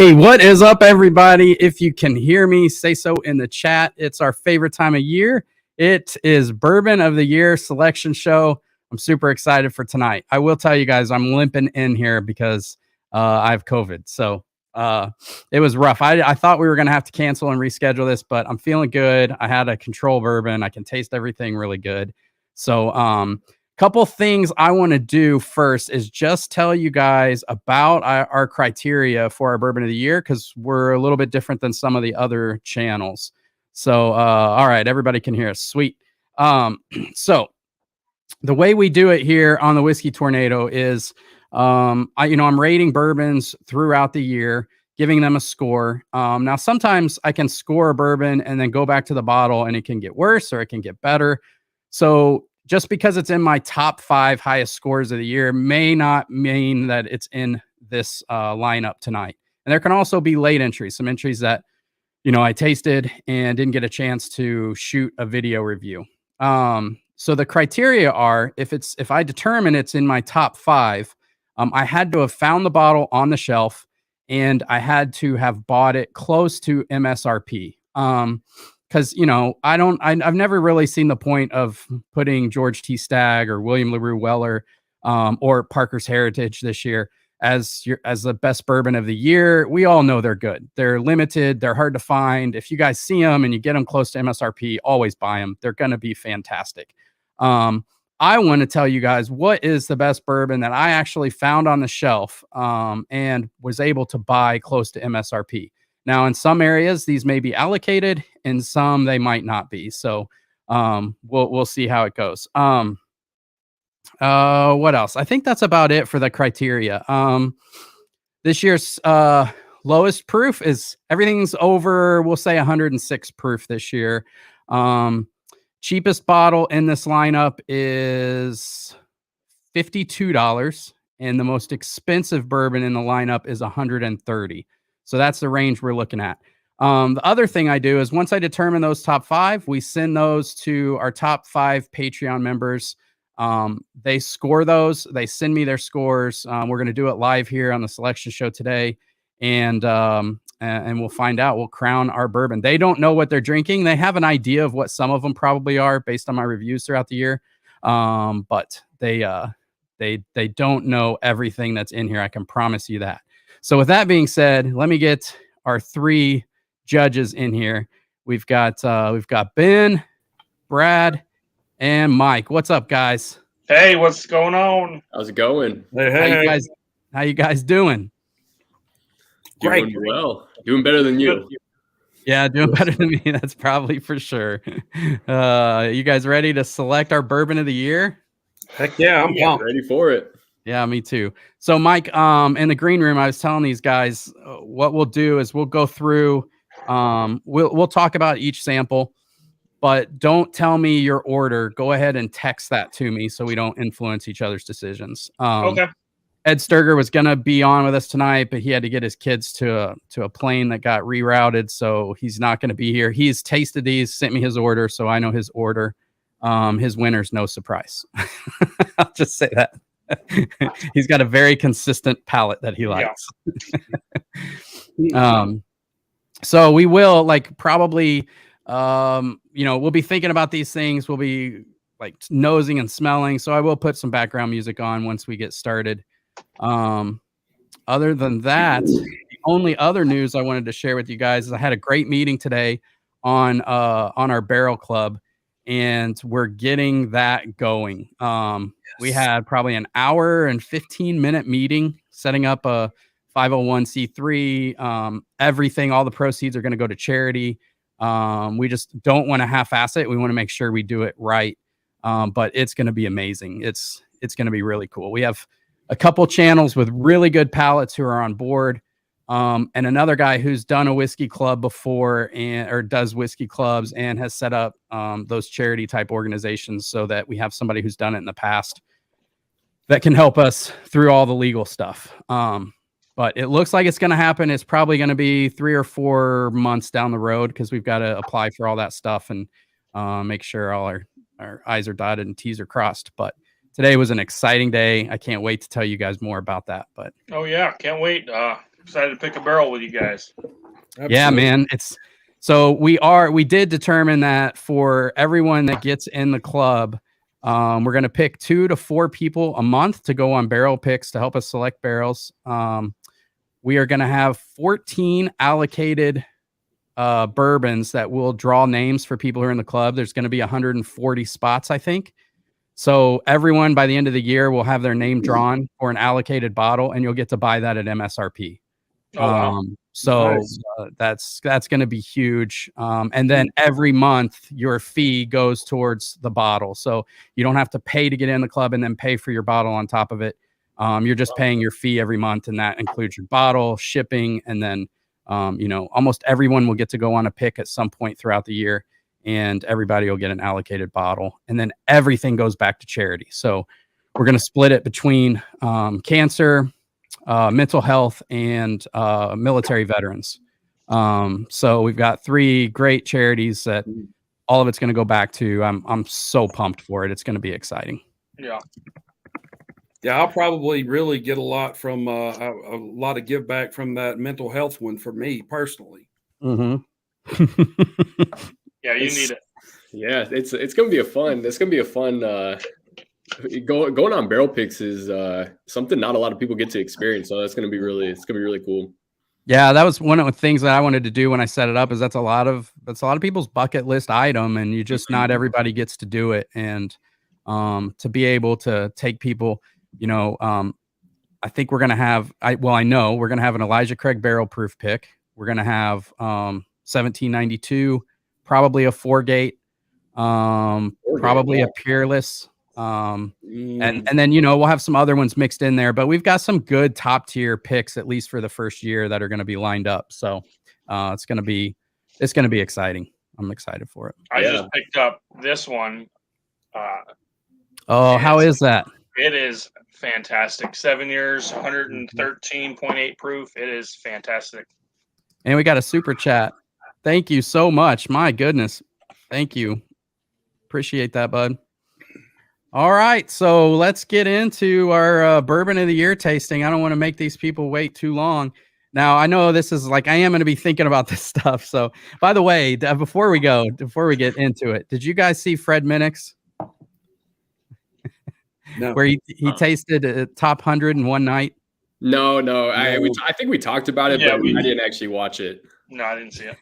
Hey, what is up, everybody? If you can hear me, say so in the chat. It's our favorite time of year. It is Bourbon of the Year selection show. I'm super excited for tonight. I will tell you guys, I'm limping in here because I have COVID. So it was rough. I thought we were going to have to cancel and reschedule this, but I'm feeling good. I had a control bourbon. I can taste everything really good. So couple things I want to do first is just tell you guys about our criteria for our Bourbon of the Year, because we're a little bit different than some of the other channels. So, all right, everybody can hear us. Sweet. So the way we do it here on the Whiskey Tornado is, I'm rating bourbons throughout the year, giving them a score. Now, sometimes I can score a bourbon and then go back to the bottle and it can get worse or it can get better. So just because it's in my top 5 highest scores of the year may not mean that it's in this lineup tonight. And there can also be late entries, some entries that, I tasted and didn't get a chance to shoot a video review. So the criteria are, if I determine it's in my top 5, I had to have found the bottle on the shelf and I had to have bought it close to MSRP. Because, I've never really seen the point of putting George T. Stagg or William LaRue Weller or Parker's Heritage this year as the best bourbon of the year. We all know they're good. They're limited. They're hard to find. If you guys see them and you get them close to MSRP, always buy them. They're going to be fantastic. I want to tell you guys what is the best bourbon that I actually found on the shelf and was able to buy close to MSRP. Now, in some areas, these may be allocated. In some, they might not be. So we'll see how it goes. What else? I think that's about it for the criteria. This year's lowest proof is everything's over, we'll say 106 proof this year. Cheapest bottle in this lineup is $52. And the most expensive bourbon in the lineup is $130. So that's the range we're looking at. The other thing I do is once I determine those top 5, we send those to our top 5 Patreon members. They score those. They send me their scores. We're going to do it live here on the selection show today. And we'll find out. We'll crown our bourbon. They don't know what they're drinking. They have an idea of what some of them probably are based on my reviews throughout the year. But they don't know everything that's in here. I can promise you that. So with that being said, let me get our 3 judges in here. We've got Ben, Brad, and Mike. What's up, guys? Hey, what's going on? How's it going? Hey. How you guys doing? Doing well. Doing better than you. Yeah, doing better than me. That's probably for sure. You guys ready to select our bourbon of the year? Heck yeah, I'm pumped. Ready for it. Yeah, me too. So Mike, in the green room, I was telling these guys what we'll do is we'll go through, we'll talk about each sample, but don't tell me your order. Go ahead and text that to me so we don't influence each other's decisions. Okay. Ed Sturger was going to be on with us tonight, but he had to get his kids to a plane that got rerouted, so he's not going to be here. He's tasted these, sent me his order, so I know his order. His winner's no surprise. I'll just say that. He's got a very consistent palate that he likes. Yeah. So we will probably, we'll be thinking about these things. We'll be nosing and smelling. So I will put some background music on once we get started. Other than that, the only other news I wanted to share with you guys is I had a great meeting today on our barrel club, and we're getting that going. We had probably an hour and 15-minute meeting setting up a 501c3. Everything, all the proceeds are going to go to charity. We just don't want to half-ass it. We want to make sure we do it right. But it's going to be amazing. It's going to be really cool. We have a couple channels with really good palates who are on board. And another guy who's done a whiskey club before or does whiskey clubs and has set up those charity type organizations so that we have somebody who's done it in the past that can help us through all the legal stuff. But it looks like it's going to happen. It's probably going to be 3 or 4 months down the road because we've got to apply for all that stuff and make sure all our I's are dotted and T's are crossed. But today was an exciting day. I can't wait to tell you guys more about that. But oh yeah, can't wait. Excited to pick a barrel with you guys. Absolutely. Yeah, man. We did determine that for everyone that gets in the club, we're going to pick 2 to 4 people a month to go on barrel picks to help us select barrels. We are going to have 14 allocated bourbons that will draw names for people who are in the club. There's going to be 140 spots, I think. So everyone by the end of the year will have their name drawn for an allocated bottle, and you'll get to buy that at MSRP. Oh, wow. So Nice. that's going to be huge. And then every month your fee goes towards the bottle. So you don't have to pay to get in the club and then pay for your bottle on top of it. You're just paying your fee every month, and that includes your bottle, shipping, and then almost everyone will get to go on a pick at some point throughout the year, and everybody will get an allocated bottle, and then everything goes back to charity. So we're going to split it between cancer, mental health, and military veterans. So we've got 3 great charities that all of it's going to go back to. I'm so pumped for it. It's going to be exciting. Yeah. Yeah, I'll probably really get a lot from a lot of give back from that mental health one for me personally. Mm-hmm. Yeah, you need it. Yeah, it's gonna be a fun. It's gonna be a fun. Going on barrel picks is something not a lot of people get to experience. So it's gonna be really cool. Yeah, that was one of the things that I wanted to do when I set it up. Is that's a lot of people's bucket list item, and you just not everybody gets to do it. And to be able to take people, I think we're gonna have. I know we're gonna have an Elijah Craig barrel proof pick. We're gonna have 1792, probably a 4-gate, probably a peerless. And then we'll have some other ones mixed in there, but we've got some good top tier picks at least for the first year that are going to be lined up. So it's going to be exciting. I'm excited for it. I just picked up this one. How is that? It is fantastic. 7 years, 113.8 proof. It is fantastic. And we got a super chat. Thank you so much. My goodness. Thank you. Appreciate that, bud. All right, so let's get into our bourbon of the year tasting. I don't want to make these people wait too long. Now, I know this is like I am going to be thinking about this stuff. So, by the way, before we get into it, did you guys see Fred Minnick's? No. Where he tasted top 100 in one night? No. I think we talked about it, but I didn't actually watch it. No, I didn't see it.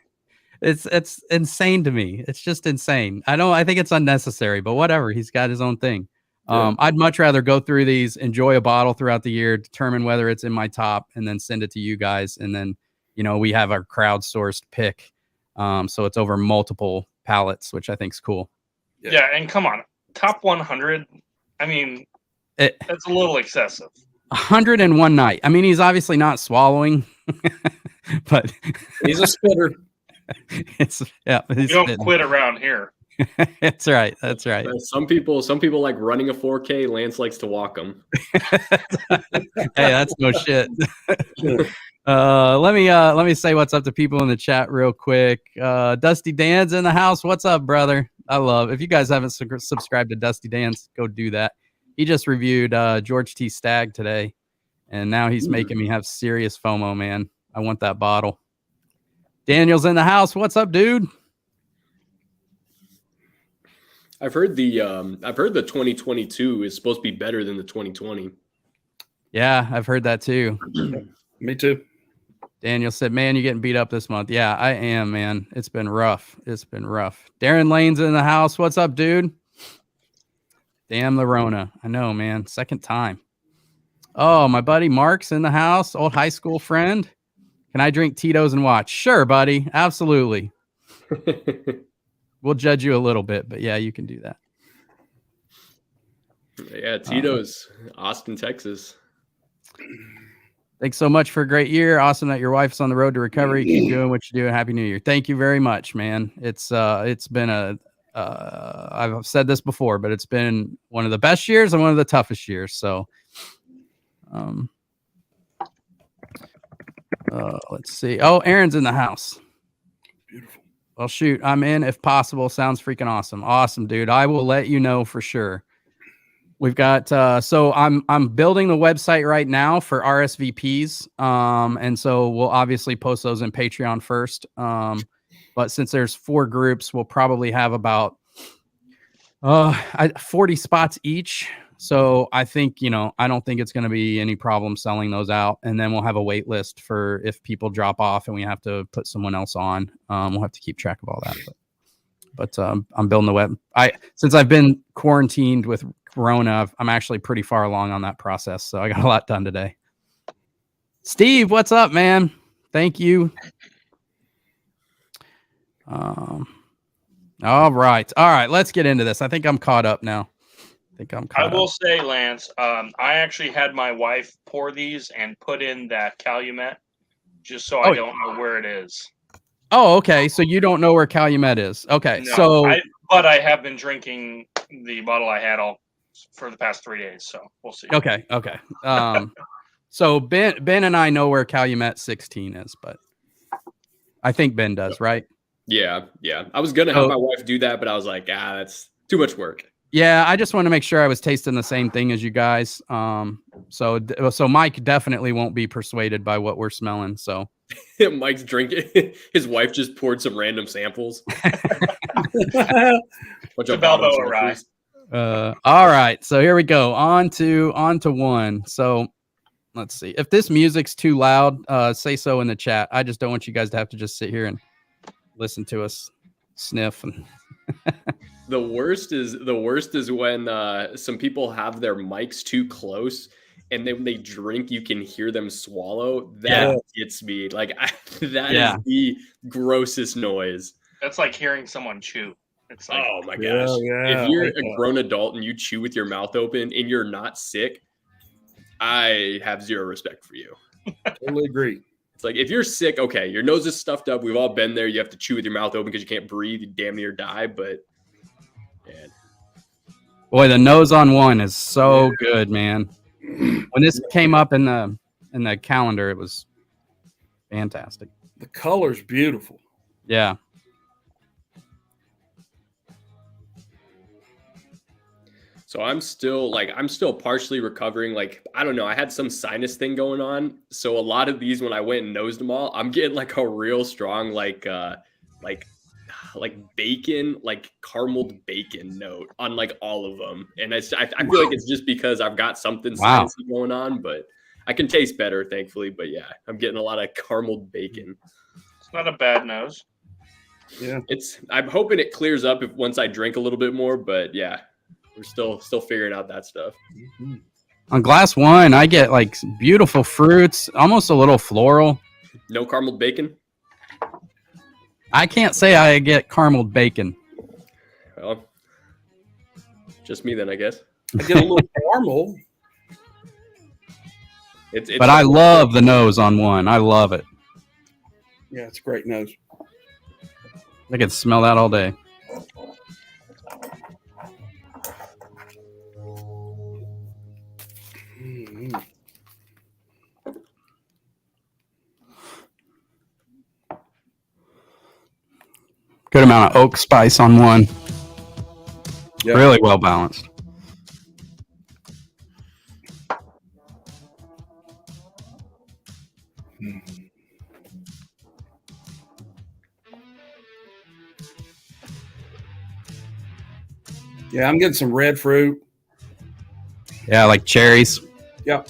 It's insane to me. It's just insane. I think it's unnecessary, but whatever. He's got his own thing. I'd much rather go through these, enjoy a bottle throughout the year, determine whether it's in my top, and then send it to you guys. And then, we have our crowdsourced pick. So it's over multiple palettes, which I think is cool. Yeah, and come on, top 100. I mean, that's a little excessive. 101 night. I mean, he's obviously not swallowing, but he's a spitter. You don't quit around here. That's right. Some people like running a 4K. Lance likes to walk them. Hey, that's no shit. Let me say what's up to people in the chat real quick. Dusty Dan's in the house. What's up, brother? If you guys haven't subscribed to Dusty Dan's, go do that. He just reviewed George T. Stagg today, and now he's making me have serious FOMO, man. I want that bottle. Daniel's in the house. What's up, dude? I've heard the 2022 is supposed to be better than the 2020. Yeah, I've heard that too. Me too. Daniel said, "Man, you're getting beat up this month." Yeah, I am, man. It's been rough. Darren Lane's in the house. What's up, dude? Damn the Rona. I know, man. Second time. Oh, my buddy Mark's in the house. Old high school friend. Can I drink Tito's and watch? Sure, buddy. Absolutely. We'll judge you a little bit, but yeah, you can do that. Yeah, Tito's, Austin, Texas. Thanks so much for a great year. Awesome that your wife's on the road to recovery. Keep doing what you do. Happy New Year. Thank you very much, man. It's been I've said this before, but it's been one of the best years and one of the toughest years. So, let's see. Oh, Aaron's in the house. Beautiful. Well, shoot, I'm in if possible. Sounds freaking awesome. Awesome, dude. I will let you know for sure. We've got so I'm building the website right now for RSVPs. And so we'll obviously post those in Patreon first. But since there's 4 groups, we'll probably have about 40 spots each. So I think, I don't think it's going to be any problem selling those out. And then we'll have a wait list for if people drop off and we have to put someone else on. We'll have to keep track of all that. But I'm building the web. Since I've been quarantined with Corona, I'm actually pretty far along on that process. So I got a lot done today. Steve, what's up, man? Thank you. All right. Let's get into this. I think I'm caught up now. I will say, Lance, I actually had my wife pour these and put in that Calumet just so I don't know where it is. Oh, okay. So you don't know where Calumet is. Okay. No, but I have been drinking the bottle I had all for the past 3 days. So we'll see. Okay. So Ben and I know where Calumet 16 is, but I think Ben does, right? Yeah. I was gonna have my wife do that, but I was like, that's too much work. Yeah, I just want to make sure I was tasting the same thing as you guys. So Mike definitely won't be persuaded by what we're smelling. So Mike's drinking. His wife just poured some random samples. Bunch of Balboa rye. All right, so here we go. On to one. So let's see. If this music's too loud, say so in the chat. I just don't want you guys to have to just sit here and listen to us sniff. And the worst is when some people have their mics too close, and then when they drink, you can hear them swallow. That gets me. Like that is the grossest noise. That's like hearing someone chew. It's like, oh my gosh! If you're a grown adult and you chew with your mouth open and you're not sick, I have zero respect for you. Totally agree. It's like, if you're sick, okay, your nose is stuffed up. We've all been there. You have to chew with your mouth open because you can't breathe. You damn near die. But, man. Boy, the nose on one is so good, man. When this came up in the calendar, it was fantastic. The color's beautiful. Yeah. So I'm still partially recovering. Like, I don't know. I had some sinus thing going on. So a lot of these, when I went and nosed them all, I'm getting like a real strong, like bacon, like carameled bacon note on like all of them. And I feel like it's just because I've got something sinusy going on, but I can taste better, thankfully. But yeah, I'm getting a lot of carameled bacon. It's not a bad nose. Yeah. I'm hoping it clears up once I drink a little bit more, but yeah. We're still figuring out that stuff. On glass one, I get like beautiful fruits, almost a little floral. No carameled bacon? I can't say I get carameled bacon. Well, just me then, I guess. I get a little caramel. But I love the nose on one. I love it. Yeah, it's a great nose. I could smell that all day. Good amount of oak spice on one. Yep. Really well balanced. Yeah, I'm getting some red fruit. Yeah, like cherries. Yep.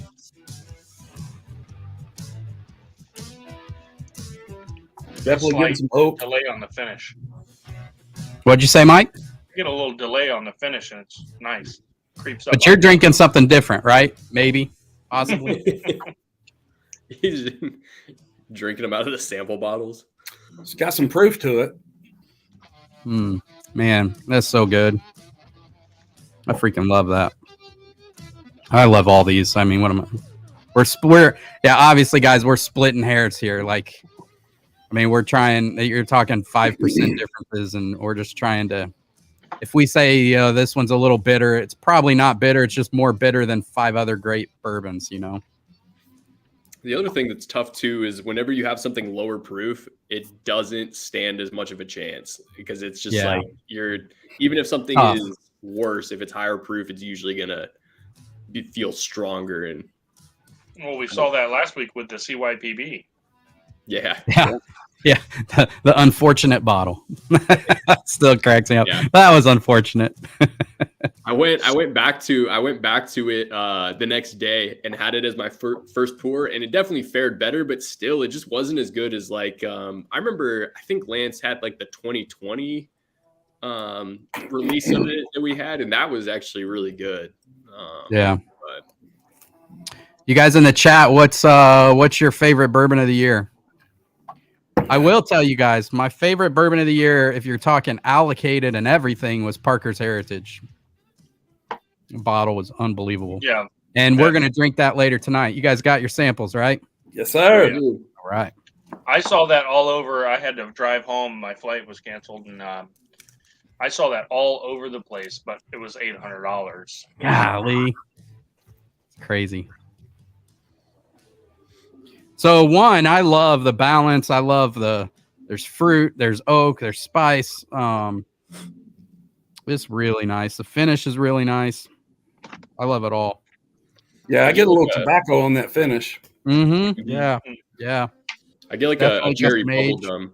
Definitely getting some oak. Delay on the finish. What'd you say, Mike? You get a little delay on the finish, and it's nice. Creeps up. But you're drinking something different, right? Maybe, possibly. He's drinking them out of the sample bottles. It's got some proof to it. Man, that's so good. I freaking love that. I love all these. I mean, what am I? We're obviously, guys, we're splitting hairs here. Like, I mean, you're talking 5% differences, and we're just trying to, if we say, this one's a little bitter, it's probably not bitter. It's just more bitter than 5 other great bourbons, The other thing that's tough too is whenever you have something lower proof, it doesn't stand as much of a chance because it's just like even if something is worse, if it's higher proof, it's usually gonna feel stronger. And Well, we saw that last week with the CYPB. yeah. Yeah, the unfortunate bottle still cracks me up. Yeah. That was unfortunate. I went back to it the next day and had it as my first pour, and it definitely fared better, but still, it just wasn't as good as like I remember. I think Lance had like the 2020 release of it that we had, and that was actually really good. Yeah. But You guys in the chat, what's your favorite bourbon of the year? I will tell you guys, my favorite bourbon of the year, if you're talking allocated and everything, was Parker's Heritage. The bottle was unbelievable. Yeah. And we're going to drink that later tonight. You guys got your samples, right? Yes, sir. Yeah. All right. I saw that all over. I had to drive home. My flight was canceled, and I saw that all over the place, but it was $800. Golly. Crazy. So one, I love the balance. I love there's fruit, there's oak, there's spice. It's really nice. The finish is really nice. I love it all. Yeah, I get a little tobacco on that finish. Mm-hmm. Yeah. Yeah. I get like Definitely a cherry custom age. bubblegum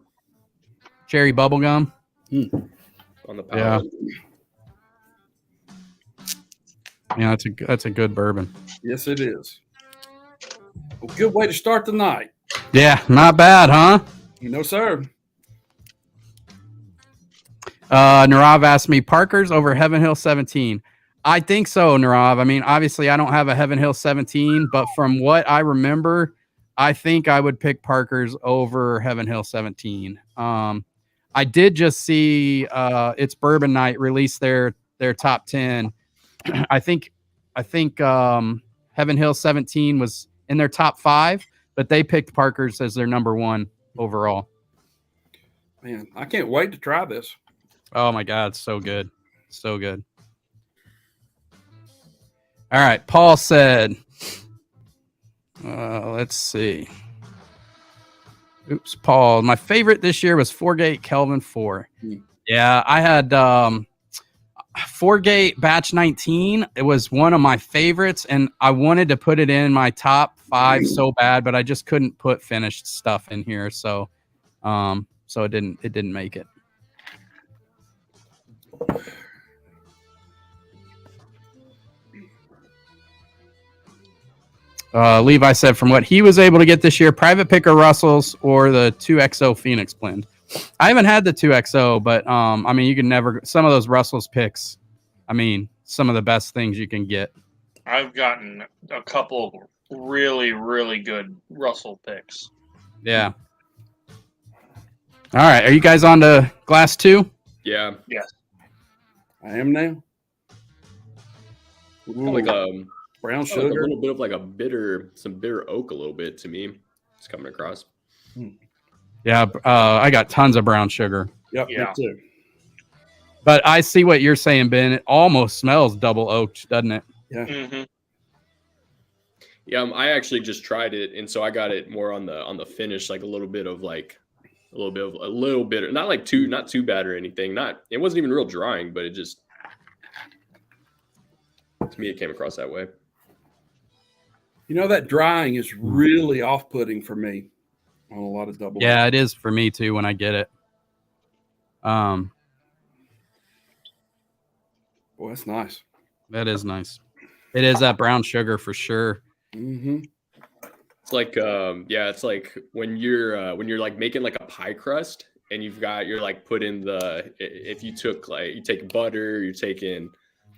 Cherry bubblegum. on the palate. Yeah, that's a good bourbon. Yes, it is. Well, good way to start the night. Yeah, not bad, huh? No, sir. Narav asked me, Parker's over Heaven Hill 17. I think so, Narav. I mean, obviously, I don't have a Heaven Hill 17, but from what I remember, I think I would pick Parker's over Heaven Hill 17. I did just see It's Bourbon Night release their top 10. I think Heaven Hill 17 was in their top 5, but they picked Parker's as their number 1 overall. Man, I can't wait to try this. Oh my God, so good. So good. All right, Paul said, let's see. Oops, Paul. My favorite this year was Foregate Kelvin 4. Yeah, I had Foregate Batch 19. It was one of my favorites, and I wanted to put it in my top 5 so bad, but I just couldn't put finished stuff in here, so it didn't make it. Levi said, from what he was able to get this year, Private Picker Russells or the 2XO Phoenix blend. I haven't had the 2XO, but I mean, you can never. Some of those Russells picks, I mean, some of the best things you can get. I've gotten a couple really, really good Russell picks. Yeah. All right, are you guys on to glass 2? Yeah. Yes. I am now. Ooh, Like brown like sugar. a little bit of like some bitter oak a little bit to me. It's coming across. Yeah, I got tons of brown sugar. Yep, Yeah. me too. But I see what you're saying, Ben. It almost smells double oaked, doesn't it? Yeah. Mm-hmm. Yeah, I actually just tried it, and so I got it more on the finish, like a little bit bitter, not too bad or anything. It wasn't even real drying, but it just, to me, it came across that way. You know, that drying is really off-putting for me on a lot of double. Yeah, it is for me too when I get it. Boy, that's nice. That is nice. It is that brown sugar for sure. Mm-hmm. It's like it's like when you're like making like a pie crust, and you're like putting if you take butter, you're taking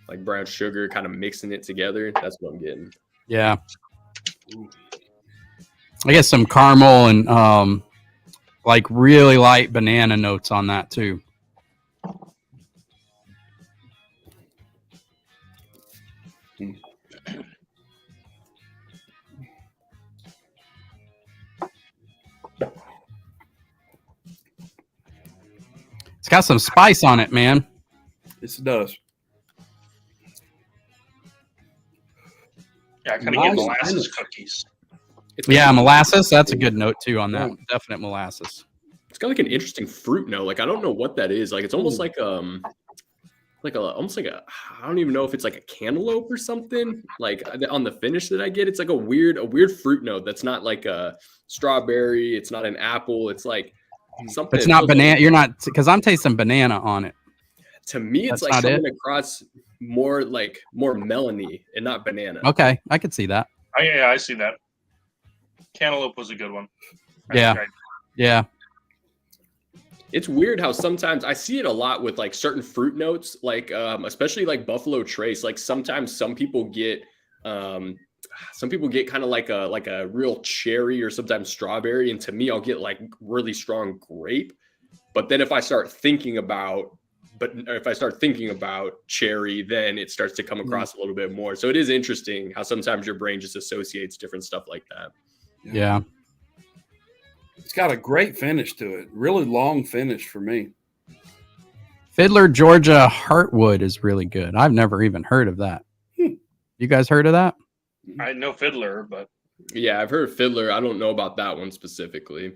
like brown sugar, kind of mixing it together. That's what I'm getting. Yeah. I guess some caramel and like really light banana notes on that too. It's got some spice on it, man. Yes, it does. Yeah, I kind of Nice get molasses finish. cookies. Yeah, molasses. That's a good note too on that. Definite molasses. It's got like an interesting fruit note. Like I don't know what that is. Like it's almost like almost like a, I don't even know if it's like a cantaloupe or something. Like on the finish that I get, it's like a weird fruit note that's not like a strawberry. It's not an apple. It's like something. It's not banana. You're not, because I'm tasting banana on it. To me, it's That's like coming across more melony and not banana. Okay, I could see that. I see that. Cantaloupe was a good one. Yeah. It's weird how sometimes I see it a lot with like certain fruit notes, like especially like Buffalo Trace. Like sometimes some people get kind of like a real cherry or sometimes strawberry, and to me, I'll get like really strong grape. But then if I start thinking about cherry, then it starts to come across a little bit more. So it is interesting how sometimes your brain just associates different stuff like that. Yeah. It's got a great finish to it. Really long finish for me. Fiddler Georgia Heartwood is really good. I've never even heard of that. You guys heard of that? I know Fiddler, but yeah, I've heard of Fiddler. I don't know about that one specifically.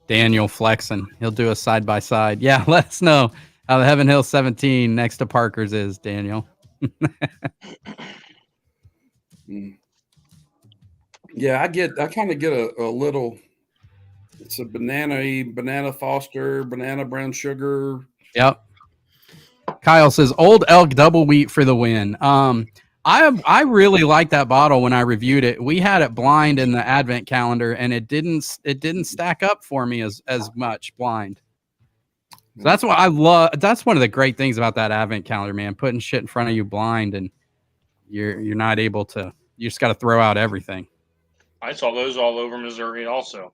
Daniel flexing. He'll do a side by side. Yeah, let us know how the Heaven Hill 17 next to Parker's is, Daniel. Yeah, I kind of get a little. It's a banana Foster, banana brown sugar. Yep. Kyle says Old Elk double wheat for the win. I really liked that bottle when I reviewed it. We had it blind in the advent calendar, and it didn't stack up for me as much blind. So that's what I love. That's one of the great things about that advent calendar, man. Putting shit in front of you blind, and you're not able to. You just got to throw out everything. I saw those all over Missouri also.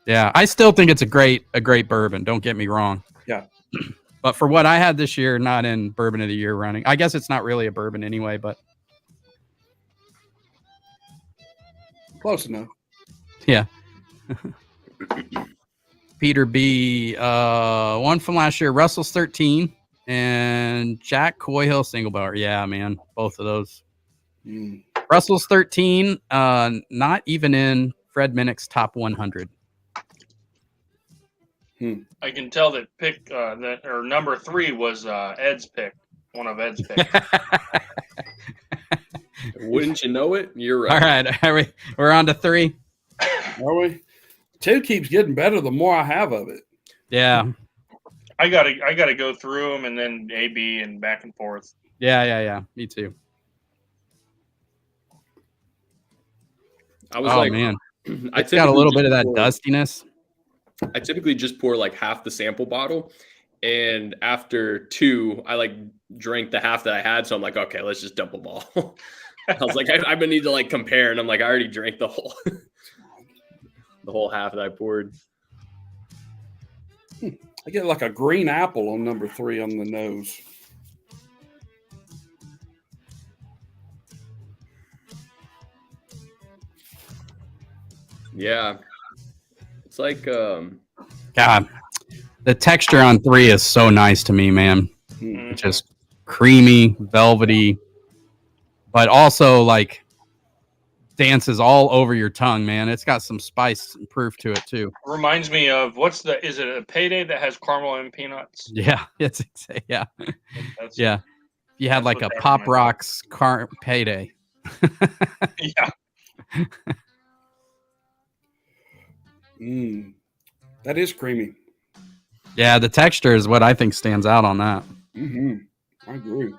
Yeah, I still think it's a great bourbon. Don't get me wrong. Yeah. But for what I had this year, not in Bourbon of the Year running. I guess it's not really a bourbon anyway, but close enough. Yeah. Peter B. One from last year, Russell's 13 and Jack Coy Hill single barrel. Yeah, man, both of those. Russell's 13, not even in Fred Minnick's top 100. I can tell that number 3 was Ed's pick, one of Ed's picks. Wouldn't you know it? You're right. All right, we're on to 3. Are we? 2 keeps getting better the more I have of it. Yeah. I gotta go through them and then A, B, and back and forth. Yeah. Me too. I was man, it's got a little bit of that dustiness. I typically just pour like half the sample bottle, and after 2, I drank the half that I had. So I'm like, okay, let's just dump them all. I was like, I'm gonna need to compare, and I'm like, I already drank the whole half that I poured. I get like a green apple on number 3 on the nose. Yeah. It's like God, the texture on 3 is so nice to me, man. It's just creamy, velvety, but also dances all over your tongue, man. It's got some spice and proof to it too. Reminds me of is it a Payday that has caramel and peanuts? Yeah, yeah. Yeah. You had a Pop Rocks Payday. Yeah. That is creamy. Yeah, the texture is what I think stands out on that. I agree.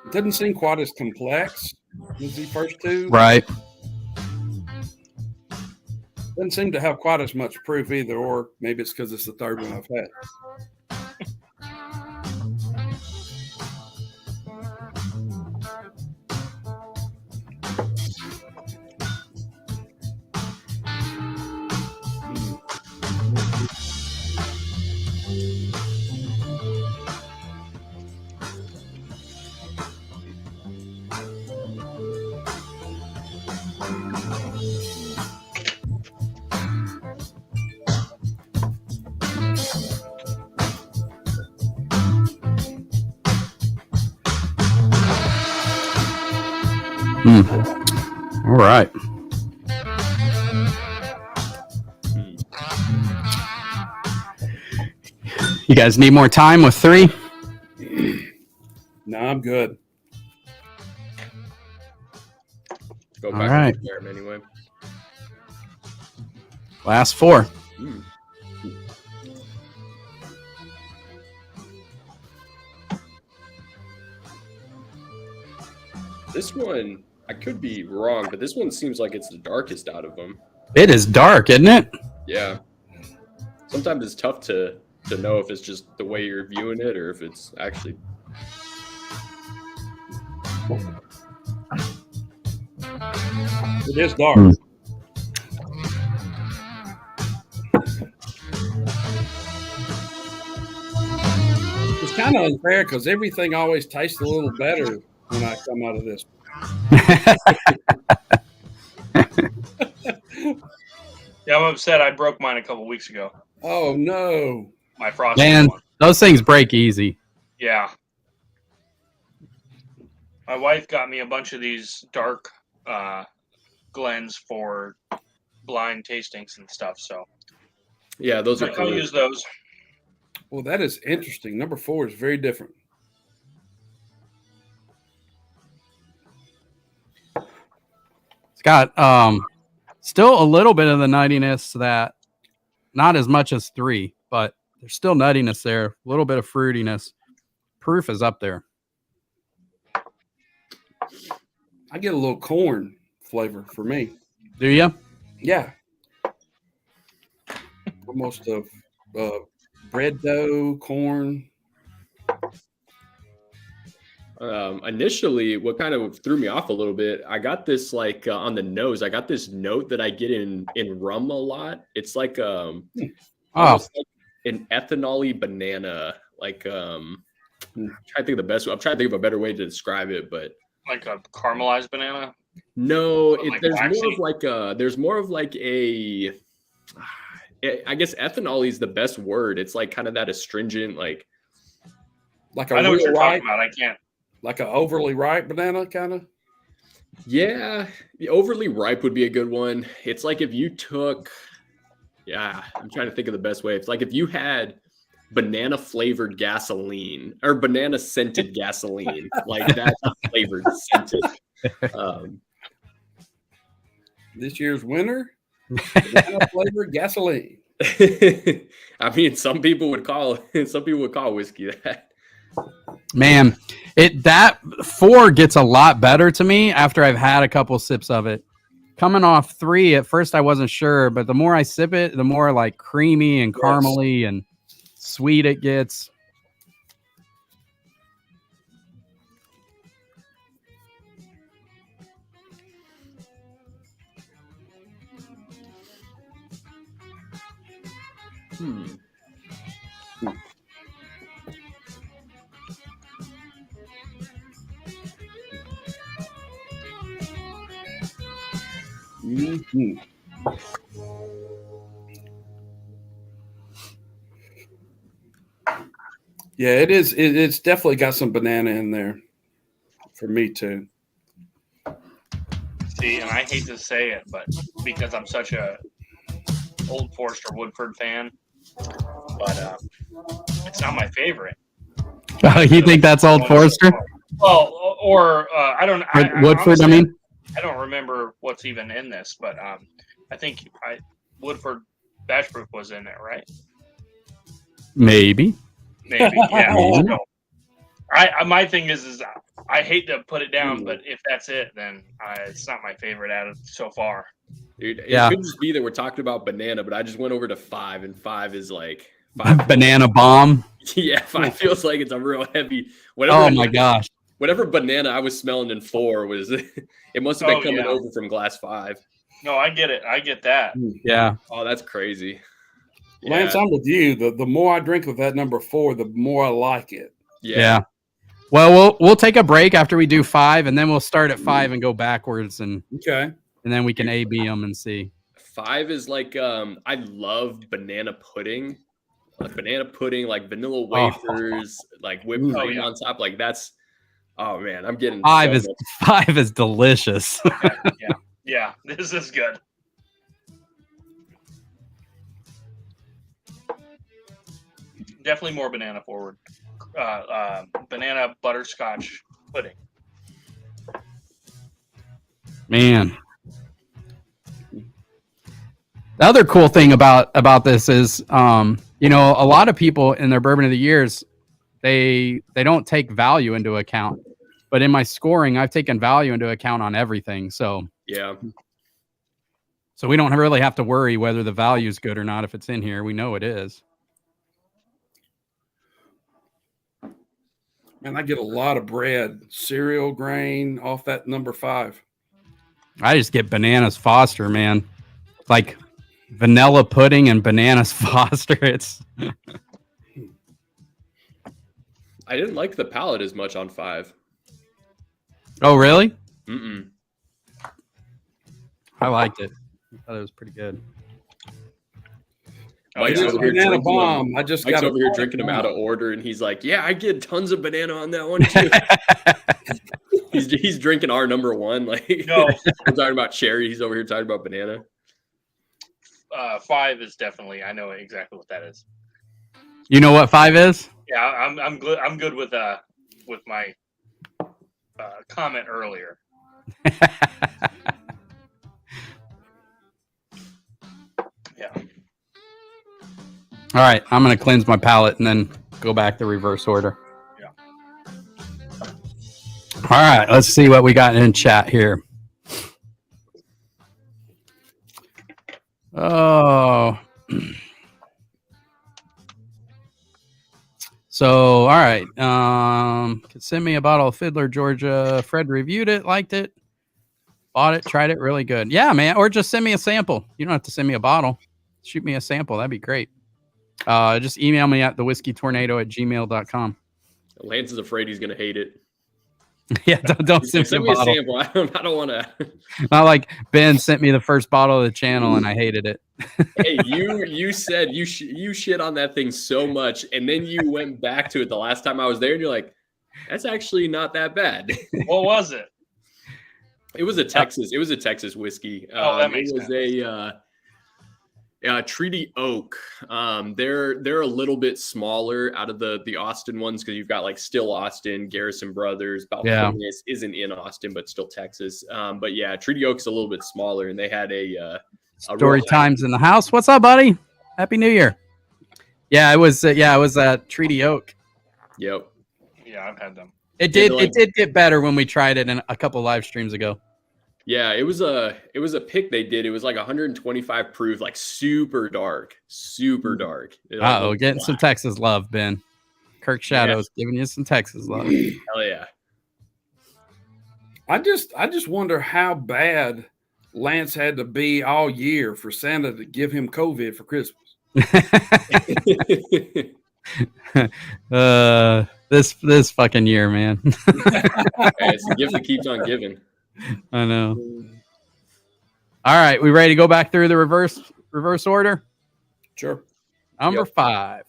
It doesn't seem quite as complex as the first 2. Right. Doesn't seem to have quite as much proof either, or maybe it's because it's the 3rd one I've had. All right. You guys need more time with 3? No, I'm good. Go back All right. to there anyway. Last 4. Mm. This one, I could be wrong, but this one seems like it's the darkest out of them. It is dark, isn't it? Yeah. Sometimes it's tough to know if it's just the way you're viewing it or if it's actually. It is dark. Hmm. It's kind of unfair because everything always tastes a little better when I come out of this. Yeah, I'm upset. I broke mine a couple weeks ago. Oh no! My frosted Man, one. those things break easy. Yeah. My wife got me a bunch of these dark Glens for blind tastings and stuff. So Yeah, those are I'll cool. use those. Well, that is interesting. Number 4 is very different. It's got still a little bit of the nuttiness that not as much as 3, but there's still nuttiness there. A little bit of fruitiness. Proof is up there. I get a little corn flavor for me. Do you? Yeah. Almost of bread dough, corn. Initially, what kind of threw me off a little bit, I got this like on the nose. I got this note that I get in rum a lot. It's like almost like an ethanol-y banana. Like I'm trying to think of the best. I'm trying to think of a better way to describe it, but Like a caramelized banana. no, Like there's waxy? more of like a. I guess ethanol is the best word. It's like kind of that astringent, like Like a I know what real you're ripe, talking about. I can't. like an overly ripe banana, kind of. yeah, the overly ripe would be a good one. It's like if you took, yeah, I'm trying to think of the best way. It's like if you had banana flavored gasoline or banana scented gasoline, like that flavored scented. This year's winner, banana flavored gasoline. I mean, some people would call whiskey that. Man, that 4 gets a lot better to me after I've had a couple sips of it. Coming off 3, at first I wasn't sure, but the more I sip it, the more like creamy and caramely and sweet it gets. Mm-hmm. Yeah, it is. It's definitely got some banana in there for me too. See, and I hate to say it, but because I'm such a Old Forester Woodford fan, but it's not my favorite. You think that's Old Forester? Well, or I don't. Woodford, honestly, I mean? I don't remember what's even in this, but I think Woodford Batch Proof was in there, right? Maybe. Maybe, yeah. So, my thing is I hate to put it down, but if that's it, then it's not my favorite out of so far. Dude, it Yeah. could just be that we're talking about banana, but I just went over to 5, and 5 is like Banana bomb. Yeah, 5 feels like it's a real heavy. Oh my gosh. Whatever banana I was smelling in 4 was, it must have been coming over from glass 5. No, I get it. I get that. Yeah. Oh, that's crazy. Lance, I'm with you. The more I drink of that number 4, the more I like it. Yeah. Well, we'll take a break after we do 5, and then we'll start at 5 and go backwards, and then we can A/B them and see. 5 is like I love banana pudding. Like banana pudding, like vanilla wafers, like whipped cream on top. Like that's, oh man, I'm getting 5 is delicious. Yeah. This is good. Definitely more banana forward. Banana butterscotch pudding. Man. The other cool thing about this is, you know, a lot of people in their bourbon of the years, they don't take value into account. But in my scoring, I've taken value into account on everything. So Yeah. So we don't really have to worry whether the value is good or not if it's in here. We know it is. Man, I get a lot of bread, cereal grain off that number 5. I just get bananas Foster, man. Like vanilla pudding and bananas Foster. It's I didn't like the palate as much on 5. Oh, really? Mm-mm. I liked it. I thought it was pretty good. Mike's over here banana drinking bomb. them. I just Mike's got over here drinking them out of order, and he's like, "Yeah, I get tons of banana on that one too." he's drinking our number 1. Like, No. we're talking about cherry. He's over here talking about banana. 5 is definitely. I know exactly what that is. You know what 5 is? Yeah, I'm good with my comment earlier. Yeah. All right, I'm going to cleanse my palate and then go back to reverse order. Yeah. All right, let's see what we got in chat here. Oh. So, all right. Send me a bottle of Fiddler, Georgia. Fred reviewed it, liked it, bought it, tried it, really good. Yeah, man. Or just send me a sample. You don't have to send me a bottle. Shoot me a sample. That'd be great. Just email me at thewhiskeytornado@gmail.com. Lance is afraid he's gonna hate it. Yeah, don't send me me a bottle. sample. I don't want to. Not like Ben sent me the first bottle of the channel and I hated it. Hey, you said you shit on that thing so much, and then you went back to it the last time I was there, and you're like, "That's actually not that bad." What was it? It was a Texas whiskey. That makes sense. It was a Treaty Oak. They're a little bit smaller out of the Austin ones because you've got like Still Austin, Garrison Brothers. Balcones isn't in Austin, but still Texas. But yeah, Treaty Oak's a little bit smaller, and they had a Story Times in the house. What's up, buddy? Happy New Year. Yeah, it was Treaty Oak. Yep. Yeah, I've had them. It did get better when we tried it in a couple live streams ago. Yeah, it was a pick they did. It was like 125 proof, like super dark. Getting some Texas love, Ben. Kirk Shadows giving you some Texas love. Hell yeah. I just wonder how bad Lance had to be all year for Santa to give him COVID for Christmas. This fucking year, man. It's a gift that keeps on giving. I know. All right, we ready to go back through the reverse order? Sure. Number 5.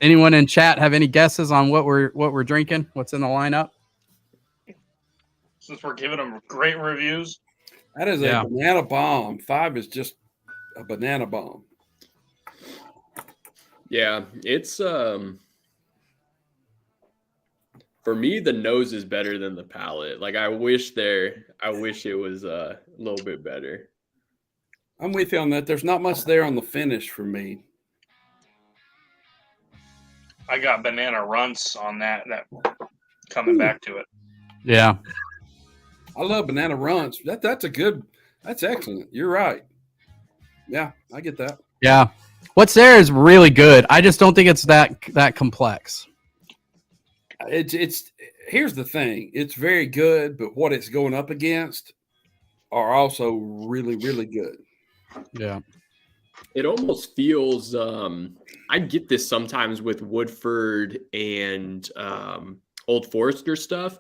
Anyone in chat have any guesses on what we're drinking? What's in the lineup? Since we're giving them great reviews. That is a banana bomb. 5 is just a banana bomb. Yeah, it's for me, the nose is better than the palate. Like I wish it was a little bit better. I'm with you on that. There's not much there on the finish for me. I got banana runts on that coming back to it. Yeah. I love banana runts. That's excellent. You're right. Yeah, I get that. Yeah. What's there is really good. I just don't think it's that complex. It's here's the thing. It's very good, but what it's going up against are also really, really good. Yeah. It almost feels I get this sometimes with Woodford and Old Forester stuff.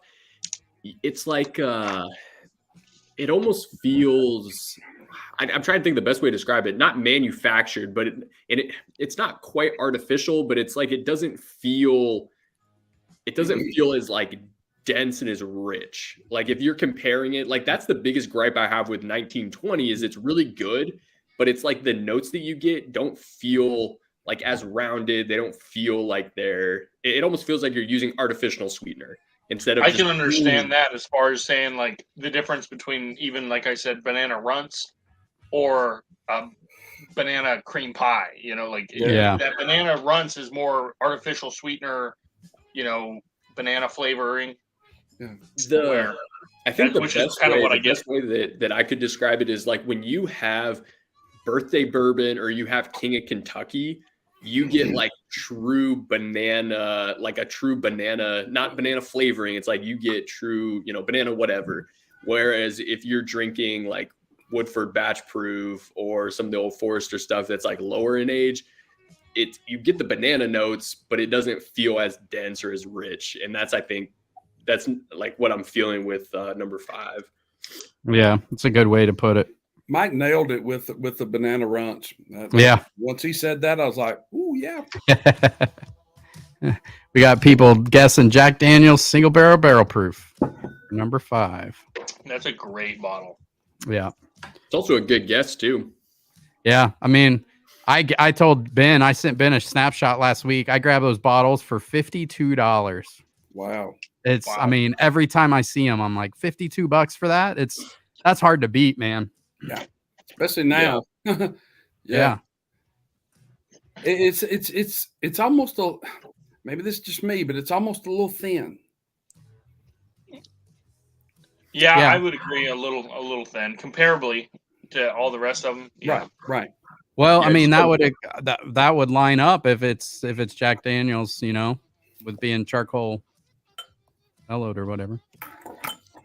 It's like it almost feels I'm trying to think the best way to describe it. Not manufactured, but it's not quite artificial, but it's like it doesn't feel as like dense and as rich. Like if you're comparing it, like that's the biggest gripe I have with 1920 is it's really good, but it's like the notes that you get don't feel like as rounded. They don't feel like it almost feels like you're using artificial sweetener instead of. I can understand that as far as saying like the difference between even, like I said, banana runts or banana cream pie, that banana runts is more artificial sweetener, banana flavoring. Yeah. I think the best way that I could describe it is like when you have birthday bourbon or you have King of Kentucky, you get like true banana, like a true banana, not banana flavoring. It's like you get true, banana whatever. Whereas if you're drinking like Woodford Batch Proof or some of the Old Forester stuff that's like lower in age, you get the banana notes, but it doesn't feel as dense or as rich. And I think that's like what I'm feeling with number 5. Yeah, it's a good way to put it. Mike nailed it with the banana runts. Once he said that, I was like, "Ooh, yeah." We got people guessing Jack Daniel's single barrel proof, number 5. That's a great bottle. Yeah, it's also a good guess too. Yeah, I mean, I told Ben, I sent Ben a snapshot last week. I grabbed those bottles for $52. Wow. I mean, every time I see them, I'm like, $52 for that. That's hard to beat, man. Yeah, especially now. Yeah. It's almost maybe this is just me, but it's almost a little thin. Yeah, I would agree. A little thin, comparably to all the rest of them. Yeah. Right. Well, I mean, that would line up if it's Jack Daniel's, with being charcoal mellowed or whatever.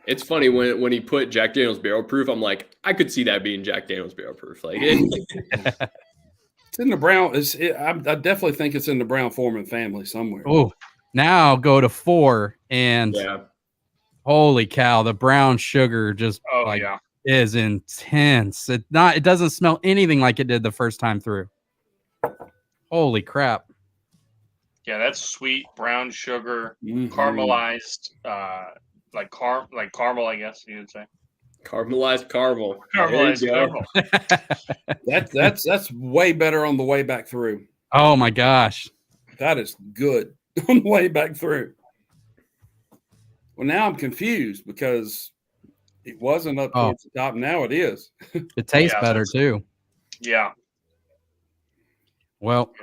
It's funny when he put Jack Daniel's barrel proof, I'm like, I could see that being Jack Daniel's barrel proof. Like it's in the brown. I definitely think it's in the Brown-Forman family somewhere. Oh, now go to 4 and holy cow, the brown sugar just is intense. It doesn't smell anything like it did the first time through. Holy crap. Yeah, that's sweet brown sugar, caramelized, like caramel, I guess you would say. Caramelized caramel. Caramelized caramel. That's way better on the way back through. Oh my gosh. That is good on the way back through. Well, now I'm confused because it wasn't up towards the top. Now it is. It tastes better too. Yeah. Well.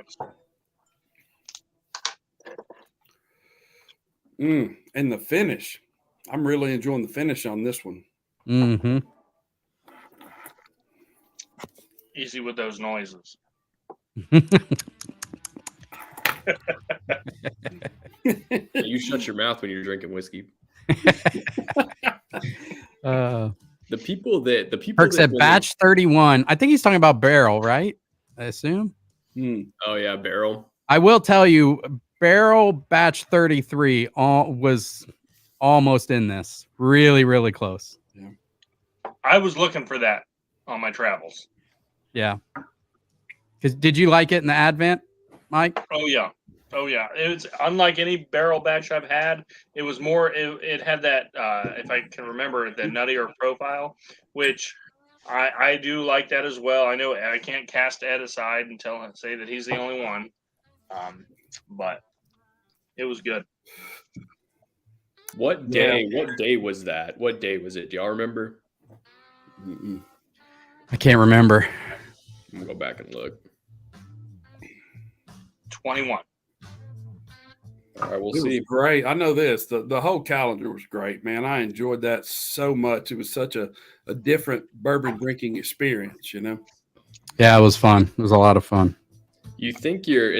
And the finish. I'm really enjoying the finish on this one. Mm-hmm. Easy with those noises. You shut your mouth when you're drinking whiskey. The people Kirk said batch 31. I think he's talking about barrel, right? I assume. Oh yeah, barrel. I will tell you, barrel batch 33 was almost in this. Really, really close. Yeah. I was looking for that on my travels. Yeah. Because did you like it in the Advent, Mike? Oh yeah. It's unlike any barrel batch I've had. It was more. It had that, if I can remember, the nuttier profile, which I do like that as well. I know I can't cast Ed aside and say that he's the only one, but it was good. What day? Yeah. What day was that? What day was it? Do y'all remember? I can't remember. I'm gonna go back and look. 21. All right, we'll see. see. Great. I know this. The whole calendar was great, man. I enjoyed that so much. It was such a different bourbon drinking experience, Yeah, it was fun. It was a lot of fun. You think you're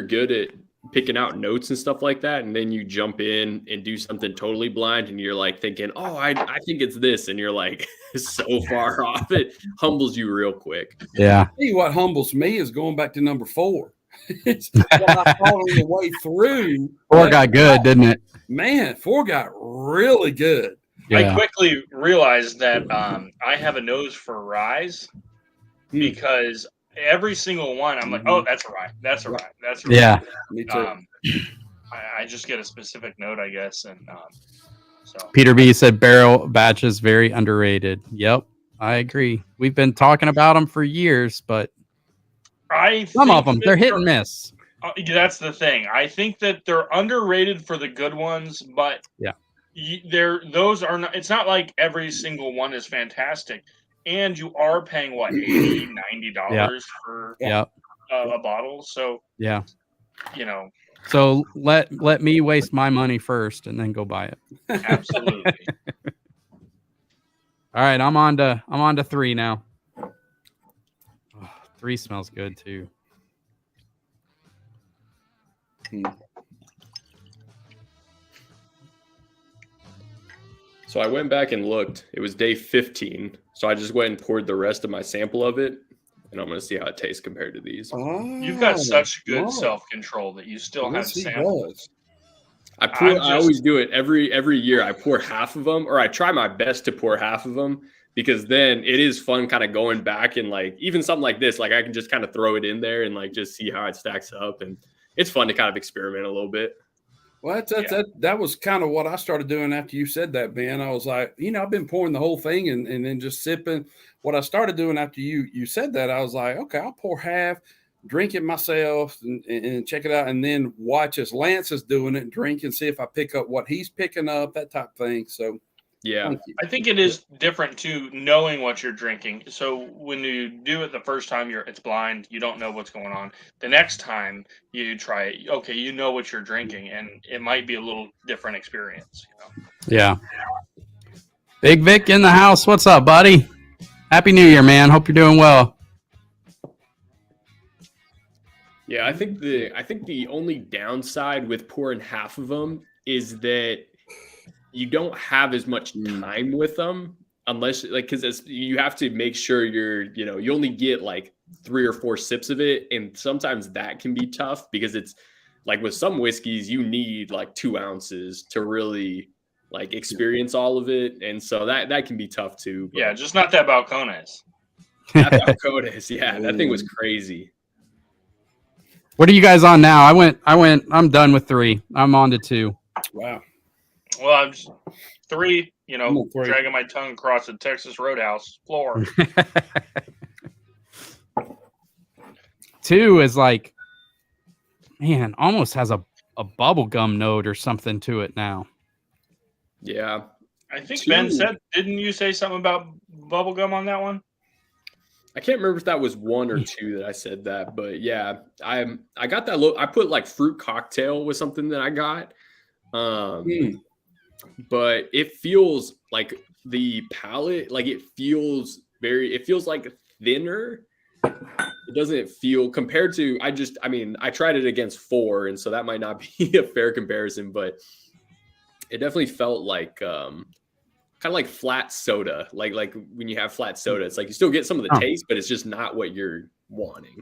good at picking out notes and stuff like that, and then you jump in and do something totally blind, and you're like thinking, "Oh, I think it's this," and you're like so far off. It humbles you real quick. Yeah. See, what humbles me is going back to number 4. It's what I followed the way through. 4 got good, didn't it? Man, 4 got really good. Yeah. I quickly realized that I have a nose for ryes because every single one I'm like, oh, that's a rye. That's a rye. That's a rye. Yeah. Me too. I just get a specific note, I guess, and so Peter B said barrel batches very underrated. Yep, I agree. We've been talking about them for years, but some of them they're hit and miss. That's the thing. I think that they're underrated for the good ones, but yeah, those are not. It's not like every single one is fantastic, and you are paying what $80-$90 for a bottle. So yeah, you know. So let me waste my money first, and then go buy it. Absolutely. All right, I'm on to 3 now. Oh, 3 smells good too. So I went back and looked. It was day 15. So I just went and poured the rest of my sample of it, and I'm going to see how it tastes compared to these. You've got such good self-control that you still have samples. I always do it every year. I pour half of them, or I try my best to pour half of them, because then it is fun kind of going back and like even something like this, like I can just kind of throw it in there and like just see how it stacks up, and it's fun to kind of experiment a little bit. Well, that was kind of what I started doing after you said that, Ben. I was like, I've been pouring the whole thing and then just sipping. What I started doing after you said that, I was like, okay, I'll pour half, drink it myself and check it out, and then watch as Lance is doing it and drink and see if I pick up what he's picking up, that type of thing. So, yeah, I think it is different too, knowing what you're drinking. So when you do it the first time, it's blind. You don't know what's going on. The next time you try it, okay, you know what you're drinking, and it might be a little different experience. Yeah. Big Vic in the house. What's up, buddy? Happy New Year, man. Hope you're doing well. Yeah, I think the only downside with pouring half of them is that you don't have as much time with them, unless because you have to make sure you only get like 3 or 4 sips of it, and sometimes that can be tough because it's like with some whiskeys you need like 2 ounces to really like experience all of it, and so that can be tough too. But yeah, just not that Balcones. That Balcones, yeah, that thing was crazy. What are you guys on now? I'm done with 3. I'm on to 2. Wow. Well, I'm just 3, dragging my tongue across the Texas Roadhouse floor. 2 is like, man, almost has a bubblegum note or something to it now. Yeah. I think 2. Ben said, didn't you say something about bubblegum on that one? I can't remember if that was 1 or 2 that I said that, but yeah, I got that I put like fruit cocktail with something that I got. But it feels like the palate, like it feels like thinner. It doesn't feel compared to, I tried it against 4, and so that might not be a fair comparison, but it definitely felt like kind of like flat soda. Like when you have flat soda, it's like you still get some of the taste, but it's just not what you're wanting.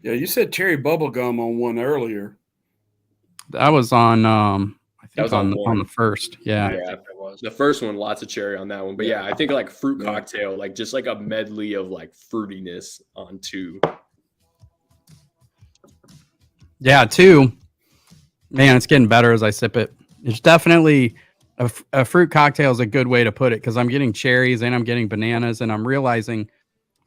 Yeah, you said cherry bubblegum on one earlier. That was on I think that was on the first. Yeah. Yeah. The first one, lots of cherry on that one. But yeah, I think like fruit cocktail, like just like a medley of like fruitiness on 2. Yeah, 2. Man, it's getting better as I sip it. It's definitely a fruit cocktail is a good way to put it, because I'm getting cherries and I'm getting bananas, and I'm realizing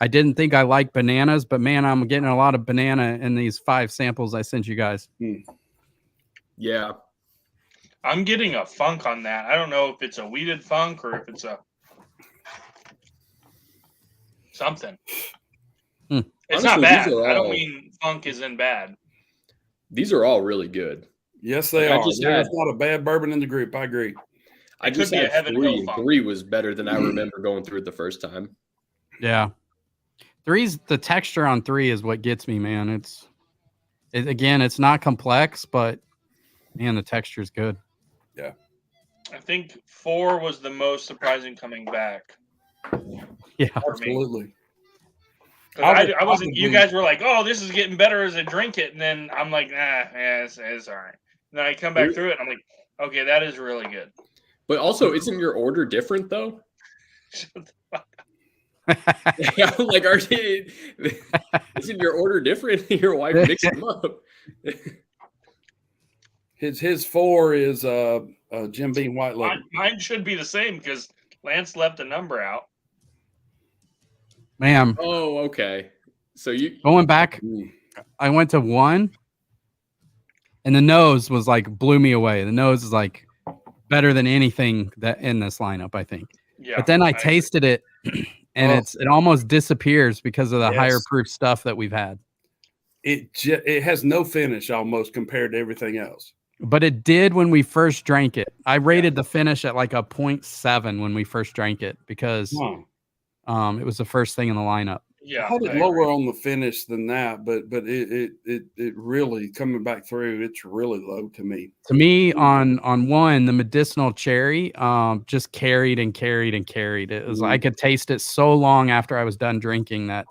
I didn't think I liked bananas, but man, I'm getting a lot of banana in these 5 samples I sent you guys. Yeah. I'm getting a funk on that. I don't know if it's a weeded funk or if it's a something. It's honestly, not bad. I don't mean funk isn't bad. These are all really good. Yes, they are. There's not a bad bourbon in the group. I agree. I just had 3. 3 was better than I remember going through it the first time. Yeah. 3's the texture on 3 is what gets me, man. It's not complex, but man, the texture is good. Yeah. I think 4 was the most surprising coming back. Yeah, absolutely. I wasn't. You guys were like, "Oh, this is getting better as I drink it," and then I'm like, it's all right. And then I come back through it, and I'm like, "Okay, that is really good." But also, isn't your order different though? Shut the fuck up. Like, isn't your order different? Your wife mixed them up. His 4 is Jim Beam White Label. Mine should be the same because Lance left a number out. Man, Oh, okay. So you going back, Mm. I went to 1, and the nose was like blew me away. The nose is like better than anything that in this lineup, I think. Yeah, But then I tasted it, and Oh. it almost disappears because of the Yes. higher proof stuff that we've had. It has no finish almost compared to everything else. But it did when we first drank it. I rated the finish at like a 0.7 when we first drank it because it was the first thing in the lineup. Yeah, I had it lower on the finish than that, but it really coming back through. It's really low to me. To me, on 1, the medicinal cherry just carried and carried and carried. It was I could taste it so long after I was done drinking that.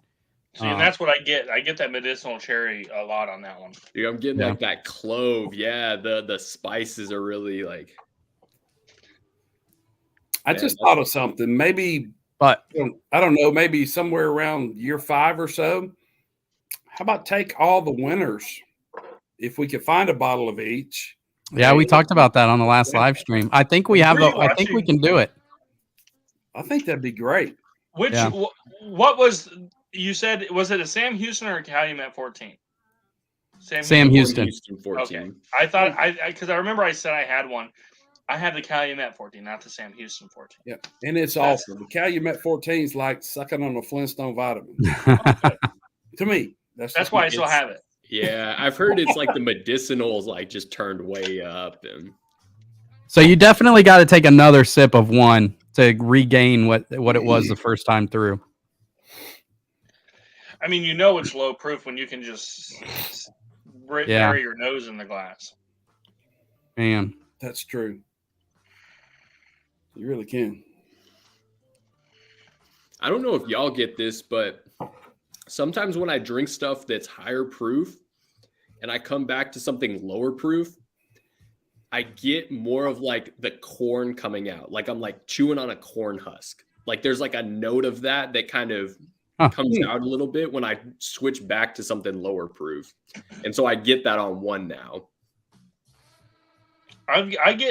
See, and that's what I get. I get that medicinal cherry a lot on that one. Dude, I'm getting like that clove. Yeah, the spices are really like. I just thought of something. Maybe, but I don't know. Maybe somewhere around year 5 or so. How about take all the winners, if we could find a bottle of each. Yeah, we talked about that on the last live stream. I think we have. I think we can do it. I think that'd be great. Which what was you said? Was it a Sam Houston or a Calumet 14? Sam Houston. 14. Okay, I thought because I remember I said I had one. I had the Calumet 14, not the Sam Houston 14. Yeah, and it's awful. The Calumet 14 is like sucking on a Flintstone vitamin. To me, that's why I still have it. Yeah, I've heard it's like the medicinals like just turned way up, and so you definitely got to take another sip of 1 to regain what it was the first time through. I mean, it's low proof when you can just bury your nose in the glass. Man, that's true. You really can. I don't know if y'all get this, but sometimes when I drink stuff that's higher proof and I come back to something lower proof, I get more of like the corn coming out. Like I'm like chewing on a corn husk. Like there's like a note of that kind of comes out a little bit when I switch back to something lower proof. And so I get that on 1 now.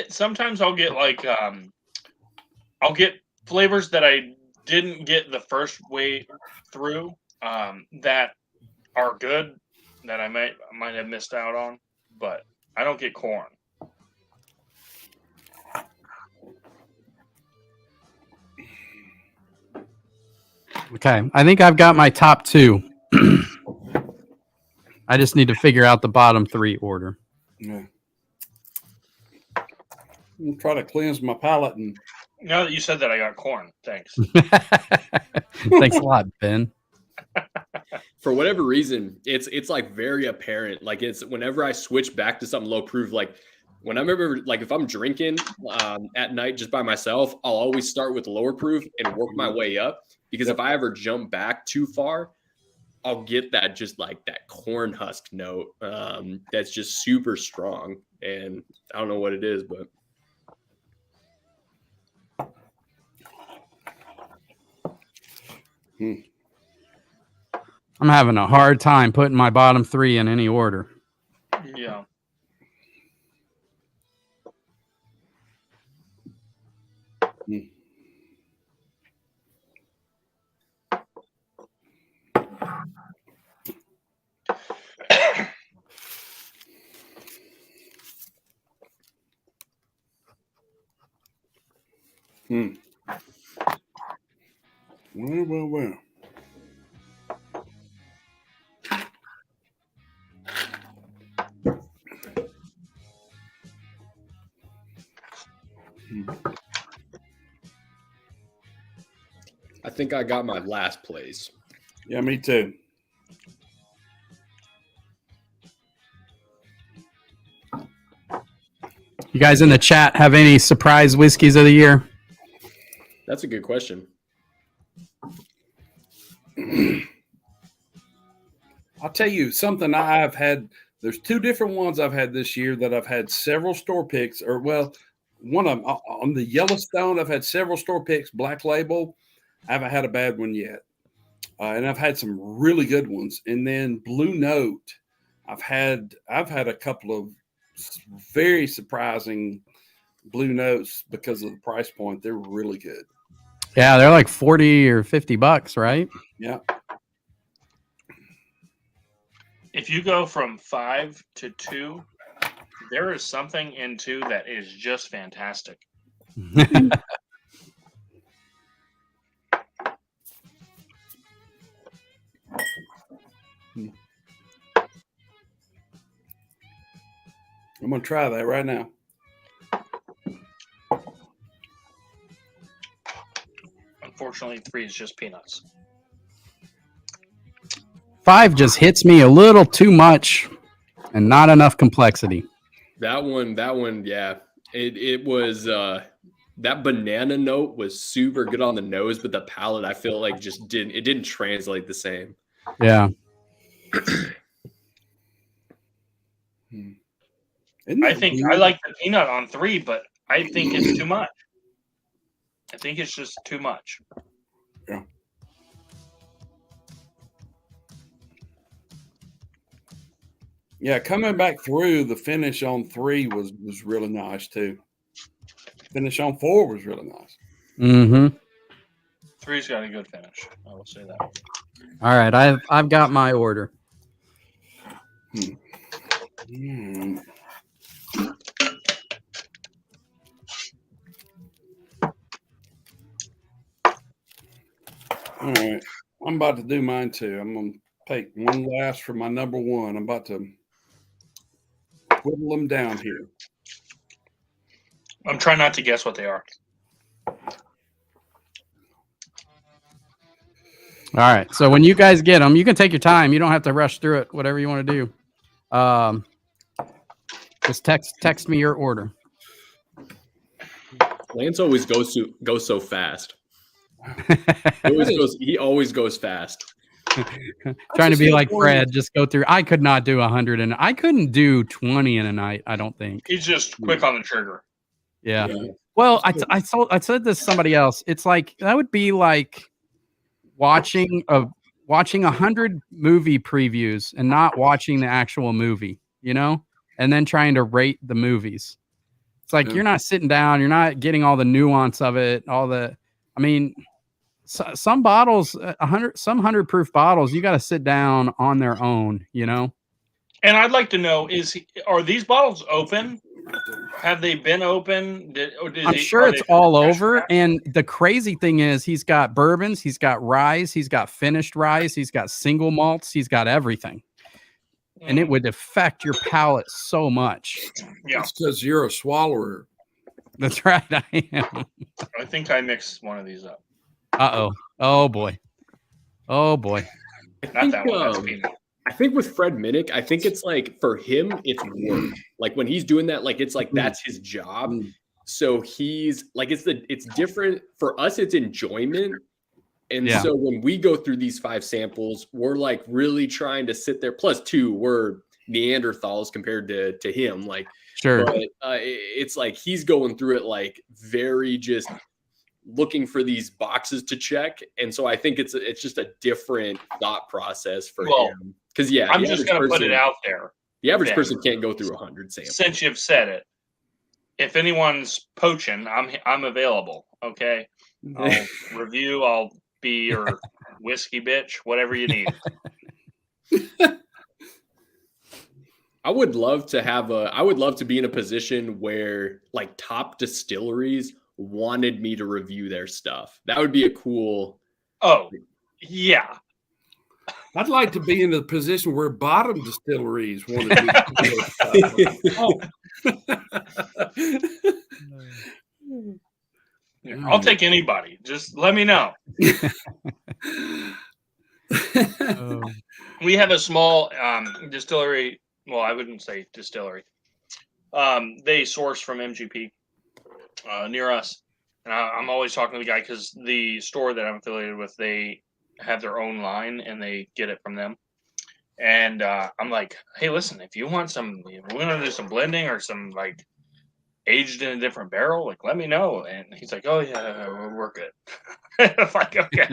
Sometimes I'll get like I'll get flavors that I didn't get the first way through that are good that I might have missed out on, but I don't get corn. Okay, I think I've got my top 2. I just need to figure out the bottom 3 order. Yeah. I'm try to cleanse my palate. And now that you said that, I got corn. Thanks. Thanks a lot, Ben. For whatever reason, it's like very apparent. Like it's whenever I switch back to something low proof, like when I remember, like if I'm drinking at night just by myself, I'll always start with lower proof and work my way up. Because if I ever jump back too far, I'll get that just like that corn husk note that's just super strong. And I don't know what it is, but. I'm having a hard time putting my bottom 3 in any order. Yeah. Well. I think I got my last place. Yeah, me too. You guys in the chat have any surprise whiskeys of the year? That's a good question. I'll tell you something I've had. There's 2 different ones I've had this year that I've had several store picks, or one of them on the Yellowstone. I've had several store picks, Black Label. I haven't had a bad one yet. And I've had some really good ones. And then Blue Note, I've had a couple of very surprising blue notes because of the price point. They're really good. Yeah, they're like 40 or $50, right? Yeah. If you go from 5 to 2, there is something in 2 that is just fantastic. I'm gonna try that right now. Unfortunately, 3 is just peanuts. 5 just hits me a little too much and not enough complexity. That one, yeah. It was that banana note was super good on the nose, but the palate I feel like just didn't translate the same. Yeah. I think I like the peanut on 3, but I think it's too much. I think it's just too much. Yeah. Yeah, coming back through, the finish on 3 was really nice too. Finish on 4 was really nice. Mm-hmm. 3's got a good finish. I will say that. All right, I've got my order. All right, I'm about to do mine too. I'm gonna take one last for my number 1. I'm about to whittle them down here. I'm trying not to guess what they are. All right, so when you guys get them, you can take your time. You don't have to rush through it. Whatever you want to do. Just text me your order. Lance always goes so fast. He always goes fast. Trying to be like Fred, just go through. I could not do 100, and I couldn't do 20 in a night. I don't think. He's just quick on the trigger. Yeah. Well, I said this to somebody else. It's like that would be like watching 100 movie previews and not watching the actual movie, and then trying to rate the movies. It's like you're not sitting down, you're not getting all the nuance of it, some bottles, 100 proof bottles, you got to sit down on their own, And I'd like to know: are these bottles open? Have they been open? I'm sure it's all over. And the crazy thing is, he's got bourbons, he's got rye, he's got finished rye, he's got single malts, he's got everything. And it would affect your palate so much. Yeah, it's because you're a swallower. That's right, I am. I think I mixed one of these up. Oh boy. Not that one. That's peanut. I think with Fred Minnick, I think it's like for him, it's work. Like when he's doing that, like it's like that's his job. So he's like it's different for us. It's enjoyment. And so when we go through these 5 samples, we're like really trying to sit there. Plus 2, we're Neanderthals compared to him. Like sure, but it's like he's going through it like very just looking for these boxes to check. And so I think it's just a different thought process for him. Because I'm just going to put it out there. The average person can't go through 100 samples. Since you've said it, if anyone's poaching, I'm available. Okay, I'll review. I'll be your whiskey bitch, whatever you need. I would love to be in a position where like top distilleries wanted me to review their stuff. That would be a cool. Oh, yeah. I'd like to be in a position where bottom distilleries wanted me to I'll take anybody. Just let me know. We have a small distillery. Well, I wouldn't say distillery. They source from MGP near us. And I'm always talking to the guy because the store that I'm affiliated with, they have their own line and they get it from them. And I'm like, hey, listen, if you want we want to do some blending or some like aged in a different barrel, like let me know. And he's like, oh yeah, we're good. I'm like, okay.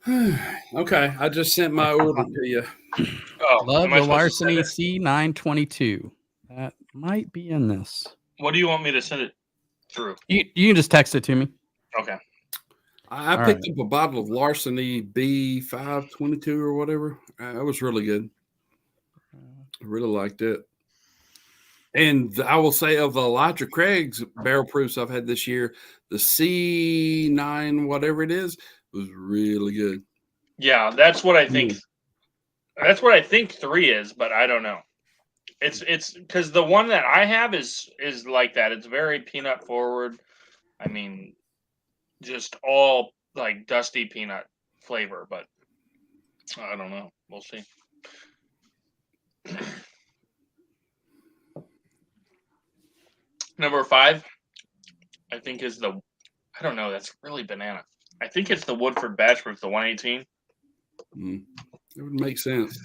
Okay, I just sent my order to you. Oh, Love am I the supposed to send Larceny it? C922. That might be in this. What do you want me to send it through? You can just text it to me. Okay. I All picked right. up a bottle of Larceny B522 or whatever. It was really good. I really liked it. And I will say, of the Elijah Craig's barrel proofs I've had this year, the C9, whatever it is, was really good. Yeah, that's what I think. That's what I think 3 is, but I don't know. It's because the one that I have is like that. It's very peanut forward. I mean, just all like dusty peanut flavor, but I don't know. We'll see. Number 5, I think is the. I don't know. That's really banana. I think it's the Woodford Batch Proof, the 118. It would make sense.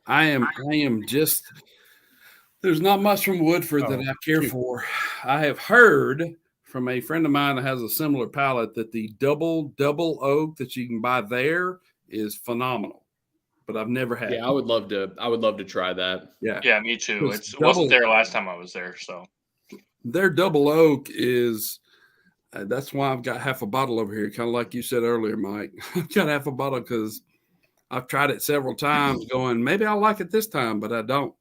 I am just. There's not much from Woodford that I care for. I have heard from a friend of mine that has a similar palate that the double oak that you can buy there is phenomenal, but I've never had. Yeah, I would love to try that. Yeah, me too. It Double- wasn't there last time I was there, so Their double oak is. That's why I've got half a bottle over here, kind of like you said earlier, Mike. I've got half a bottle because I've tried it several times, going maybe I'll like it this time, but I don't.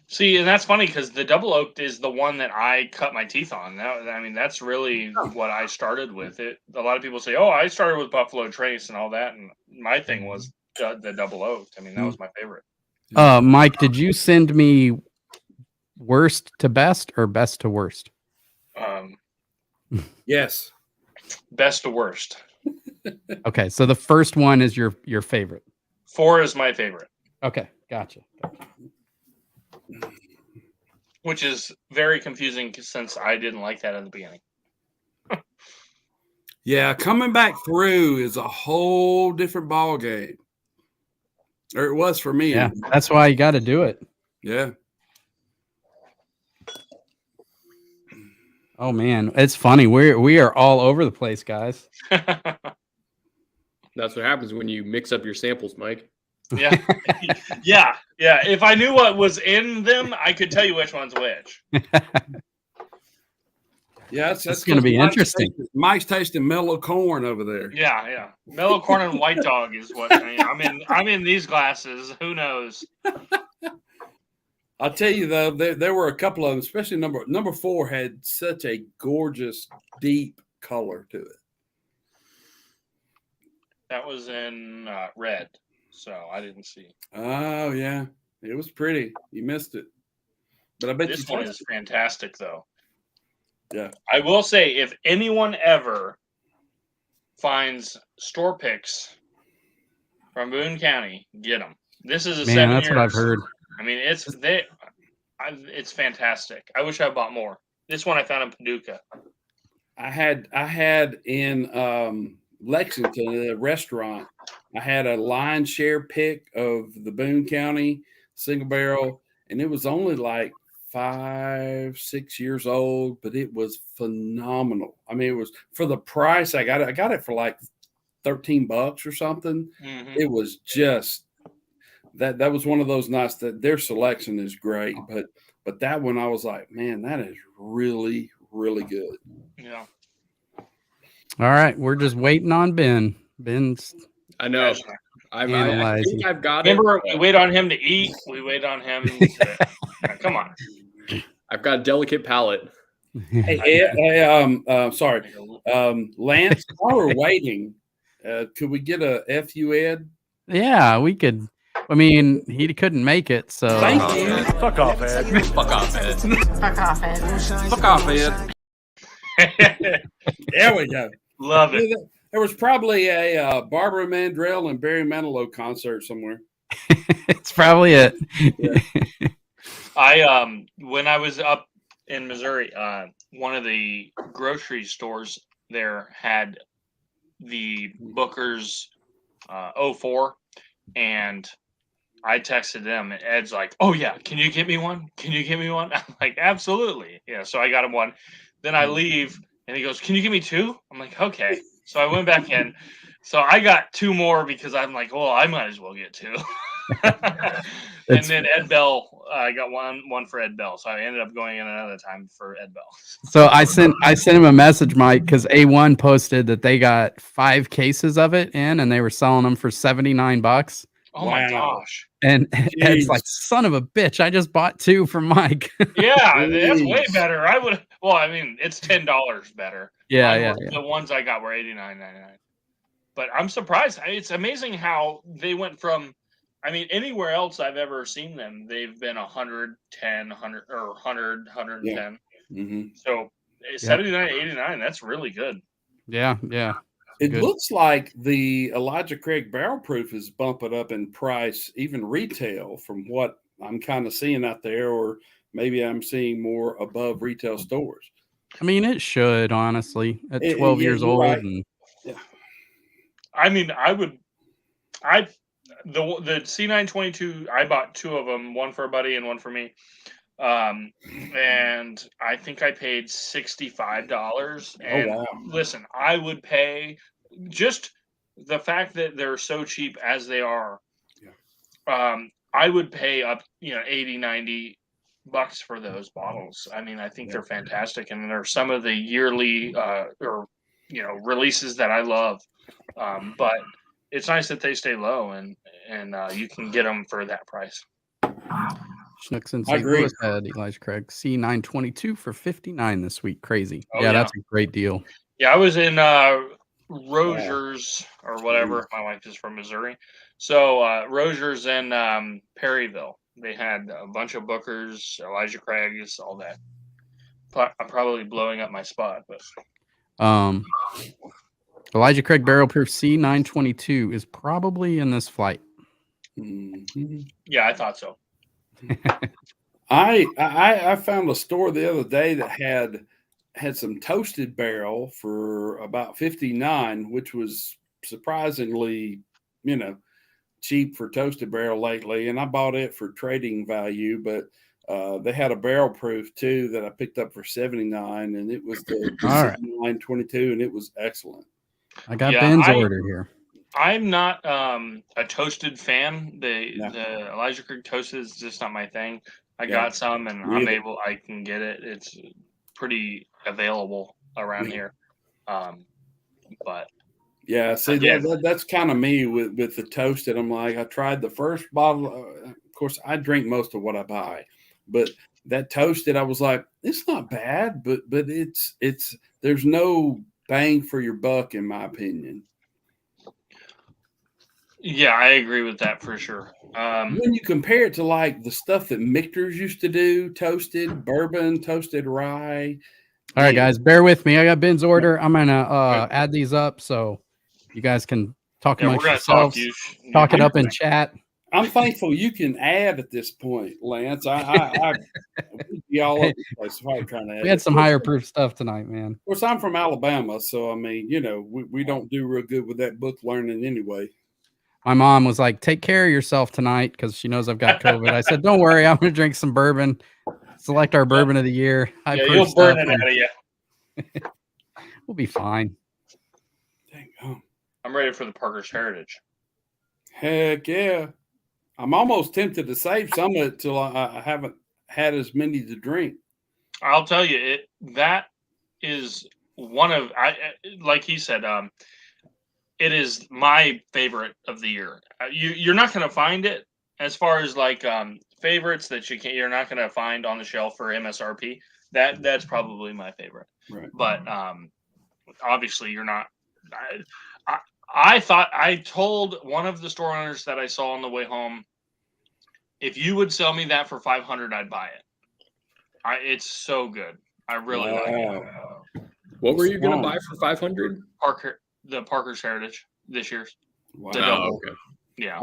see, and that's funny because the double oaked is the one that I cut my teeth on. I mean, that's really what I started with. It. A lot of people say, "Oh, I started with Buffalo Trace and all that," and my thing was the double oaked. I mean, that was my favorite. Mike, did you send me worst to best or best to worst? Yes. Best to worst. Okay, so the first one is your favorite. 4 is my favorite, Okay, gotcha. which is very confusing since I didn't like that in the beginning. Yeah, coming back through is a whole different ball game. Or it was for me. Yeah, that's why you got to do it. Yeah. Oh man, it's funny. We are all over the place, guys. That's what happens when you mix up your samples, Mike. Yeah. Yeah. If I knew what was in them, I could tell you which one's which. Yeah, that's going to be interesting. Mike's tasting mellow corn over there. Yeah. Mellow corn and white dog is what I'm in these glasses. Who knows? I'll tell you though, there were a couple of them, especially number 4 had such a gorgeous, deep color to it. That was in red, so I didn't see. Oh yeah, it was pretty. You missed it, but I bet This you one is fantastic, though. Yeah, I will say, if anyone ever finds store picks from Boone County, get them. This is a 7 that's years. what I've heard. I mean, it's fantastic. I wish I bought more. This one I found in Paducah. I had in Lexington at a restaurant. I had a line share pick of the Boone County single barrel, and it was only like 5-6 years old, but it was phenomenal. I mean, it was for the price I got it. I got it for like $13 or something. Mm-hmm. It was just that was one of those nights that their selection is great, but that one I was like, man, that is really, really good. Yeah. All right, we're just waiting on Ben. Ben's I know. I think I've got it. Remember, we wait on him to eat. We wait on him to come on. I've got a delicate palate. Sorry. Lance, while we're waiting, could we get a FU Ed? Yeah, we could. I mean, he couldn't make it, so. Thank you. Fuck off, Ed. Fuck off, Ed. Fuck off, Ed. Fuck off, Ed. There we go. Love it. There was probably a Barbara Mandrell and Barry Manilow concert somewhere. It's probably it. Yeah. When I was up in Missouri, one of the grocery stores there had the Booker's 04, and I texted them, and Ed's like, "Oh yeah, can you get me one? Can you get me one?" I'm like, "Absolutely, yeah." So I got him one. Then I leave, and he goes, "Can you give me 2?" I'm like, "Okay." So I went back in. So I got 2 more because I'm like, well, I might as well get 2. And then Ed Bell, I got one for Ed Bell. So I ended up going in another time for Ed Bell. So I sent him a message, Mike, because A1 posted that they got 5 cases of it in, and they were selling them for $79. Oh my gosh! And Ed's like, son of a bitch! I just bought 2 from Mike. Yeah, that's way better. I would. Well, I mean, it's $10 better. Yeah. The ones I got were $89.99. But I'm surprised. It's amazing how they went from. I mean, anywhere else I've ever seen them, they've been 110, 100 or 100, 110. Yeah. Mm-hmm. So 79, 89. That's really good. Yeah. It looks like the Elijah Craig Barrel Proof is bumping up in price, even retail, from what I'm kind of seeing out there, or maybe I'm seeing more above retail stores. I mean, it should, honestly, at 12 years old. Right. Yeah. I mean, the C922, I bought 2 of them, one for a buddy and one for me. And I think I paid $65. And listen, I would pay just the fact that they're so cheap as they are. Yeah. I would pay up, $80, $90 for those bottles. I mean, I think they're fantastic, and they're some of the yearly releases that I love. But it's nice that they stay low, and you can get them for that price. Schnooks in St. Louis had Elijah Craig C922 for $59 this week. Crazy. Yeah, that's a great deal. Yeah, I was in Rogers or whatever. My wife is from Missouri. So Rogers and Perryville. They had a bunch of Bookers, Elijah Craig's, all that. I'm probably blowing up my spot, but Elijah Craig Barrel Proof C922 is probably in this flight. Mm-hmm. Yeah, I thought so. I found a store the other day that had some toasted barrel for about $59, which was surprisingly, cheap for toasted barrel lately. And I bought it for trading value, but they had a barrel proof too that I picked up for $79, and it was the C922, and it was excellent. I got Ben's order here. I'm not a toasted fan. The Elijah Craig toasted is just not my thing. I got some, and I can get it. It's pretty available around here. But yeah, see, that's kind of me with the toasted. I'm like, I tried the first bottle. Of course, I drink most of what I buy, but that toasted, I was like, it's not bad, but it's there's no bang for your buck, in my opinion. Yeah, I agree with that for sure. When you compare it to like the stuff that Michter's used to do, toasted bourbon, toasted rye. All right, guys, bear with me. I got Ben's order. I'm gonna add these up so you guys can talk amongst yourselves. Talk it up in chat. I'm thankful you can add at this point, Lance. I be all over the place if I'm trying to add. We had some higher proof stuff tonight, man. Of course, I'm from Alabama, so I mean, we don't do real good with that book learning anyway. My mom was like, take care of yourself tanight because she knows I've got COVID. I said, don't worry. I'm going to drink some bourbon. Select our bourbon of the year. You'll burn it out of you. We'll be fine. Dang on. I'm ready for the Parker's Heritage. Heck yeah. I'm almost tempted to save some of it till I haven't had as many to drink. I'll tell you, that is one of, like he said, it is my favorite of the year. You're not going to find it as far as like favorites that you're not going to find on the shelf for MSRP. That's probably my favorite. Right. But obviously you're not. I told one of the store owners that I saw on the way home, if you would sell me that for $500, I'd buy it. It's so good. I really like it. What were you going to buy for $500? The Parker's Heritage this year's. Wow. Okay. Yeah.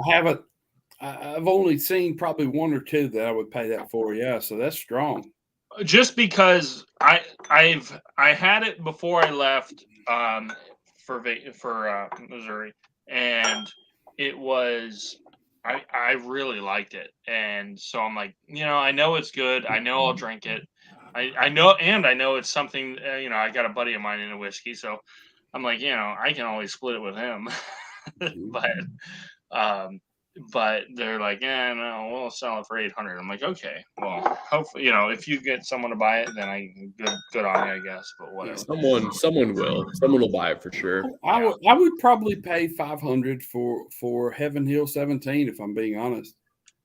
I've only seen probably one or two that I would pay that for. Yeah. So that's strong. Just because I had it before I left for Missouri, and it was I really liked it, and so I'm like, I know it's good. I know I'll drink it. I know it's something. I got a buddy of mine into whiskey, so I'm like, I can always split it with him, but they're like, no, we'll sell it for 800. I'm like, okay, well, hopefully, if you get someone to buy it, then good on you, I guess. But whatever. Someone will buy it for sure. I would probably pay 500 for Heaven Hill 17 if I'm being honest.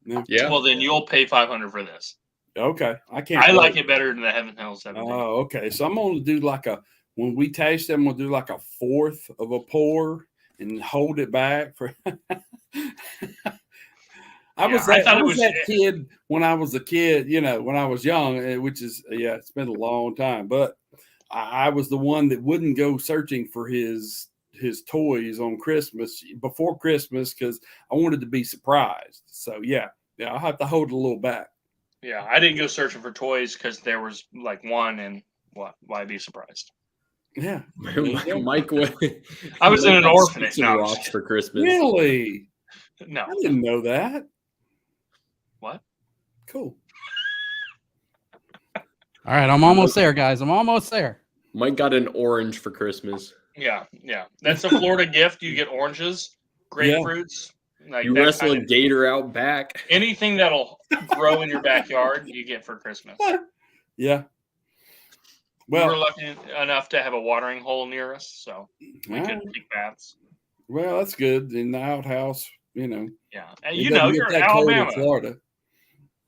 Yeah. Well, then you'll pay 500 for this. Okay, I can't. I like it better than the Heaven Hill 17. Oh, okay. So I'm gonna do when we taste them, we'll do like a fourth of a pour and hold it back for. I was that kid when I was a kid, when I was young, which is, it's been a long time, but I was the one that wouldn't go searching for his toys on Christmas before Christmas because I wanted to be surprised. So I'll have to hold it a little back. Yeah, I didn't go searching for toys because there was like one, and why be surprised? Yeah, Mike. I was in an orphanage. Rocks for Christmas. Really? No, I didn't know that. What? Cool. All right, I'm almost there, guys. I'm almost there. Mike got an orange for Christmas. Yeah. That's a Florida gift. You get oranges, grapefruits. Like you wrestle a gator out back. Anything that'll grow in your backyard, you get for Christmas. Yeah. Well, we were lucky enough to have a watering hole near us, so we could take baths. Well, that's good. In the outhouse, Yeah, and you're in Alabama, Florida,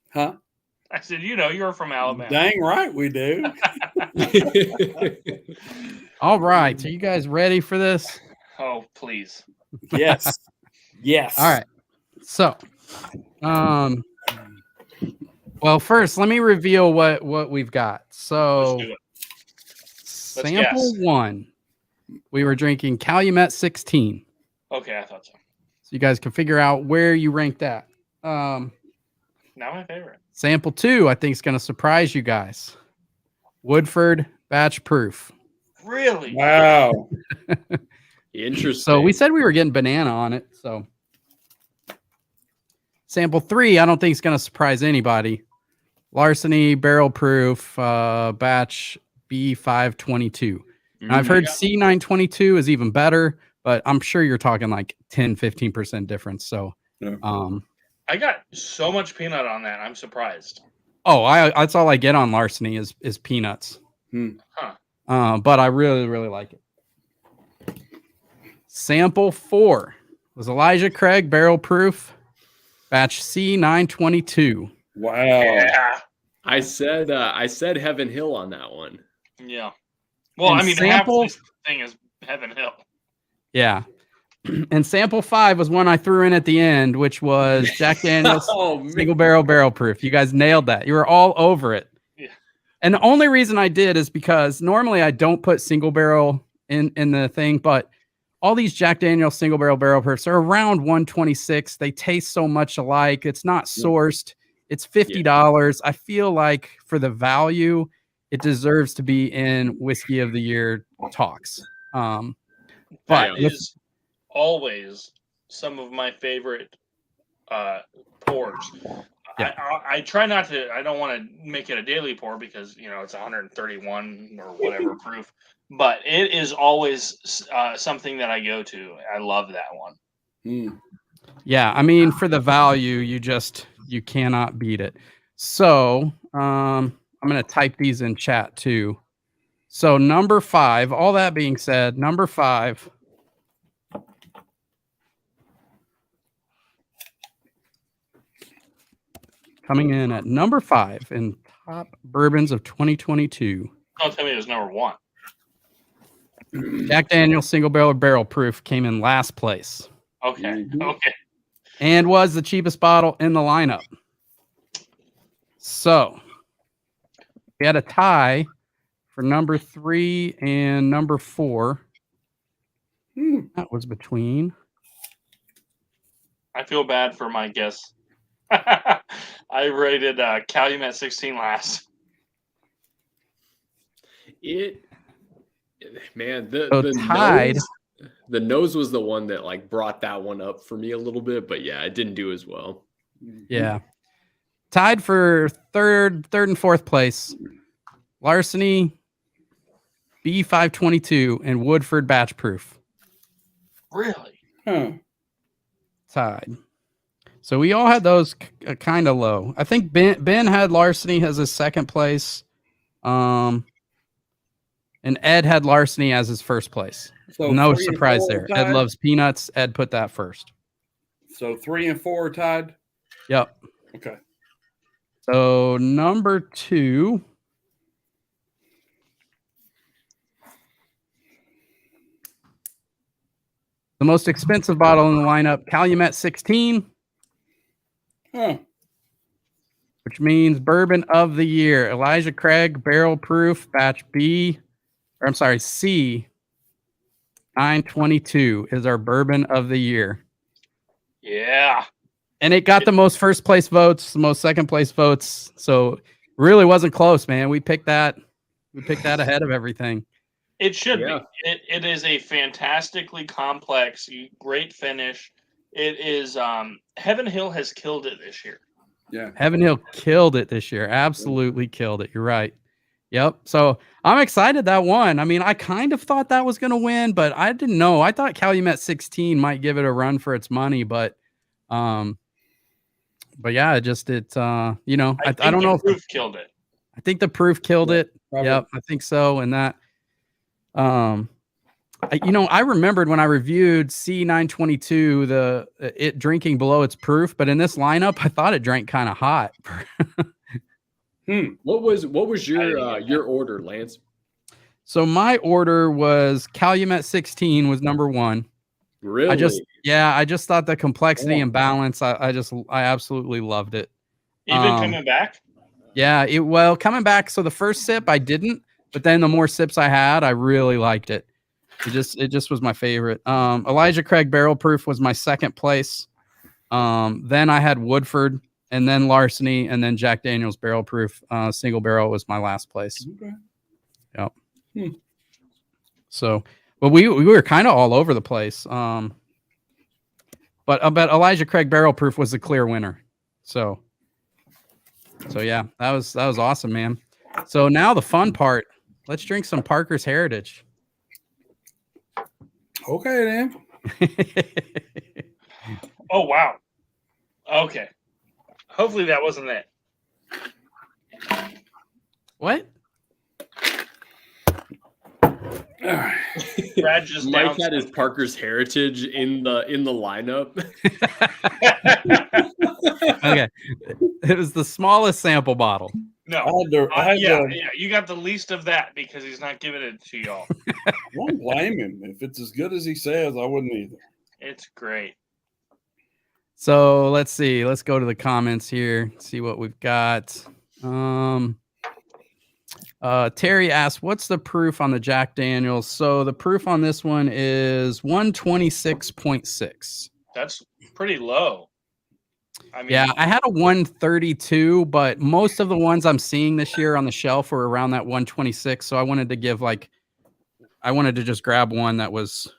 huh? I said, you're from Alabama. Dang right we do. All right, are you guys ready for this? Oh, please. Yes. Yes. All right. So, well, first, let me reveal what we've got. So, sample one, we were drinking Calumet 16. Okay, I thought so. So you guys can figure out where you rank that. Not my favorite. Sample two, I think, is going to surprise you guys. Woodford Batch Proof. Really? Wow. Interesting. So we said we were getting banana on it. So sample three, I don't think it's going to surprise anybody. Larceny Barrel Proof Batch B522. Now, I've heard C922 is even better, but I'm sure you're talking like 10-15% difference. So I got so much peanut on that. I'm surprised. Oh, that's all I get on Larceny is peanuts. But I really, really like it. Sample 4 was Elijah Craig Barrel Proof Batch C922. Wow. Yeah. I said Heaven Hill on that one. Yeah. Well, And I mean, sample half this thing is Heaven Hill. Yeah. And sample 5 was one I threw in at the end, which was Jack Daniel's Single Barrel Proof. You guys nailed that. You were all over it. Yeah. And the only reason I did is because normally I don't put single barrel in the thing, but all these Jack Daniel's Single Barrel Proofs are around 126. They taste so much alike. It's not sourced. It's $50. I feel like for the value, it deserves to be in Whiskey of the Year talks. But that is always some of my favorite pours. Yeah. I try not to. I don't want to make it a daily pour because it's 131 or whatever proof. But it is always something that I go to. I love that one. Yeah, I mean, for the value, you cannot beat it. So I'm going to type these in chat too. So number 5, all that being said, number 5. Coming in at number 5 in top bourbons of 2022. Don't tell me it was number 1. Jack Daniel's Single Barrel Proof came in last place. Okay. And was the cheapest bottle in the lineup. So we had a tie for number 3 and number 4. That was between. I feel bad for my guess. I rated Calumet 16 last. The nose was the one that like brought that one up for me a little bit, but yeah, it didn't do as well. Yeah. Tied for third and fourth place. Larceny B522, and Woodford batch proof. Really? Huh. Tied. So we all had those kind of low. I think Ben had Larceny as his second place. And Ed had Larceny as his first place. So No 3 and surprise 4 are there. Ed tied? loves peanuts. Ed put that first. So 3 and 4 are tied. Yep. Okay. So number 2. The most expensive bottle in the lineup, Calumet 16, Huh. which means bourbon of the year. Elijah Craig barrel proof batch B, or I'm sorry, C 922 is our bourbon of the year. Yeah. And it got the most first place votes, the most second place votes. So really wasn't close, man. We picked that ahead of everything. It should Yeah. be. It is a fantastically complex, great finish. It is Heaven Hill has killed it this year. Yeah. Heaven Hill killed it this year. Absolutely killed it. You're right. Yep. So I'm excited that won. I mean, I kind of thought that was going to win, but I didn't know. I thought Calumet 16 might give it a run for its money, but yeah, it just I don't know if proof killed it. I think the proof killed it. probably. Yep, I think so. And that I remembered when I reviewed C922 it drinking below its proof, but in this lineup I thought it drank kind of hot. What was your order, Lance? So my order was Calumet 16 was number 1. Really? I just thought the complexity and balance. I absolutely loved it. Even coming back? Yeah, coming back. So the first sip I didn't, but then the more sips I had, I really liked it. It just was my favorite. Elijah Craig barrel proof was my second place. Then I had Woodford, and then Larceny, and then Jack Daniel's barrel proof single barrel was my last place. Okay. Yep. So, but we were kind of all over the place. But Elijah Craig barrel proof was the clear winner. So yeah, that was awesome, man. So now the fun part. Let's drink some Parker's Heritage. Okay, then. Oh, wow. Okay. Hopefully that wasn't it. What? Brad just Mike had his Parker's Heritage in the lineup. Okay. It was the smallest sample bottle. No. Yeah, you got the least of that because he's not giving it to y'all. I don't blame him. If it's as good as he says, I wouldn't either. It's great. So let's see. Let's go to the comments here. See what we've got. Terry asked, "What's the proof on the Jack Daniels?" So the proof on this one is 126.6. That's pretty low. I mean, Yeah, I had a 132, but most of the ones I'm seeing this year on the shelf were around that 126. So I wanted to just grab one that was,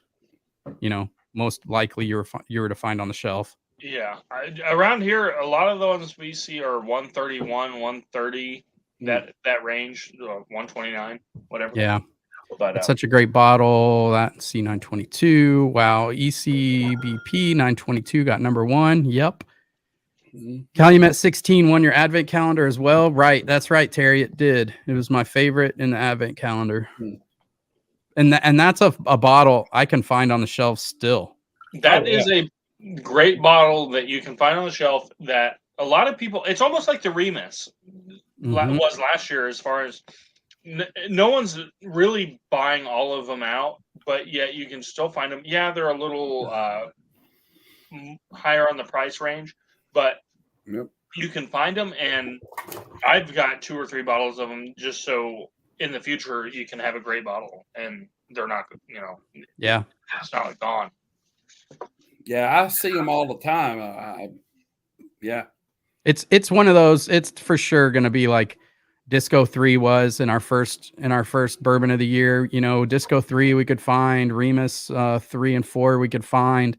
most likely you were to find on the shelf. Yeah, around here, a lot of the ones we see are 131, 130, that range, 129, whatever. Yeah, but it's such a great bottle. That C922. Wow, ECBP 922 got number 1. Yep. Calumet 16 won your advent calendar as well. Right, that's right, Terry. It did. It was my favorite in the advent calendar. And that's a bottle I can find on the shelf still. That is a great bottle that you can find on the shelf that a lot of people, it's almost like the Remus was last year, as far as no one's really buying all of them out, but yet you can still find them. Yeah, they're a little higher on the price range, but you can find them, and I've got 2 or 3 bottles of them just so in the future you can have a great bottle and they're not, yeah, it's not gone. Yeah, I see them all the time. It's one of those. It's for sure going to be like Disco 3 was in our first bourbon of the year. Disco 3 we could find, Remus 3 and 4 we could find,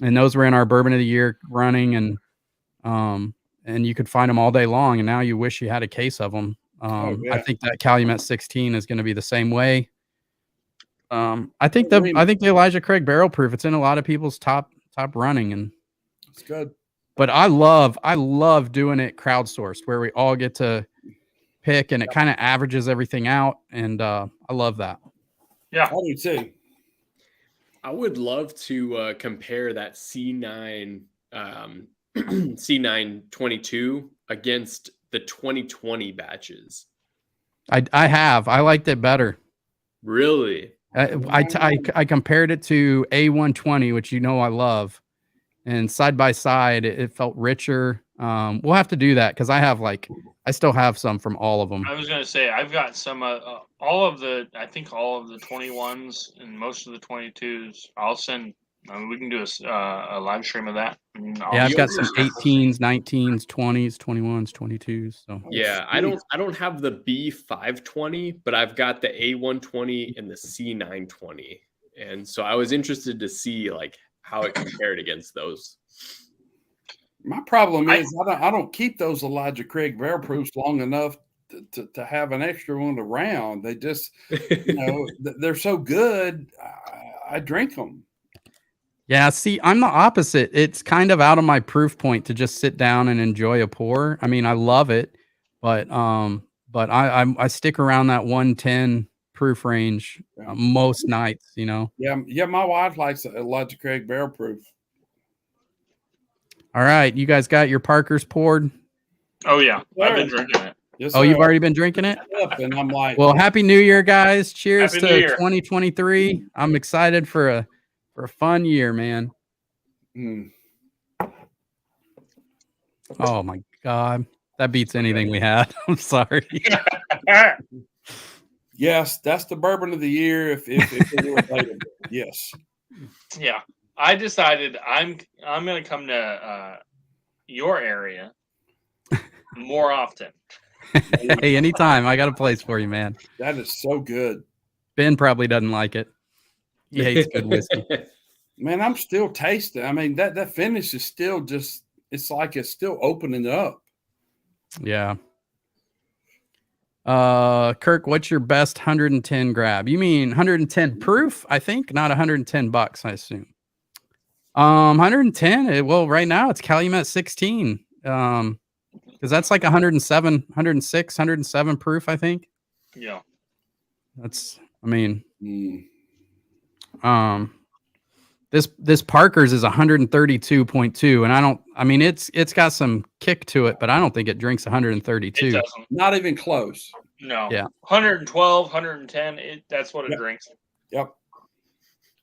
and those were in our bourbon of the year running, and you could find them all day long. And now you wish you had a case of them. I think that Calumet 16 is going to be the same way. I think the Elijah Craig barrel proof, it's in a lot of people's top running, and it's good. But I love doing it crowdsourced where we all get to pick and it kind of averages everything out, and I love that. Yeah, I do too. I would love to compare that C9 C922 against the 2020 batches. I liked it better. Really? I compared it to A120, which I love, and side by side it felt richer. We'll have to do that because I still have some from all of them. I was gonna say I've got some all of the 21s and most of the 22s. I'll send. We can do a live stream of that. I've got some 18s, 19s, 20s, 21s, 22s. So yeah, I don't have the B520, but I've got the A120 and the C920, and so I was interested to see how it compared against those. My problem is I don't keep those Elijah Craig barrel proofs long enough to have an extra one around. They just, they're so good. I drink them. Yeah, see, I'm the opposite. It's kind of out of my proof point to just sit down and enjoy a pour. I mean, I love it, but I stick around that 110 proof range most nights. Yeah. My wife likes Elijah Craig barrel proof. All right, you guys got your Parkers poured? Oh yeah, I've been drinking it. Yes, oh, you've already been drinking it? And I'm like, well, Happy New Year, guys! Cheers Happy to New Year. 2023. I'm excited for a fun year, man. Oh my God, that beats anything we had. I'm sorry. Yes, that's the bourbon of the year. If it were available, yes. Yeah, I decided I'm going to come to your area more often. Hey, anytime. I got a place for you, man. That is so good. Ben probably doesn't like it. He hates good whiskey. Man, I'm still tasting. I mean, that finish is still just, it's like it's still opening up. Yeah. Kirk, what's your best 110 grab? You mean 110 proof, I think, not $110, I assume. 110. Well, right now it's Calumet 16. Because that's like 107, 106, 107 proof, I think. Yeah. That's, I mean, this Parker's is 132.2, and it's got some kick to it, but I don't think it drinks 132. It doesn't. Not even close. No. Yeah. 112, 110. That's what it drinks. Yep.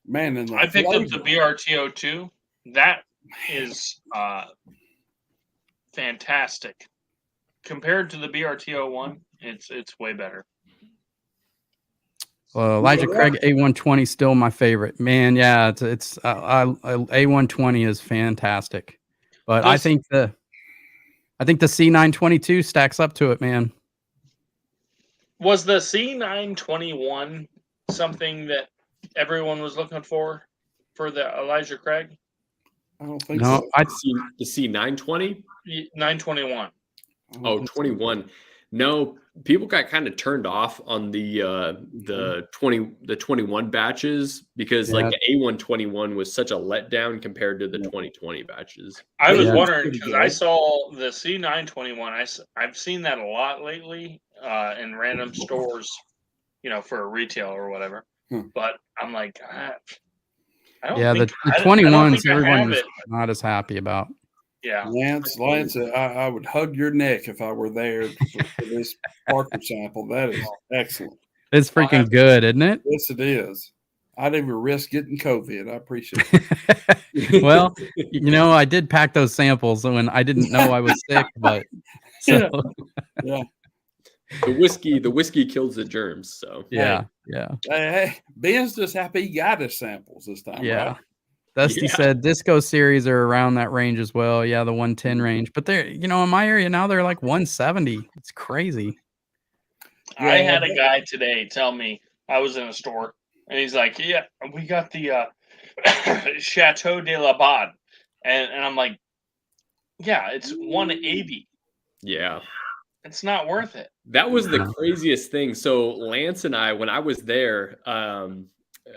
Man, and I picked up the BRTO 2. That is fantastic. Compared to the BRTO 1, it's way better. Elijah Craig A120 still my favorite, man. Yeah, it's A120 is fantastic, but I think the C922 stacks up to it, man. Was the C921 something that everyone was looking for the Elijah Craig? I don't think no, so. I'd see the C920. 921. Oh, 21. No, people got kind of turned off on the 21 batches because the A121 was such a letdown compared to the 2020, batches. I was wondering because I saw the C921. I've seen that a lot lately in random stores, for a retail or whatever. But I'm like, I don't think the 21s everyone was not as happy about. Yeah, Lance, I would hug your neck if I were there for this Parker sample. That is excellent. It's freaking good, isn't it? Yes, it is. I'd even risk getting COVID. I appreciate it. Well, I did pack those samples when I didn't know I was sick, but yeah. The whiskey kills the germs. So yeah. Hey, Ben's just happy he got his samples this time. Yeah. Right? Dusty said Disco series are around that range as well. Yeah, the 110 range. But they're, in my area now, they're like 170. It's crazy. I had a guy today tell me, I was in a store, and he's like, yeah, we got the Chateau de la Bade. And I'm like, yeah, it's 180. Yeah. It's not worth it. That was the craziest thing. So Lance and I, when I was there,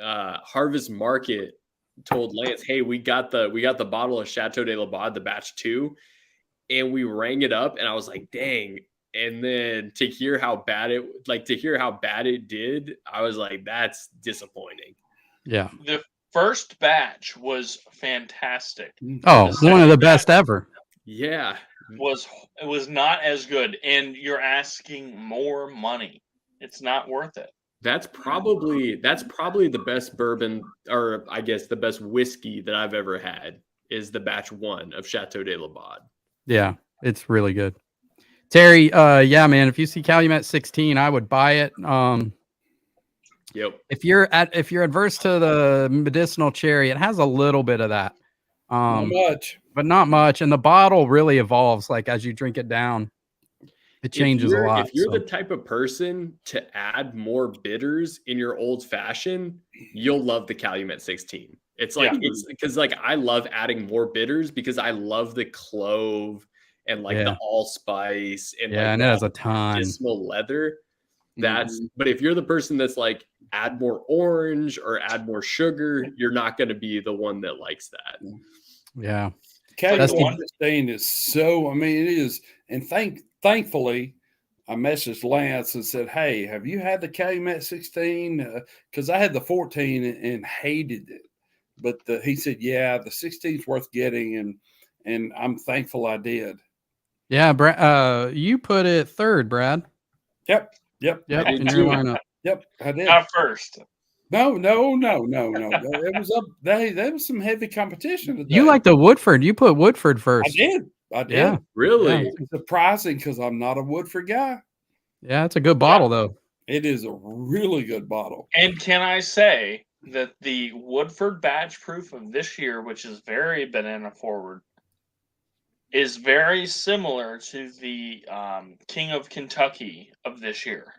Harvest Market told Lance, "Hey, we got the bottle of Chateau de la Baude, the batch 2, and we rang it up." And I was like, "Dang!" And then to hear how bad it did, I was like, "That's disappointing." Yeah. The first batch was fantastic. Oh, one of the best ever. Yeah. It was not as good, and you're asking more money. It's not worth it. That's probably the best bourbon, or I guess the best whiskey that I've ever had is the batch 1 of Chateau de la Baude. Yeah, it's really good. Terry, yeah, man, if you see Calumet 16, I would buy it. Yep. If you're adverse to the medicinal cherry, it has a little bit of that. Not much. But not much. And the bottle really evolves like as you drink it down. It changes a lot. If you're the type of person to add more bitters in your old fashioned, you'll love the Calumet 16. It's like it's because like I love adding more bitters because I love the clove and like the allspice and and it has a ton medicinal leather. But if you're the person that's like add more orange or add more sugar, you're not going to be the one that likes that. Yeah. Calumet 16 is so, I mean, it is. And thankfully, I messaged Lance and said, "Hey, have you had the Calumet 16? Because I had the 14 and hated it. But he said, yeah, the 16 is worth getting. And I'm thankful I did. Yeah. Brad, you put it third, Brad. Yep. In your lineup. Yep. I did. Not first. No. It was up. There was some heavy competition today. You like the Woodford. You put Woodford first. I did. Yeah. Really? Yeah. It's surprising because I'm not a Woodford guy. Yeah, it's a good bottle, though. It is a really good bottle. And can I say that the Woodford batch proof of this year, which is very banana forward, is very similar to the King of Kentucky of this year.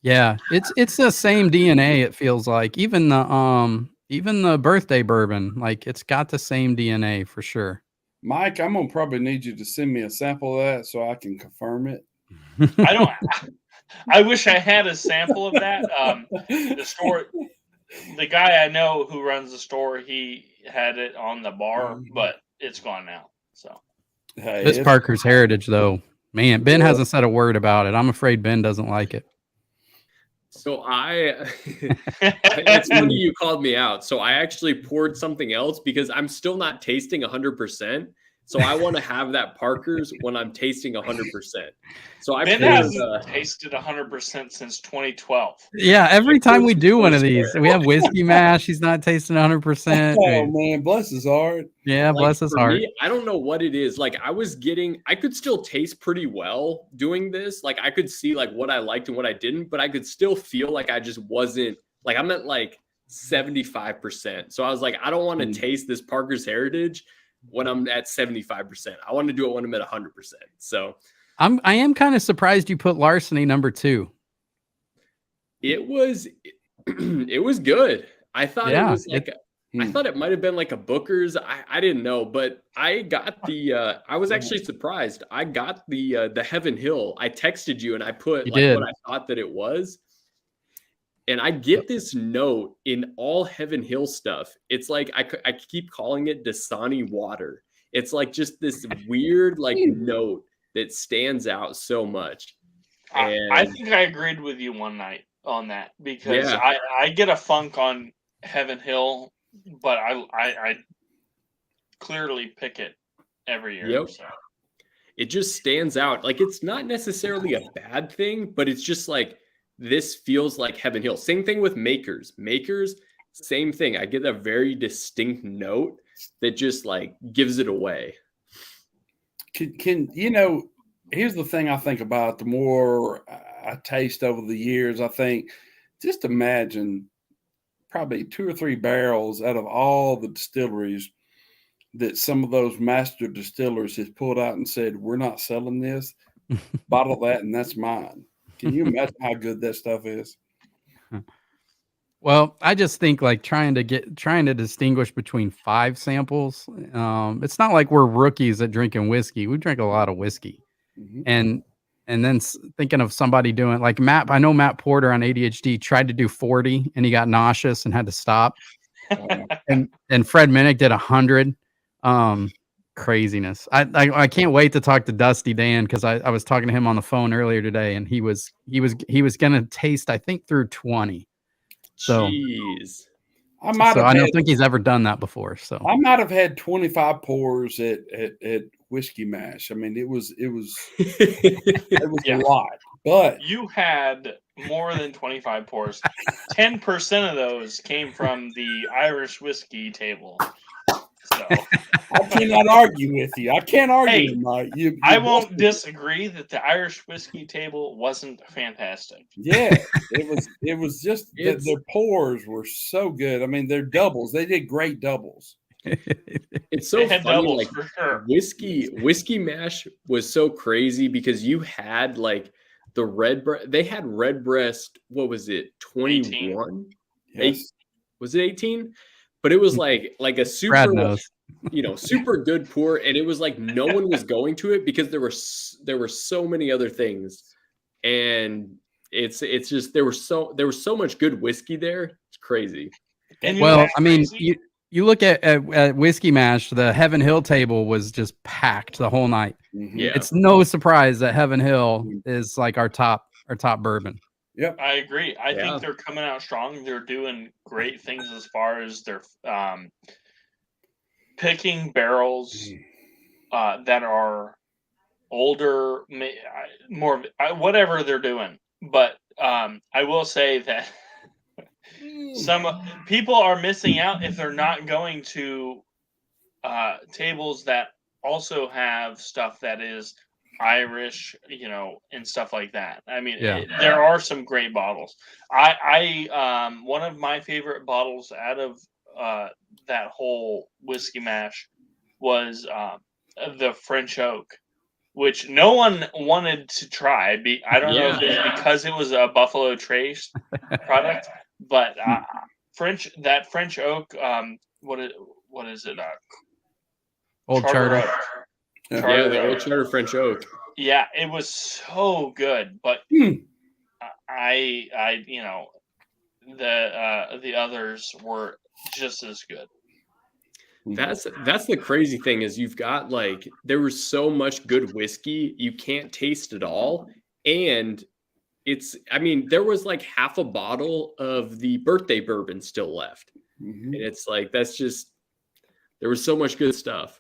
Yeah, it's the same DNA. It feels like even the birthday bourbon, like it's got the same DNA for sure. Mike, I'm gonna probably need you to send me a sample of that so I can confirm it. I wish I had a sample of that. The guy I know who runs the store, he had it on the bar, but it's gone now. So it's Parker's heritage, though. Man, Ben hasn't said a word about it. I'm afraid Ben doesn't like it. So it's funny you called me out. So I actually poured something else because I'm still not tasting 100%. So I want to have that Parker's when I'm tasting 100%. So Ben hasn't tasted 100% since 2012. Yeah, every time we do one of these, we have whiskey mash. He's not tasting 100%. Oh man, bless his heart. Yeah, bless his heart. Me, I don't know what it is. Like I could still taste pretty well doing this. Like I could see like what I liked and what I didn't, but I could still feel like I just wasn't like I'm at like 75%. So I was like, I don't want to taste this Parker's Heritage when I'm at 75%. I want to do it when I'm at 100%. So I am kind of surprised you put Larceny number 2. It was good. I thought it was like I thought it might have been like a Booker's. I didn't know, but I got I was actually surprised. I got the Heaven Hill. I texted you and I put what I thought that it was. And I get this note in all Heaven Hill stuff. It's like I keep calling it Dasani water. It's like just this weird like note that stands out so much. And I think I agreed with you one night on that because I get a funk on Heaven Hill, but I clearly pick it every year. Yep. So. It just stands out. Like it's not necessarily a bad thing, but it's just like this feels like Heaven Hill. Same thing with Makers. Makers, same thing. I get a very distinct note that just like gives it away. Can you know, here's the thing I think about the more I taste over the years, I think just imagine probably 2 or 3 barrels out of all the distilleries that some of those master distillers has pulled out and said, we're not selling this, bottle that, and that's mine. Can you imagine how good that stuff is? Well, I just think like trying to distinguish between 5 samples. It's not like we're rookies at drinking whiskey. We drink a lot of whiskey, and And then thinking of somebody doing like Matt, I know Matt Porter on ADHD tried to do 40 and he got nauseous and had to stop. And Fred Minnick did 100. Craziness. I can't wait to talk to Dusty Dan because I was talking to him on the phone earlier today and he was gonna taste, I think, through 20. So Jeez. I don't think he's ever done that before. So I might have had 25 pours at Whiskey Mash. I mean, it was Yeah. a lot. But You had more than 25 pours. 10% of those came from the Irish whiskey table. So I cannot argue with you. I can't argue, Hey, Mike. I won't disagree that the Irish whiskey table wasn't fantastic. Yeah, it was just that their pours were so good. I mean, their doubles, they did great doubles. It's so They had funny, doubles like for sure. whiskey mash was so crazy because you had like the they had Redbreast, what was it, 21? Yes. Was it 18? But it was like a super super good pour, and it was like no one was going to it because there were so many other things, and it's just there was so much good whiskey there. It's crazy. And well, I mean, you look at Whiskey Mash, the Heaven Hill table was just packed the whole night. Mm-hmm. Yeah. It's no surprise that Heaven Hill is like our top bourbon. Yep. I agree. I think they're coming out strong. They're doing great things as far as they're picking barrels that are older, more whatever they're doing. But I will say that some people are missing out if they're not going to tables that also have stuff that is Irish, and stuff like that. I mean, there are some great bottles. I one of my favorite bottles out of that whole whiskey mash was the French Oak, which no one wanted to try. I don't know if it's because it was a Buffalo Trace product, but French Oak. What is it? Old Charter. Yeah, the Old Charter French Oak. Yeah, it was so good, but I the others were just as good. That's the crazy thing is you've got like there was so much good whiskey you can't taste it all, and there was like half a bottle of the birthday bourbon still left, and it's like there was so much good stuff.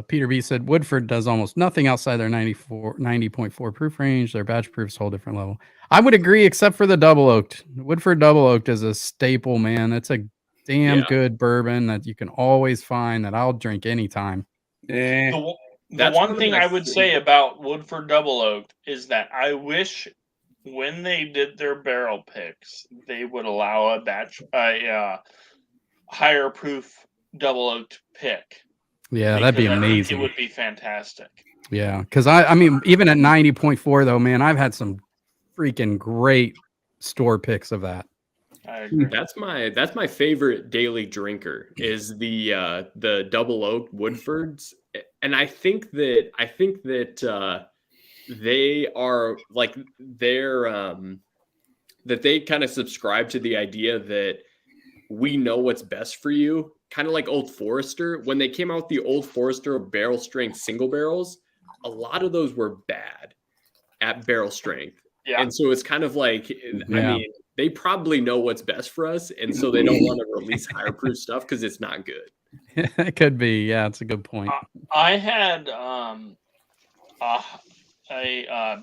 Peter B said Woodford does almost nothing outside their 90.4 proof range. Their batch proof's a whole different level. I would agree, except for the double oaked. Woodford double oaked is a staple, man. It's a damn good bourbon that you can always find that I'll drink anytime. The one thing I would say about Woodford double oaked is that I wish when they did their barrel picks, they would allow a higher proof double oaked pick. Yeah, that'd be amazing. It would be fantastic. Yeah, because I mean, even at 90.4 though, man, I've had some freaking great store picks of that. I agree. That's my favorite daily drinker is the double oak Woodfords, and I think that they are like that they kind of subscribe to the idea that we know what's best for you. Kind of like Old Forester. When they came out with the Old Forester barrel strength single barrels, a lot of those were bad at barrel strength. Yeah. And so it's kind of like, I mean, they probably know what's best for us. And so they don't want to release higher proof stuff because it's not good. It could be. Yeah, it's a good point. I had a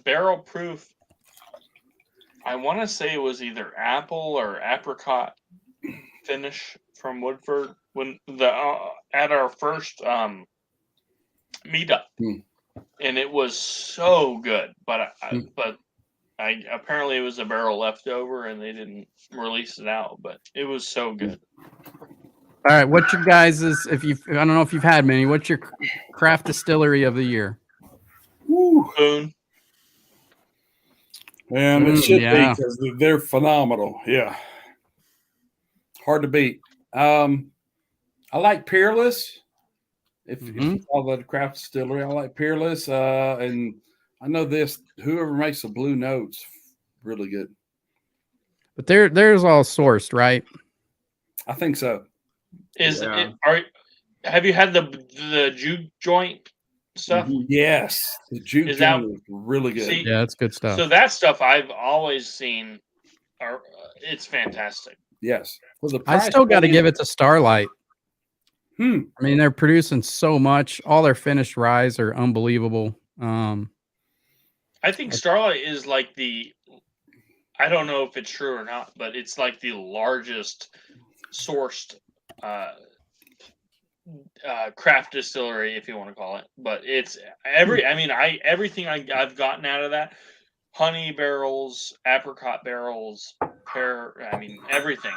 barrel proof, I want to say it was either apple or apricot finish from Woodford when at our first meetup, and it was so good. But apparently it was a barrel left over, and they didn't release it out. But it was so good. All right, what's your guys' I don't know if you've had many. What's your craft distillery of the year? Boone. Man, it should be because they're phenomenal. Yeah. Hard to beat. I like Peerless. If you call that a craft distillery, I like Peerless. And I know this. Whoever makes the Blue Notes, really good. But there's all sourced, right? I think so. Have you had the juke joint stuff? Mhm. Yes, the juke Is that- joint is really good. See, Yeah, it's good stuff. So that stuff I've always seen, it's fantastic. Yes, for the I price still got to point- give it to Starlight. Hmm. I mean, they're producing so much. All their finished ryes are unbelievable. I think Starlight is like I don't know if it's true or not, but it's like the largest sourced craft distillery, if you want to call it. But it's everything I've gotten out of that, honey barrels, apricot barrels, everything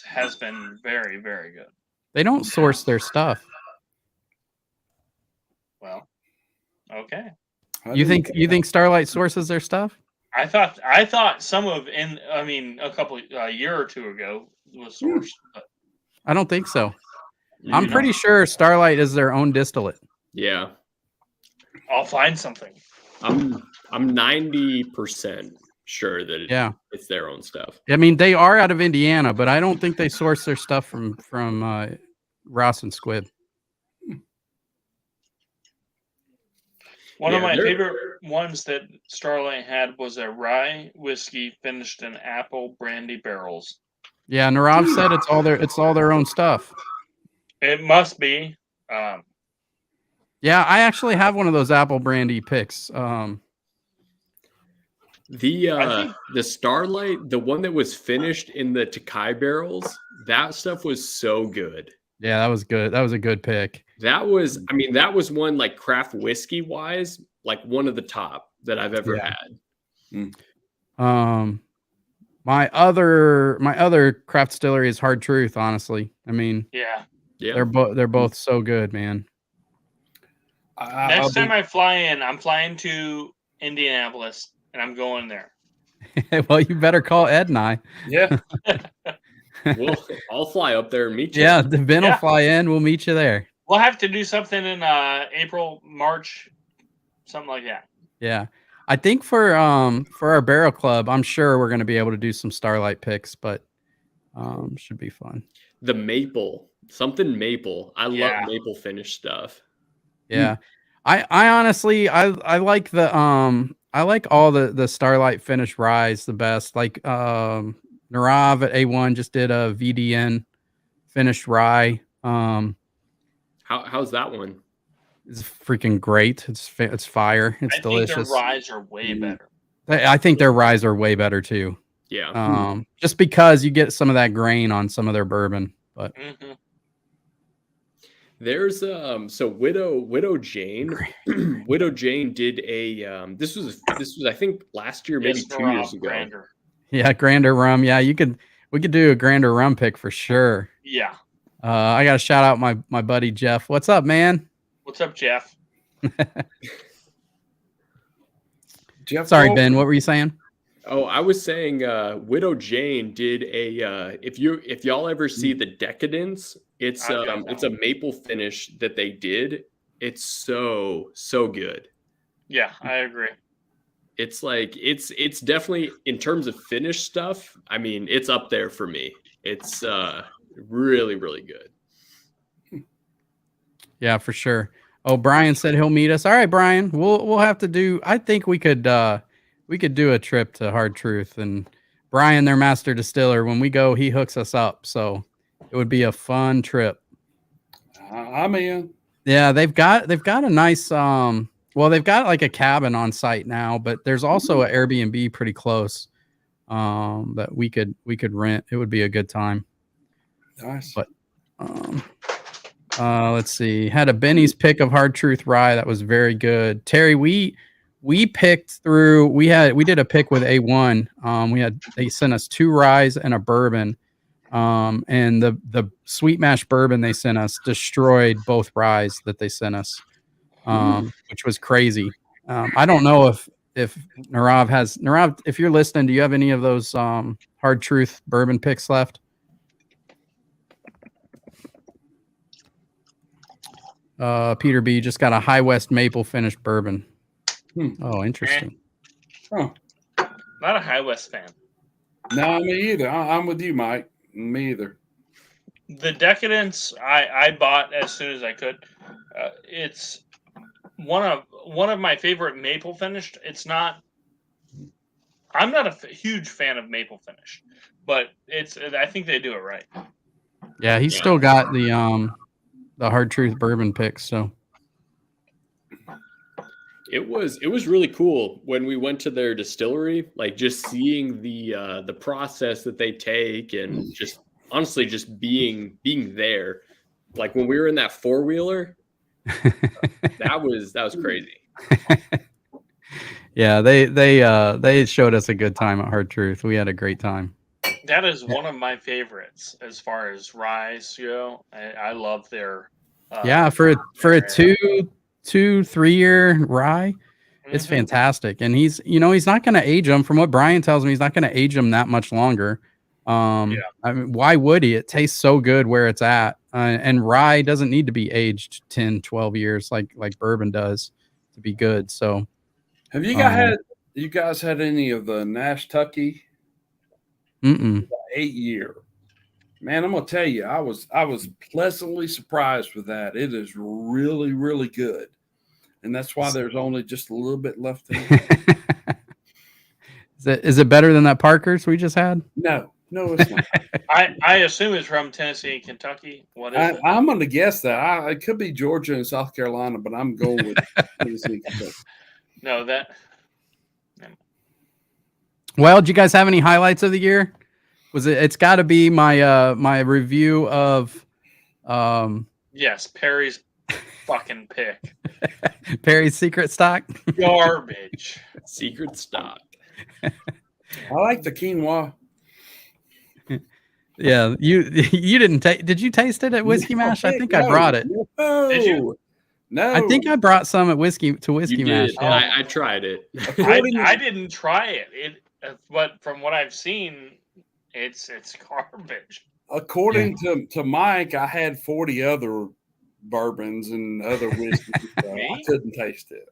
has been very, very good. They don't source their stuff. Well, okay. You think Starlight sources their stuff? I thought some of a year or two ago was sourced, but I don't think so. You I'm know? pretty sure Starlight is their own distillate. Yeah. I'll find something. I'm 90% sure that it's their own stuff. I mean, they are out of Indiana, but I don't think they source their stuff from Ross and Squib. One of my favorite ones that Starlight had was a rye whiskey finished in apple brandy barrels. Yeah, Narav said it's all their own stuff. It must be. Yeah, I actually have one of those apple brandy picks. The Starlight, the one that was finished in the Takai barrels, that stuff was so good. Yeah, that was good. That was a good pick. That was one like craft whiskey wise, like one of the top that I've ever had. My other craft distillery is Hard Truth, honestly. I mean, yeah. They're both so good, man. Next time I fly in, I'm flying to Indianapolis and I'm going there. Well, you better call Ed and I. Yeah. I'll fly up there and meet you. Yeah, Ben will fly in. We'll meet you there. We'll have to do something in April, March, something like that. Yeah. I think for our barrel club, I'm sure we're going to be able to do some Starlight picks, but should be fun. The maple, something maple. I love maple finish stuff. Yeah. I honestly I like I like all the Starlight finish ryes the best. Like Narav at A1 just did a VDN finished rye. How's that one? It's freaking great. It's fire. It's delicious. I think their ryes are way better. I think their ryes are way better too. Yeah. Just because you get some of that grain on some of their bourbon, but there's so Widow Jane Widow Jane did a this was I think last year, maybe 2 years ago. Grander. Yeah, Grander rum. Yeah, we could do a Grander rum pick for sure. Yeah. I gotta shout out my buddy Jeff. What's up, man? What's up, Jeff? Jeff. Sorry, Ben. What were you saying? Oh, I was saying Widow Jane did a if y'all ever see the Decadence, it's a maple finish that they did. It's so good. Yeah, I agree. It's like it's definitely, in terms of finished stuff, I mean, it's up there for me. It's really, really good. Yeah, for sure. Oh, Brian said he'll meet us. All right, Brian. We'll have to do. I think we could do a trip to Hard Truth, and Brian, their master distiller, when we go, he hooks us up. So it would be a fun trip. I'm in. Yeah, they've got a nice well, they've got like a cabin on site now, but there's also an Airbnb pretty close that we could rent. It would be a good time. Nice. But let's see. Had a Benny's pick of Hard Truth Rye that was very good. Terry, we picked through. We did a pick with A1. They sent us 2 ryes and a bourbon. And the sweet mash bourbon they sent us destroyed both ryes that they sent us, which was crazy. I don't know if Narav, if you're listening, do you have any of those Hard Truth bourbon picks left? Peter B just got a High West maple finished bourbon. Oh, interesting. Huh. Not a High West fan. No, me either. I'm with you, Mike. Me either. The Decadence I bought as soon as I could. It's one of my favorite maple finished. It's not. I'm not a huge fan of maple finish, but I think they do it right. Yeah, he's still got the Hard Truth bourbon picks. So It was really cool when we went to their distillery, like just seeing the process that they take, and just honestly just being there. Like when we were in that 4-wheeler, that was crazy. yeah, they showed us a good time at Hard Truth. We had a great time. That is one of my favorites as far as ryes go. I love their. Yeah, for a 2-3 year rye, it's Mhm. fantastic. And he's not going to age them. From what Brian tells me, he's not going to age them that much longer. I mean, why would he? It tastes so good where it's at. And rye doesn't need to be aged 10, 12 years like bourbon does to be good. So Have you guys had any of the Nash Tucky? 8-year. Man, I'm gonna tell you, I was pleasantly surprised with that. It is really, really good, and that's why there's only just a little bit left in it. Is it better than that Parker's we just had? No, it's not. I assume it's from Tennessee and Kentucky. What is it? I'm going to guess that. It could be Georgia and South Carolina, but I'm going with Tennessee and Kentucky. No, that. Well, did you guys have any highlights of the year? It's got to be my my review of Yes, Perry's fucking pick. Perry's secret stock. Garbage. Secret stock. I like the quinoa. Yeah, you didn't take. Did you taste it at Whiskey Mash? I think I brought it. No. Did you? No. I think I brought some at Whiskey You Mash. did. Yeah. I tried it. I didn't try it. But from what I've seen, it's garbage. According to Mike, I had 40 other bourbons and other whiskeys. So I couldn't taste it.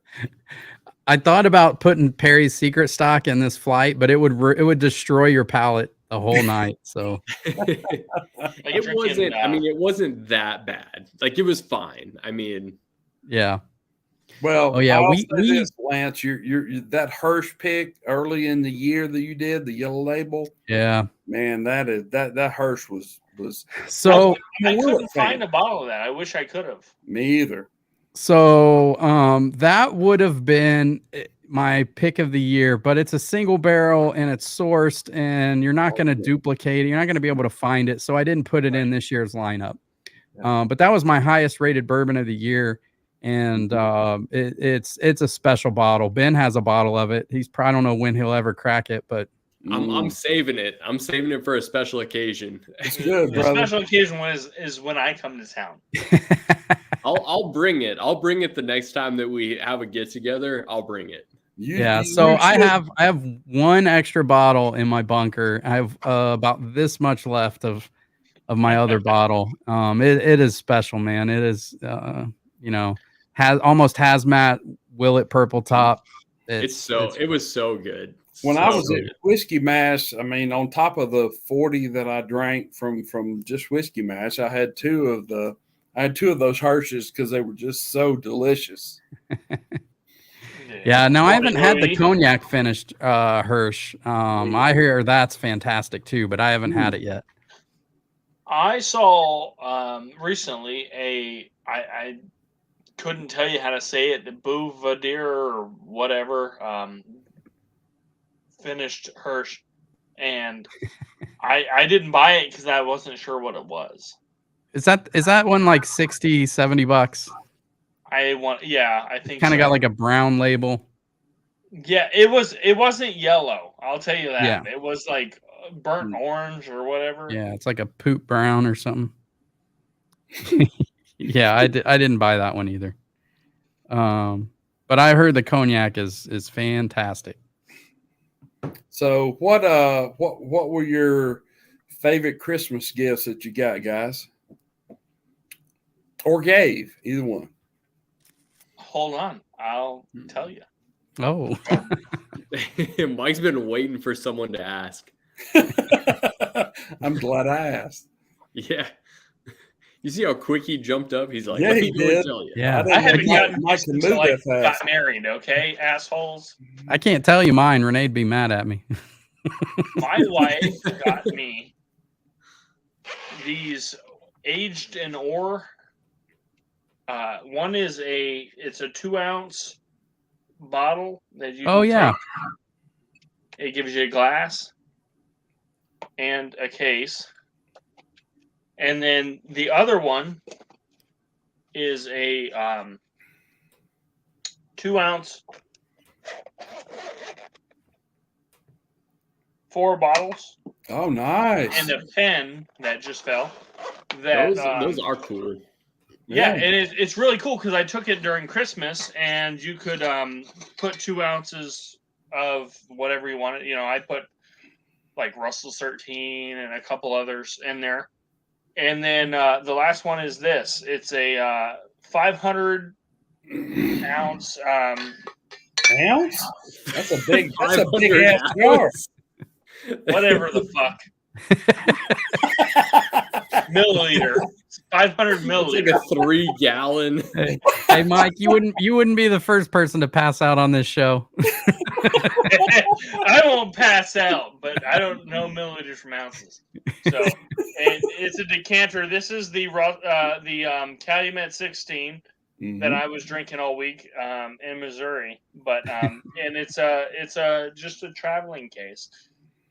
I thought about putting Perry's secret stock in this flight, but it would destroy your palate the whole night. So It wasn't. I mean, it wasn't that bad. Like it was fine. I mean, yeah. Well, oh yeah, Lance, you're that Hirsch pick early in the year that you did the yellow label. Yeah, man, that Hirsch was. So I couldn't find a bottle of that. I wish I could have. Me either. So that would have been my pick of the year, but it's a single barrel and it's sourced, and you're not going to duplicate it. You're not going to be able to find it. So I didn't put it in this year's lineup. Yeah. But that was my highest rated bourbon of the year. And it's a special bottle. Ben has a bottle of it. I don't know when he'll ever crack it, but I'm saving it. I'm saving it for a special occasion. It's good, the brother. Special occasion is when I come to town. I'll bring it. I'll bring it the next time that we have a get together. I'll bring it. I have one extra bottle in my bunker. I have about this much left of my other bottle. It is special, man. It is has almost hazmat Willet purple top. It was so good. When I was at Whiskey Mash, I mean, on top of the 40 that I drank from just Whiskey Mash, I had two of those Hirsches because they were just so delicious. Yeah, no, I haven't had the cognac finished Hirsch. I hear that's fantastic too, but I haven't had it yet. I saw recently I couldn't tell you how to say it, the Bouvadir or whatever, finished Hirsch, and I didn't buy it because I wasn't sure what it was. Is that one like $60-$70? I think kind of got like a brown label. Yeah, it wasn't yellow. I'll tell you that. Yeah. It was like burnt orange or whatever. Yeah, it's like a poop brown or something. Yeah, I didn't buy that one either. But I heard the cognac is fantastic. So what were your favorite Christmas gifts that you got, guys? Or gave, either one. Hold on, I'll tell you. Oh, Mike's been waiting for someone to ask. I'm glad I asked. Yeah. You see how quick he jumped up? He's like, Yeah, let he me go and did. tell you. yeah. I haven't Mike gotten can since move I that fast. got married. Okay, assholes. I can't tell you mine. Renee'd be mad at me. My wife got me these aged in ore. One is it's a 2-ounce bottle that you. Oh, can yeah. take. It gives you a glass and a case, and then the other one is a 2-ounce, 4 bottles, Oh, nice. and a pen that just fell. That Those are cool. yeah, and it's really cool because I took it during Christmas, and you could put 2 ounces of whatever you wanted. You know, I put like Russell's 13 and a couple others in there, and then the last one is this. It's a 500 ounce. Ounce? That's a big ass 500 jar. Whatever the fuck. Milliliter. 500 It's milliliter. like a 3-gallon. Hey, Mike, you wouldn't be the first person to pass out on this show. I won't pass out, but I don't know milliliters from ounces. So it's a decanter. This is the Calumet 16 that I was drinking all week in Missouri. But and it's just a traveling case.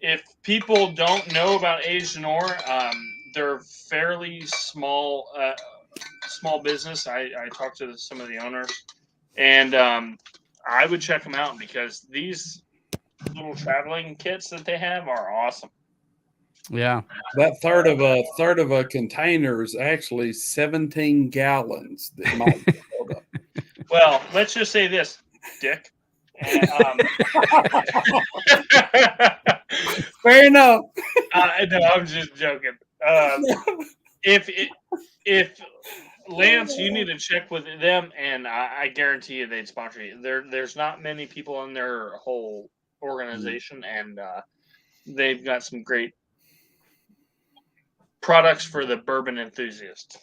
If people don't know about aged in ore, they're fairly small business. I talked to some of the owners, and I would check them out because these little traveling kits that they have are awesome. Yeah. That third of a container is actually 17 gallons. That might be filled up. Well, let's just say this, Dick. And, Fair enough. no, I'm just joking. If Lance, you need to check with them, and I guarantee you they'd sponsor you. There's not many people in their whole organization, and they've got some great products for the bourbon enthusiast.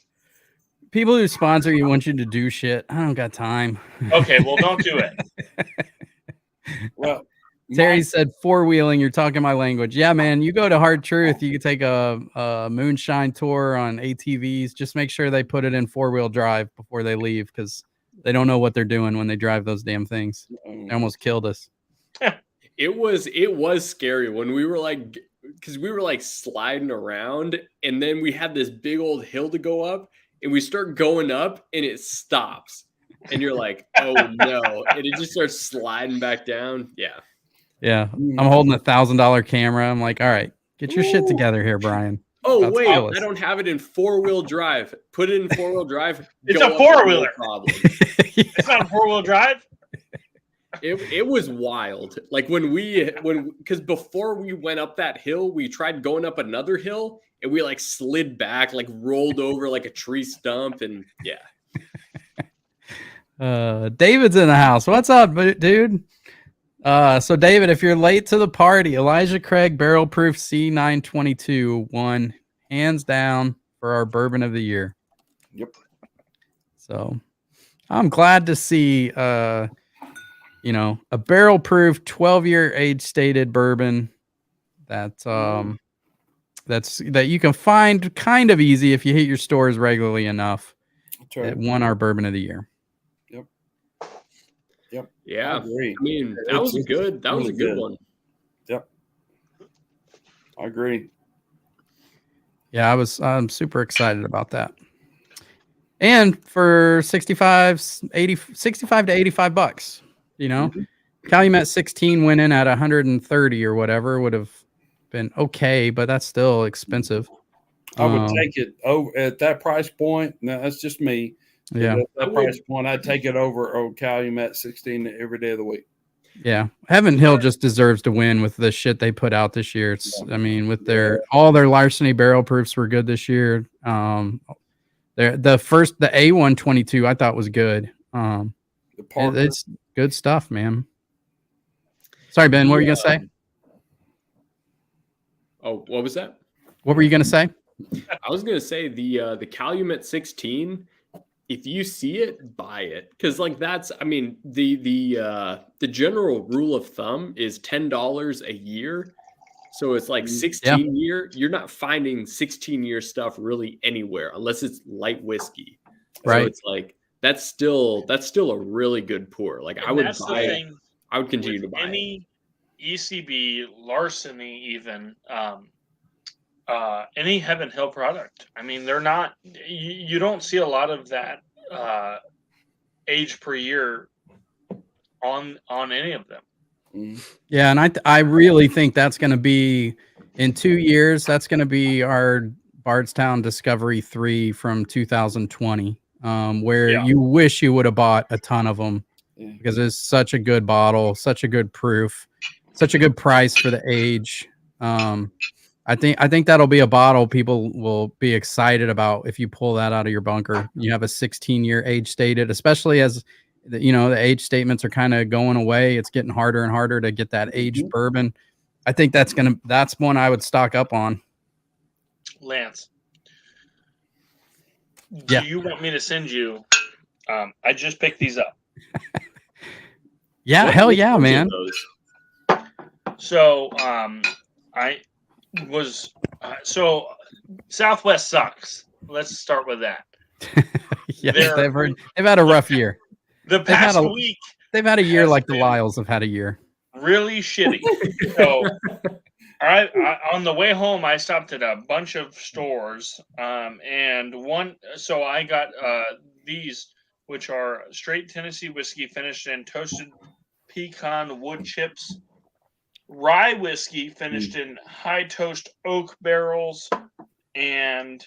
People who sponsor you want you to do shit. I don't got time. Okay, well, don't do it. Well, Terry said 4-wheeling. You're talking my language. Yeah, man. You go to Hard Truth. You can take a moonshine tour on ATVs. Just make sure they put it in 4-wheel drive before they leave because they don't know what they're doing when they drive those damn things. They almost killed us. It was scary when we were like, because we were like sliding around, and then we had this big old hill to go up, and we start going up, and it stops, and you're like, oh no, and it just starts sliding back down. Yeah. Yeah. I'm holding $1,000 camera. I'm like, all right, get your shit together here, Brian. Oh, That's wait, jealous. I don't have it in 4-wheel drive. Put it in 4-wheel drive. It's go a up, 4-wheeler. no problem. It's not a 4-wheel drive. It was wild. Like because before we went up that hill, we tried going up another hill, and we like slid back, like rolled over like a tree stump, and yeah. David's in the house. What's up, dude? So David, if you're late to the party, Elijah Craig Barrel Proof C922 won hands down for our bourbon of the year. Yep. So I'm glad to see a barrel proof 12-year age stated bourbon that you can find kind of easy if you hit your stores regularly enough. That's right. It won our bourbon of the year. Yep. Yeah. I agree. I mean, that was a good one. Yep. I agree. Yeah, I'm super excited about that. And for 65 to $85, Calumet 16 went in at 130 or whatever, would have been okay, but that's still expensive. I would take it over at that price point. No, that's just me. Yeah. At that price point, I'd take it over Calumet 16 every day of the week. Yeah. Heaven Hill just deserves to win with the shit they put out this year. With all their larceny barrel proofs were good this year. The A122 I thought was good. It's good stuff, man. Sorry, Ben. What were you gonna say? Oh, what was that? What were you gonna say? I was gonna say the Calumet 16. If you see it, buy it, because like that's, I mean, the general rule of thumb is $10 a year. So it's like 16 year. You're not finding 16-year stuff really anywhere unless it's light whiskey. Right. So it's like that's still a really good pour. Like And I would that's buy the it. thing I would continue with to buy it. any ECB, larceny, even any Heaven Hill product. I mean, they're not. You don't see a lot of that age per year on any of them. Yeah, and I really think that's going to be in 2 years. That's going to be our Bardstown Discovery 3 from 2020, where you wish you would have bought a ton of them because it's such a good bottle, such a good proof, such a good price for the age. I think that'll be a bottle people will be excited about if you pull that out of your bunker. You have a 16-year age stated, especially as the age statements are kind of going away. It's getting harder and harder to get that aged bourbon. I think that's one I would stock up on. Lance, do you want me to send you? I just picked these up. Yeah, hell yeah, man. So I was Southwest sucks. Let's start with that. Yes, they've had a rough year. The past week, they've had a year like the Lyles have had a year. Really shitty. So, on the way home, I stopped at a bunch of stores, and so I got these, which are straight Tennessee whiskey finished in toasted pecan wood chips, rye whiskey finished in high toast oak barrels, and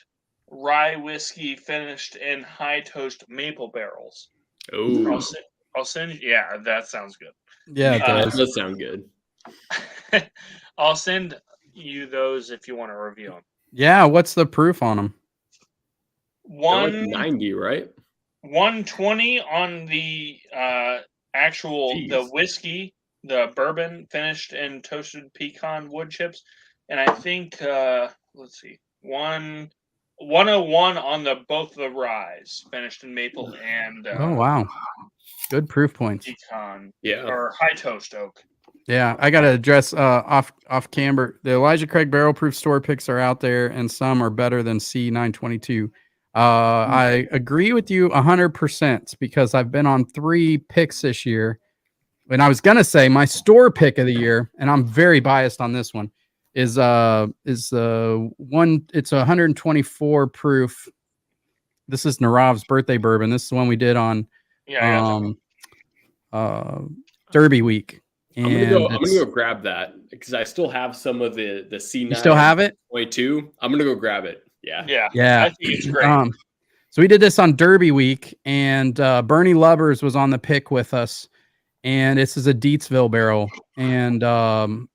rye whiskey finished in high toast maple barrels. Oh, I'll send you. Yeah, that sounds good. Yeah, it does. That does sound good. I'll send you those if you want to review them. Yeah, what's the proof on them? Like 90, right? 120 on the the whiskey, the bourbon finished in toasted pecan wood chips, and I think let's see, 101 on both the ryes finished in maple and oh wow, good proof points. Pecan, yeah, or high toast oak. Yeah, I gotta address off camber. The Elijah Craig barrel proof store picks are out there, and some are better than C922. I agree with you 100% because I've been on 3 picks this year, and I was gonna say my store pick of the year, and I'm very biased on this one. Is one? It's 124 proof. This is Narav's birthday bourbon. This is the one we did on Derby week. I'm gonna go grab that because I still have some of the C9. You still have it? 22. I'm gonna go grab it. Yeah. I think it's great. So we did this on Derby week, and Bernie Lubbers was on the pick with us. And this is a Deatsville barrel, and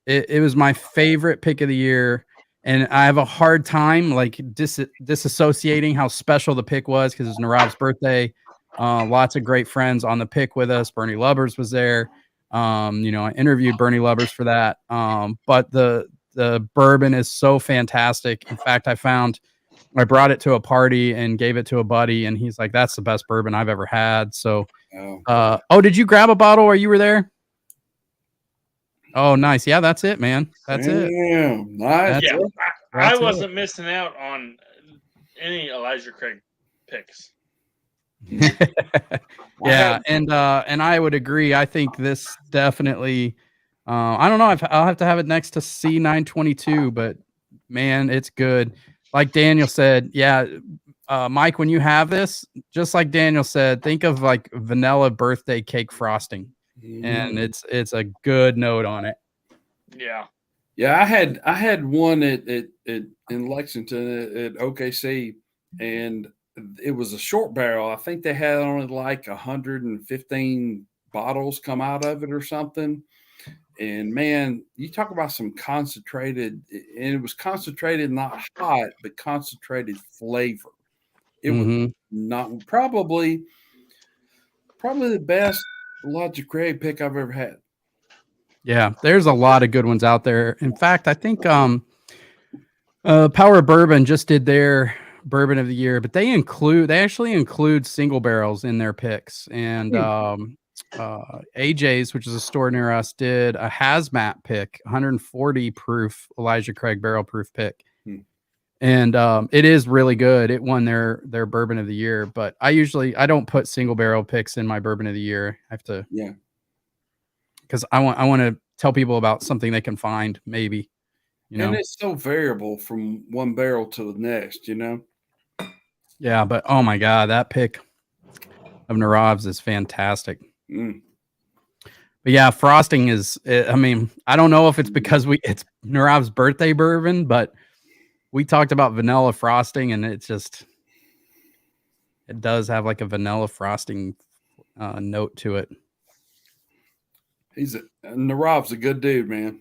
it was my favorite pick of the year. And I have a hard time like disassociating how special the pick was because it's Narav's birthday. Lots of great friends on the pick with us. Bernie Lubbers was there. I interviewed Bernie Lubbers for that. But the bourbon is so fantastic. In fact, I brought it to a party and gave it to a buddy, and he's like, "That's the best bourbon I've ever had." So. Did you grab a bottle while you were there? Oh, nice. Yeah, that's it, man. That's it. Nice. I wasn't missing out on any Elijah Craig picks. Yeah, and I would agree. I think this definitely. I don't know. I'll have to have it next to C922, but man, it's good. Like Daniel said, yeah. Mike, when you have this, just like Daniel said, think of like vanilla birthday cake frosting, and it's a good note on it. Yeah. I had one at in Lexington at OKC, and it was a short barrel. I think they had only like 115 bottles come out of it or something. And man, you talk about some concentrated, and it was concentrated, not hot, but concentrated flavor. It was not probably the best Elijah Craig pick I've ever had. Yeah, there's a lot of good ones out there. In fact, I think Power Bourbon just did their bourbon of the year, but they actually include single barrels in their picks. And AJ's, which is a store near us, did a hazmat pick, 140 proof Elijah Craig barrel proof pick. And it is really good. It won their bourbon of the year, but I don't put single barrel picks in my bourbon of the year. I have to, because I want to tell people about something they can find, maybe, and it's so variable from one barrel to the next, Yeah, but oh my God, that pick of Narav's is fantastic. But yeah, frosting is, I mean, I don't know if it's because it's Narav's birthday bourbon, but we talked about vanilla frosting, and it does have like a vanilla frosting note to it. Narav's a good dude, man.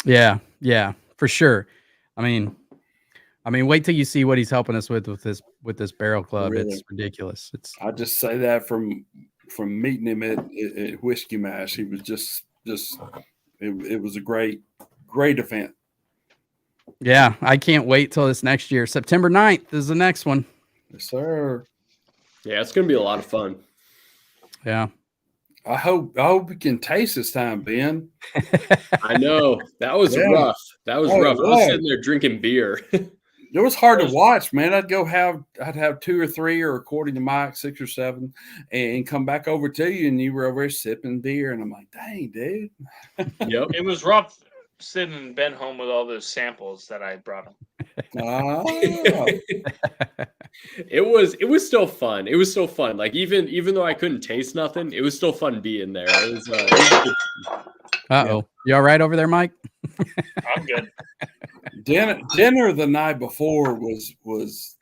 Yeah, for sure. I mean, wait till you see what he's helping us with this barrel club. Really? It's ridiculous. I just say that from meeting him at Whiskey Mash. He was just it was a great event. Yeah, I can't wait till this next year. September 9th is the next one. Yes, sir. Yeah, it's gonna be a lot of fun. Yeah. I hope we can taste this time, Ben. I know. That was rough. That was rough. I was sitting there drinking beer. It was hard to watch, man. I'd have 2 or 3, or according to Mike, 6 or 7, and come back over to you, and you were over there sipping beer, and I'm like, dang, dude. Yep. It was rough sitting Ben home with all those samples that I brought him. It was still fun. It was still fun. Like even though I couldn't taste nothing, it was still fun being there. It was Uh-oh. You all right over there, Mike? I'm good. Dinner the night before was was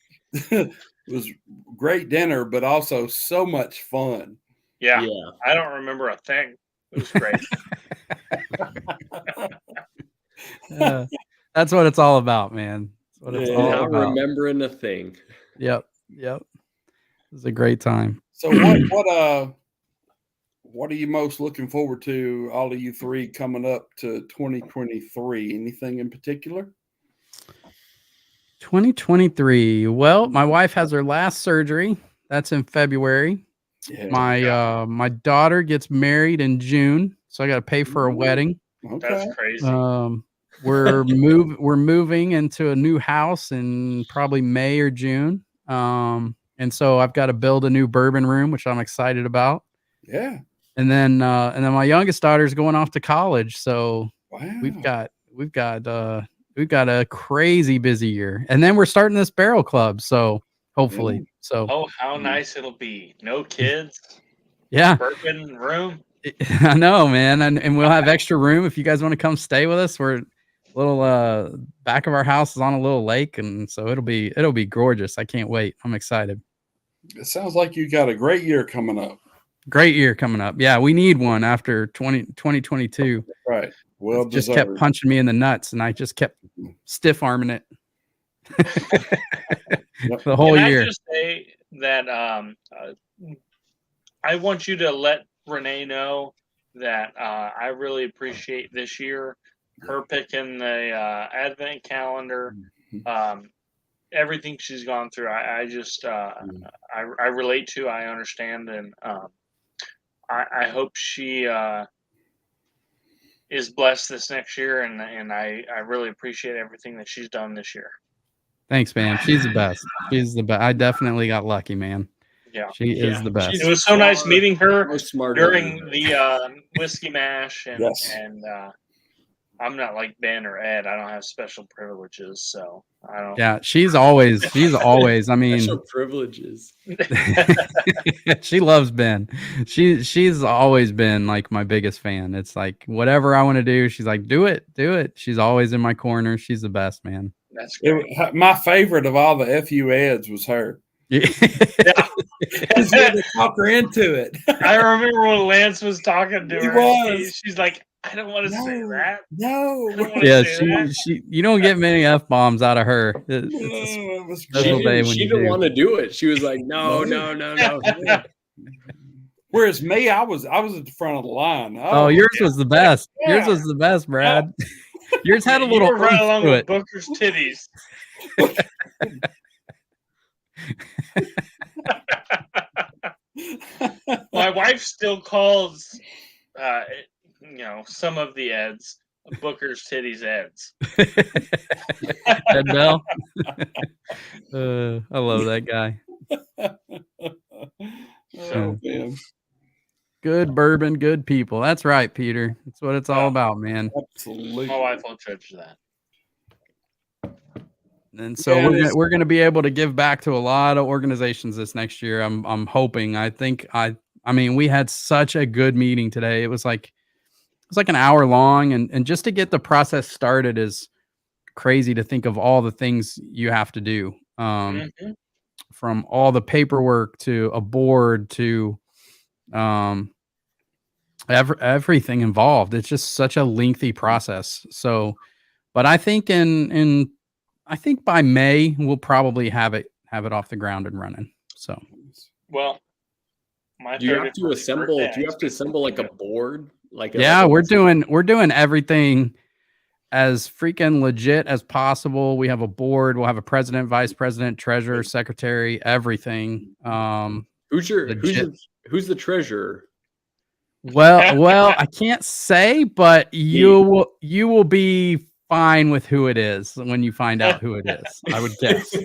great dinner, but also so much fun. Yeah. I don't remember a thing. It was great. That's what it's all about, man. That's what it's all not about. Remembering a thing. Yep. It was a great time. So what are you most looking forward to, all of you three, coming up to 2023? Anything in particular? 2023. Well, my wife has her last surgery. That's in February. Yeah. My daughter gets married in June, so I got to pay for a wedding. Okay. That's crazy. We're moving into a new house in probably May or June. And so I've got to build a new bourbon room, which I'm excited about. Yeah. And then my youngest daughter's going off to college, so wow. we've got a crazy busy year. And then we're starting this barrel club, so hopefully. So how nice it'll be. No kids. Yeah. Bourbon room. I know, man. And we'll have extra room if you guys want to come stay with us. We're little back of our house is on a little lake, and so it'll be gorgeous. I can't wait. I'm excited. It sounds like you got a great year coming up. Great year coming up. Yeah, we need one after 2022. Right. Well, just kept punching me in the nuts, and I just kept stiff arming it the whole year. I just say that I want you to let Renee know that I really appreciate this year her picking the advent calendar, everything she's gone through. I just I relate to, I understand, and I hope she is blessed this next year, and I really appreciate everything that she's done this year. Thanks, man. She's the best. She's the best. I definitely got lucky, man. Yeah, she is the best. It was so nice meeting her during the Whiskey Mash, and I'm not like Ben or Ed. I don't have special privileges, so I don't. Yeah, she's always. I mean, special privileges. She loves Ben. She's always been like my biggest fan. It's like whatever I want to do, she's like, do it. She's always in my corner. She's the best, man. That's great. My favorite of all the FU Eds was her. Yeah. He's going to talk her into it. I remember when Lance was talking to her. She's like, I don't want to say that. No. Yeah, she. You don't get many F-bombs out of her. She didn't want to do it. She was like, no. Whereas me, I was at the front of the line. Oh, yours was the best. Yeah. Yours was the best, Brad. Yours had a You little were right oomph along to with it. Booker's titties. My wife still calls, some of the Eds Booker's titties Eds. Ed Bell. I love that guy. Oh, man. Good bourbon, good people. That's right, Peter. That's what it's all about, man. Absolutely. My wife will judge that. And so Yeah, we're gonna be able to give back to a lot of organizations this next year. I'm hoping. I mean, we had such a good meeting today. It was like an hour long, and just to get the process started is crazy to think of all the things you have to do. Mhm. From all the paperwork to a board to everything involved. It's just such a lengthy process. So, but I think I think by May we'll probably have it off the ground and running. So, Well, my Do you have 31st to assemble? birthday, Do you have to assemble like a board? yeah, we're doing everything as freaking legit as possible. We have a board. We'll have a president, vice president, treasurer, secretary, everything. Who's Legit. the treasurer? Well, I can't say, but you will be fine with who it is when you find out who it is. I would guess.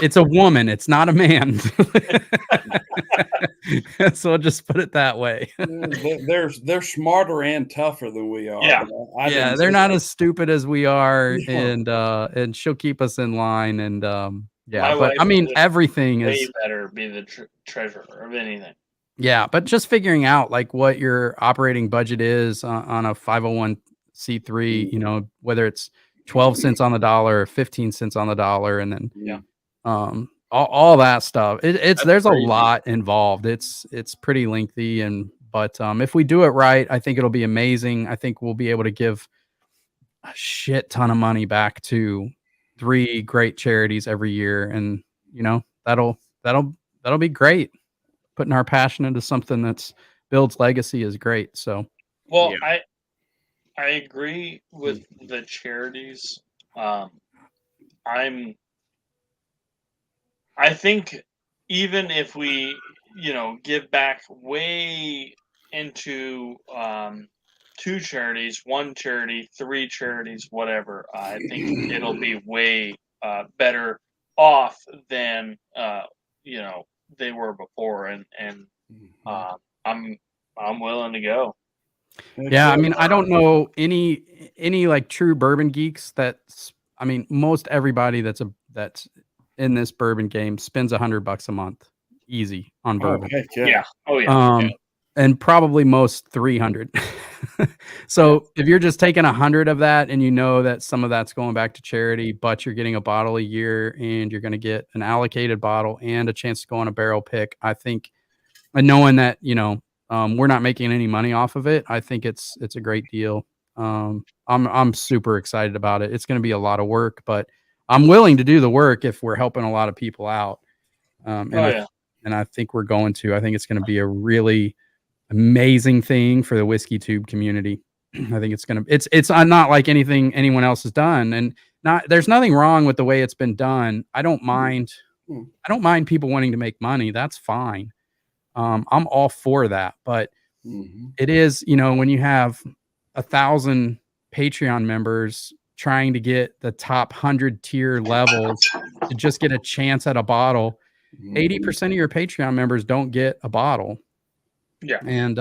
It's a woman. It's not a man. So I'll just put it that way. They're smarter and tougher than we are. Yeah. Yeah, they're not as stupid as we are, and she'll keep us in line. And yeah, My but I wife mean, would everything way is better be the treasurer of anything. yeah, but just figuring out like what your operating budget is on a 501c3, whether it's 12 cents on the dollar or 15 cents on the dollar, and then Yeah. all that stuff. There's crazy. a lot involved. It's pretty lengthy, but if we do it right, I think it'll be amazing. I think we'll be able to give a shit ton of money back to 3 great charities every year, and that'll be great. Putting our passion into something that's builds legacy is great. So Well, Yeah. I agree with the charities. I think even if we, give back way into 2 charities, 1 charity, 3 charities, whatever, I think it'll be way better off than they were before, and I'm willing to go. yeah, I mean, I don't know any like true bourbon geeks I mean, most everybody that's in this bourbon game spends $100 a month easy on Oh, bourbon. heck Yeah. Oh yeah. And probably most 300. So if you're just taking 100 of that, and that some of that's going back to charity, but you're getting a bottle a year, and you're going to get an allocated bottle and a chance to go on a barrel pick, I think, and knowing that we're not making any money off of it, I think it's a great deal. I'm super excited about it. It's going to be a lot of work, but I'm willing to do the work if we're helping a lot of people out. And I think we're going to. I think it's going to be a really amazing thing for the whiskey tube community. I think it's not like anything anyone else has done, and there's nothing wrong with the way it's been done. I don't mind people wanting to make money. That's fine. I'm all for that, but it is, when you have 1,000 Patreon members trying to get the top 100 tier levels to just get a chance at a bottle, 80% of your Patreon members don't get a bottle. Yeah. And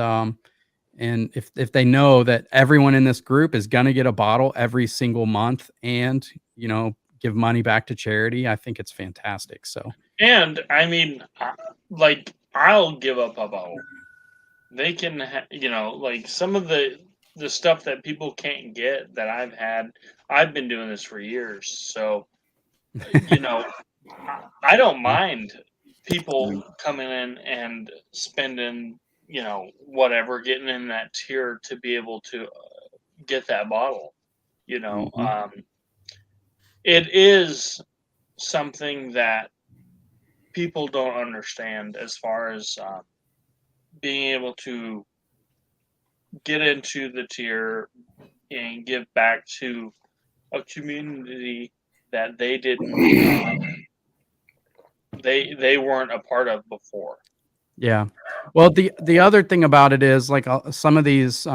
if they know that everyone in this group is going to get a bottle every single month and, give money back to charity, I think it's fantastic. So, and I mean, like, I'll give up a bottle. They can, like some of the stuff that people can't get that I've had. I've been doing this for years, so I don't mind people coming in and spending, whatever, getting in that tier to be able to get that bottle. It is something that people don't understand as far as being able to get into the tier and give back to a community that they didn't they weren't a part of before. Yeah. Well, the other thing about it is like some of these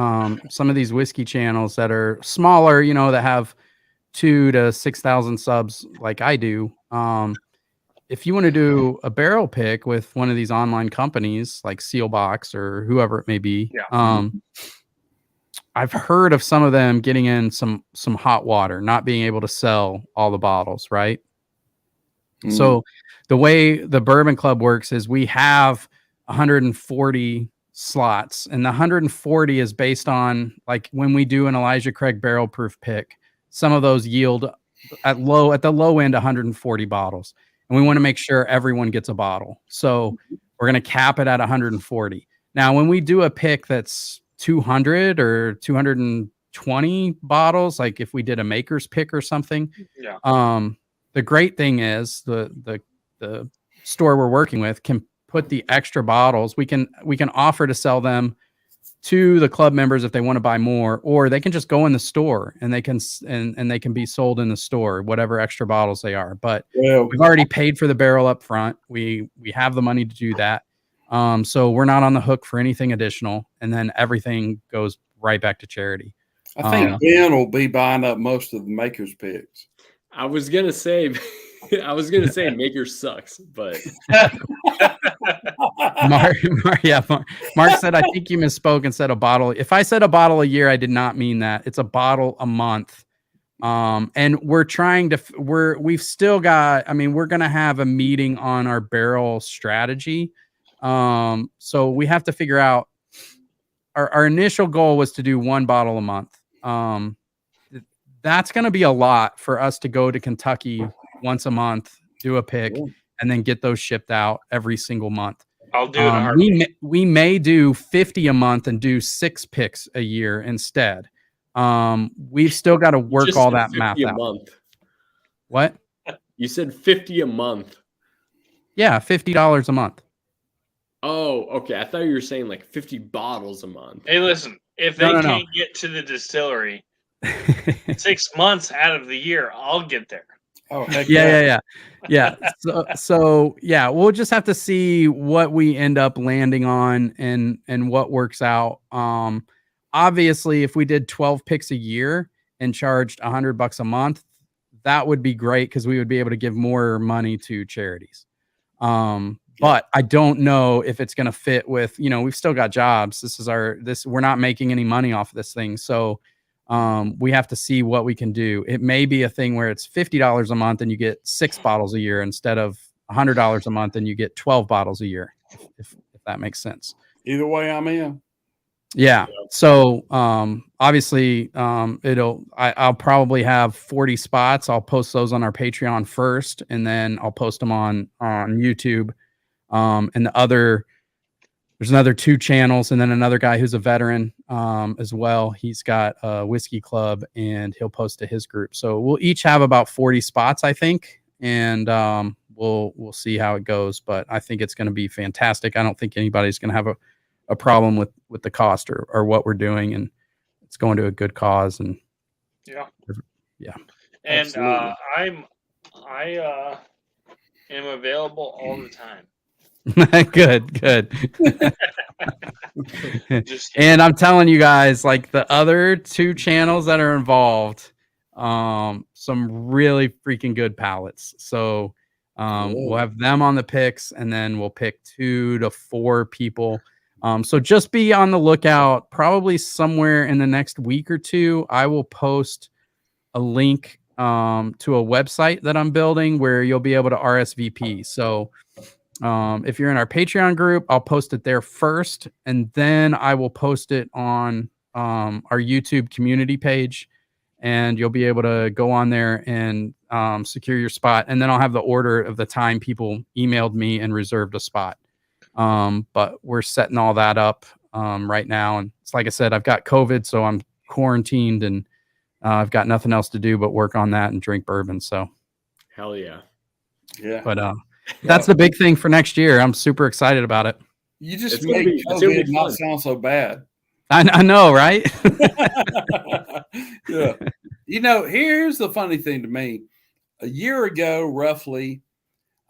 whiskey channels that are smaller, you know, that have 2,000 to 6,000 subs like I do. If you want to do a barrel pick with one of these online companies like Sealbox or whoever it may be, Yeah. I've heard of some of them getting in some hot water, not being able to sell all the bottles, right? So the way the Bourbon Club works is we have 140 slots, and the 140 is based on, like, when we do an Elijah Craig barrel proof pick, some of those yield at the low end 140 bottles, and we want to make sure everyone gets a bottle. So we're going to cap it at 140. Now, when we do a pick that's 200 or 220 bottles, like if we did a maker's pick or something, Yeah. the great thing is the store we're working with can put the extra bottles. We can offer to sell them to the club members if they want to buy more, or they can just go in the store and they can be sold in the store, whatever extra bottles they are. But we've already paid for the barrel up front. We have the money to do that. So we're not on the hook for anything additional, and then everything goes right back to charity. I think Ben will be buying up most of the makers picks. I was gonna say Maker sucks, but Mark said, I think you misspoke and said a bottle. If I said a bottle a year, I did not mean that. It's a bottle a month. And we're trying to, we've still got, I mean, we're going to have a meeting on our barrel strategy. So we have to figure out, our initial goal was to do 1 bottle a month. That's going to be a lot for us to go to Kentucky once a month, do a pick, and then get those shipped out every single month. I'll do it. We may do 50 a month and do 6 picks a year instead. We've still got to work all that math out. Month. What? You said 50 a month. Yeah, $50 a month. Oh, okay. I thought you were saying like 50 bottles a month. Hey, listen, if they can't get to the distillery 6 months out of the year, I'll get there. Oh, heck yeah. So yeah, we'll just have to see what we end up landing on and what works out. Obviously, if we did 12 picks a year and charged $100 a month, that would be great because we would be able to give more money to charities. But I don't know if it's going to fit with, you know, we've still got jobs. We're not making any money off of this thing. So we have to see what we can do. It may be a thing where it's $50 a month and you get 6 bottles a year instead of $100 a month and you get 12 bottles a year, if that makes sense. Either way, I'm in. Yeah. So obviously I'll probably have 40 spots. I'll post those on our Patreon first, and then I'll post them on YouTube. And there's another 2 channels, and then another guy who's a veteran as well. He's got a whiskey club, and he'll post to his group. So we'll each have about 40 spots, I think, and we'll see how it goes. But I think it's going to be fantastic. I don't think anybody's going to have a problem with the cost or what we're doing, and it's going to a good cause. And yeah. And I am available all the time. Good. And I'm telling you guys, like the other 2 channels that are involved, some really freaking good palettes. So we'll have them on the picks, and then we'll pick 2 to 4 people. So just be on the lookout. Probably somewhere in the next week or 2, I will post a link to a website that I'm building where you'll be able to RSVP. So if you're in our Patreon group, I'll post it there first, and then I will post it on our YouTube community page, and you'll be able to go on there and secure your spot. And then I'll have the order of the time people emailed me and reserved a spot. But we're setting all that up right now. And it's like I said, I've got COVID, so I'm quarantined, and I've got nothing else to do but work on that and drink bourbon. So hell yeah. Yeah. But that's the big thing for next year. I'm super excited about it. You just It's gonna made be- it's gonna COVID be not fun. sound so bad. I know, right? Yeah. You know, here's the funny thing to me. A year ago, roughly,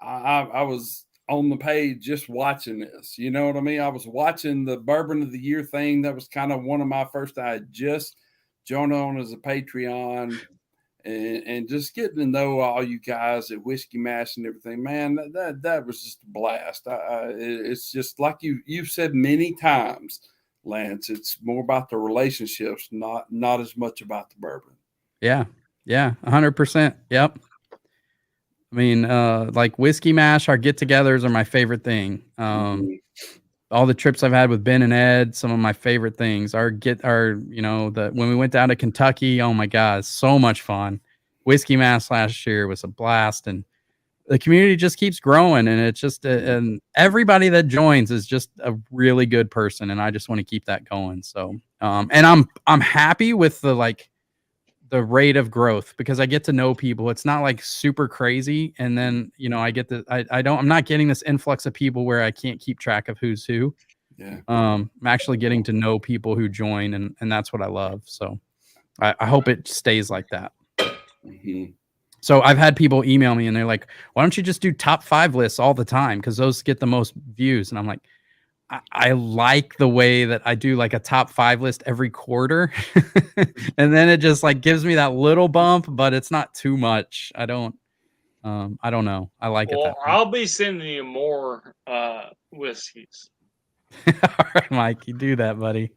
I was on the page just watching this. You know what I mean? I was watching the Bourbon of the Year thing. That was kind of one of my first. I had just joined on as a Patreon and just getting to know all you guys at Whiskey Mash and everything. Man, that was just a blast. It's just like you've said many times, Lance. It's more about the relationships, not as much about the bourbon. Yeah. 100%. Yep. I mean, like Whiskey Mash, our get-togethers are my favorite thing. All the trips I've had with Ben and Ed, some of my favorite things. When we went down to Kentucky, oh my God, so much fun. Whiskey Mash last year was a blast, and the community just keeps growing, and it's just and everybody that joins is just a really good person, and I just want to keep that going. So, and I'm happy with the rate of growth because I get to know people. It's not like super crazy. And then, I'm not getting this influx of people where I can't keep track of who's who. Yeah. I'm actually getting to know people who join and that's what I love. So I hope it stays like that. Mm-hmm. So I've had people email me and they're like, why don't you just do top 5 lists all the time? Cause those get the most views. And I'm like, I like the way that I do like a top 5 list every quarter. And then it just like gives me that little bump, but it's not too much. I don't know. I like it. Well, I'll be sending you more whiskeys. All right, Mike, you do that, buddy.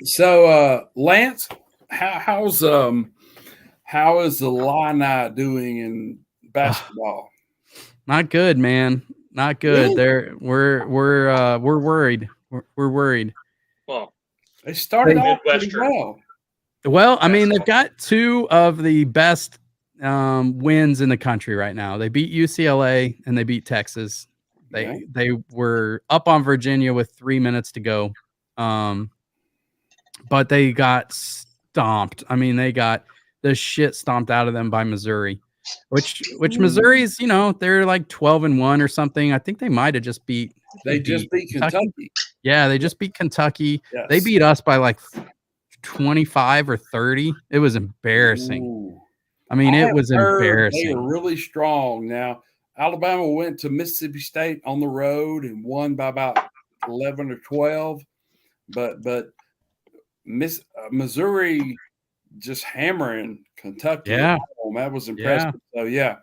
So, Lance, how is the Illini doing in basketball? Not good, man. Not good. Really? We're worried. We're worried. Well, They started off pretty Midwestern. well. Well, I mean, they've got 2 of the best wins in the country right now. They beat UCLA and they beat Texas. They were up on Virginia with 3 minutes to go. But they got stomped. I mean, they got the shit stomped out of them by Missouri. Which Missouri's, they're like 12-1 or something. I think they might have just beat. They just beat Kentucky. Yeah, they just beat Kentucky. Yes. They beat us by like 25 or 30. It was embarrassing. Ooh. I mean, it was embarrassing. They are really strong. Now, Alabama went to Mississippi State on the road and won by about 11 or 12. But Missouri just hammering Kentucky. Yeah. That was impressive. So, yeah.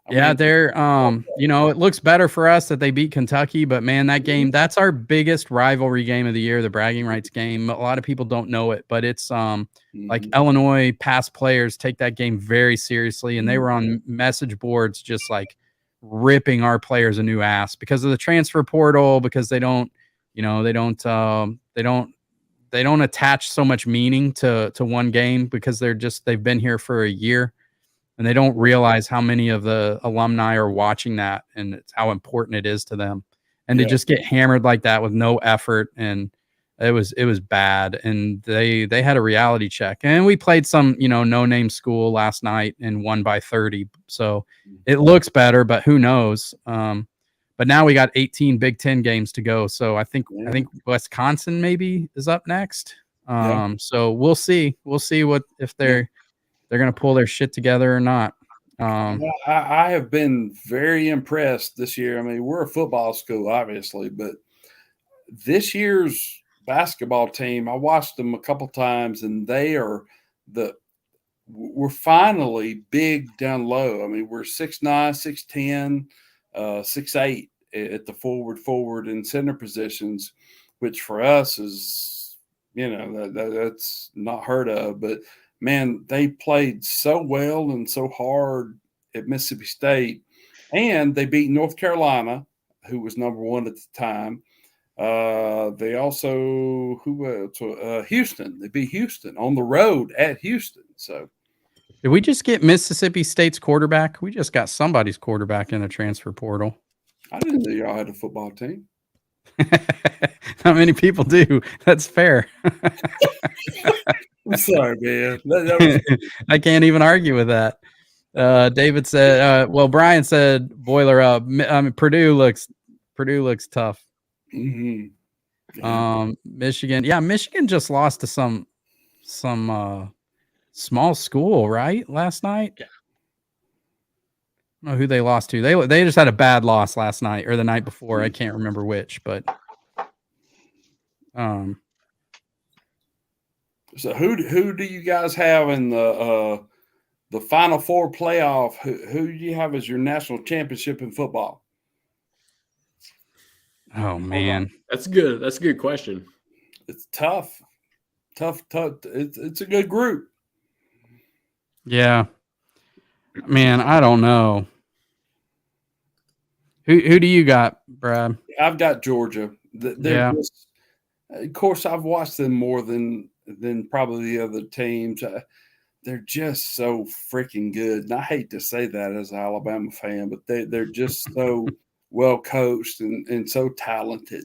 They're it looks better for us that they beat Kentucky, but man, that game, that's our biggest rivalry game of the year, the bragging rights game. A lot of people don't know it, but it's like Illinois past players take that game very seriously, and they were on message boards just like ripping our players a new ass because of the transfer portal, because they don't attach so much meaning to one game because they've been here for a year. And they don't realize how many of the alumni are watching that and it's how important it is to them. And to just get hammered like that with no effort, and it was bad. And they had a reality check. And we played some, no-name school last night and won by 30. So it looks better, but who knows? But now we got 18 Big Ten games to go. So I think Wisconsin maybe is up next. So we'll see. We'll see if they're going to pull their shit together or not. I have been very impressed this year. I mean, we're a football school, obviously, but this year's basketball team, I watched them a couple times, and we're finally big down low. I mean, we're 6'9", 6'10", 6'8" at the forward and center positions, which for us is, that's not heard of, but man, they played so well and so hard at Mississippi State, and they beat North Carolina, who was number 1 at the time. They also Houston. They beat Houston on the road at Houston. So, did we just get Mississippi State's quarterback? We just got somebody's quarterback in the transfer portal. I didn't know y'all had a football team. Not many people do. That's fair. I'm sorry, man. I can't even argue with that. David said, well, Brian said boiler up. I mean, Purdue looks tough. Mm-hmm. Yeah. Michigan. Yeah, Michigan just lost to some small school, right? Last night. Yeah. I don't know who they lost to. They just had a bad loss last night or the night before. I can't remember which, but So who do you guys have in the Final Four playoff? Who do you have as your national championship in football? oh man, That's good. That's a good question. It's tough. It's a good group. yeah, man, I don't know. Who do you got, Brad? I've got Georgia. They're just, of course, I've watched them more than probably the other teams. They're just so freaking good. And I hate to say that as an Alabama fan, but they're just so well coached and so talented.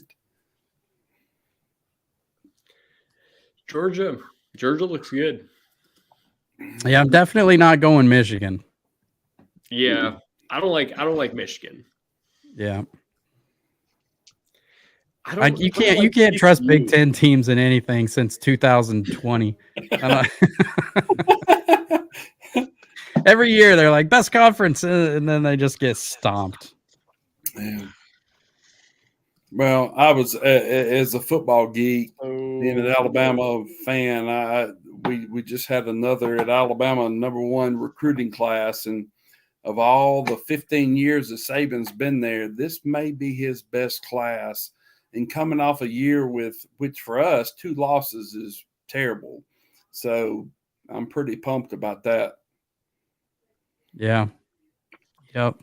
Georgia looks good. Yeah, I'm definitely not going Michigan. Yeah, I don't like Michigan. Yeah. You like can't trust TCU. Big Ten teams in anything since 2020. Every year they're like best conference, and then they just get stomped. Yeah. Well, I was as a football geek, being an Alabama fan. We just had another at Alabama #1 recruiting class, and of all the 15 years that Saban's been there, this may be his best class. And coming off a year with which for us 2 losses is terrible, so I'm pretty pumped about that. Yeah. Yep.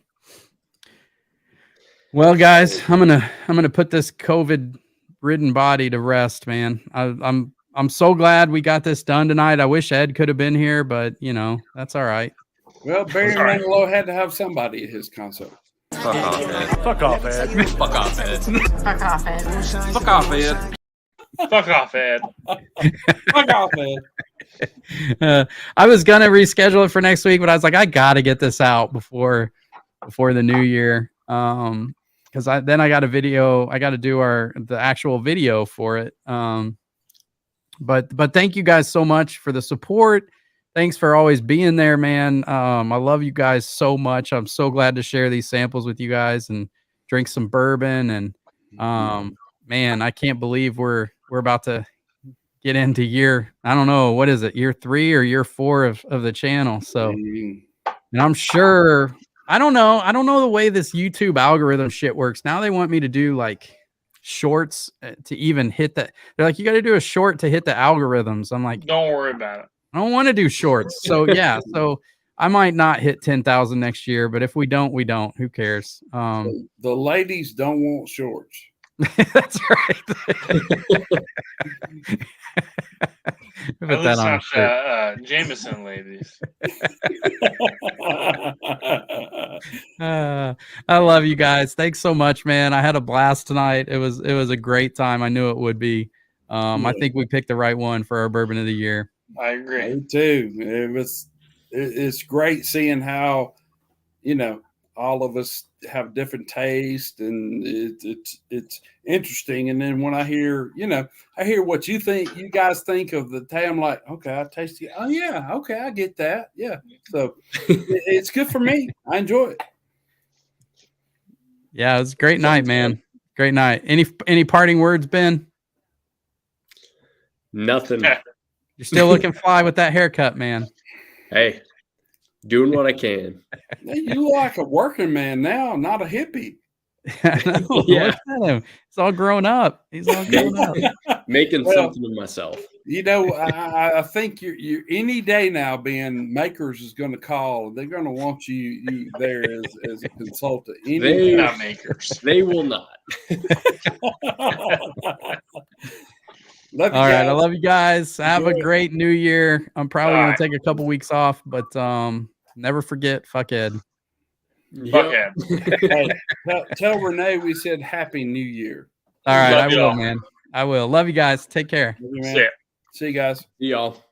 Well, guys, I'm gonna put this COVID-ridden body to rest, man. I'm so glad we got this done tonight. I wish Ed could have been here, but that's all right. Well, Barry Manilow had to have somebody at his concert. Fuck off, Ed. Fuck off, Ed. Fuck off, Ed. Fuck off, Ed. Fuck off, Ed. Fuck off, Ed. Fuck off, Ed. I was gonna reschedule it for next week, but I was like, I gotta get this out before the new year. Because I got a video. I got to do the actual video for it. But thank you guys so much for the support. Thanks for always being there, man. I love you guys so much. I'm so glad to share these samples with you guys and drink some bourbon. And man, I can't believe we're about to get into year. I don't know, what is it, year 3 or year 4 of the channel. So, and I'm sure. I don't know the way this YouTube algorithm shit works. Now they want me to do like shorts to even hit that. They're like, you got to do a short to hit the algorithms. I'm like, Don't worry about it. I don't want to do shorts. So yeah, so I might not hit 10,000 next year, but if we don't, we don't. Who cares? The ladies don't want shorts. That's right. Put At that least on a not shirt. Jameson ladies. I love you guys. Thanks so much, man. I had a blast tonight. It was a great time. I knew it would be. I think we picked the right one for our bourbon of the year. I agree. Me too. It's great seeing how, all of us have different taste, and it's interesting. And then when I hear what you guys think of the tea, I'm like, okay, I taste it. Oh yeah, okay, I get that. Yeah. So it's good for me. I enjoy it. Yeah, it was a great night, man. Great night. Any parting words, Ben? Nothing. You're still looking fly with that haircut, man. Hey, doing what I can. You look like a working man now, not a hippie. Yeah. Look at him. He's all grown up. He's all grown up. Making something of myself. I think you're any day now, Ben, Makers is going to call. They're going to want you there as a consultant. They Not Makers. They will not. Love you All right, guys. I love you guys. Have a Enjoy it. great new year. I'm probably All gonna right. take a couple weeks off, but never forget, fuck Ed. Fuck Yep. Ed. Hey, tell Renee we said Happy New Year. All right, Love I will, y'all. man. I will. Love you guys. Take care. Love you, man. See ya. See you guys. See y'all.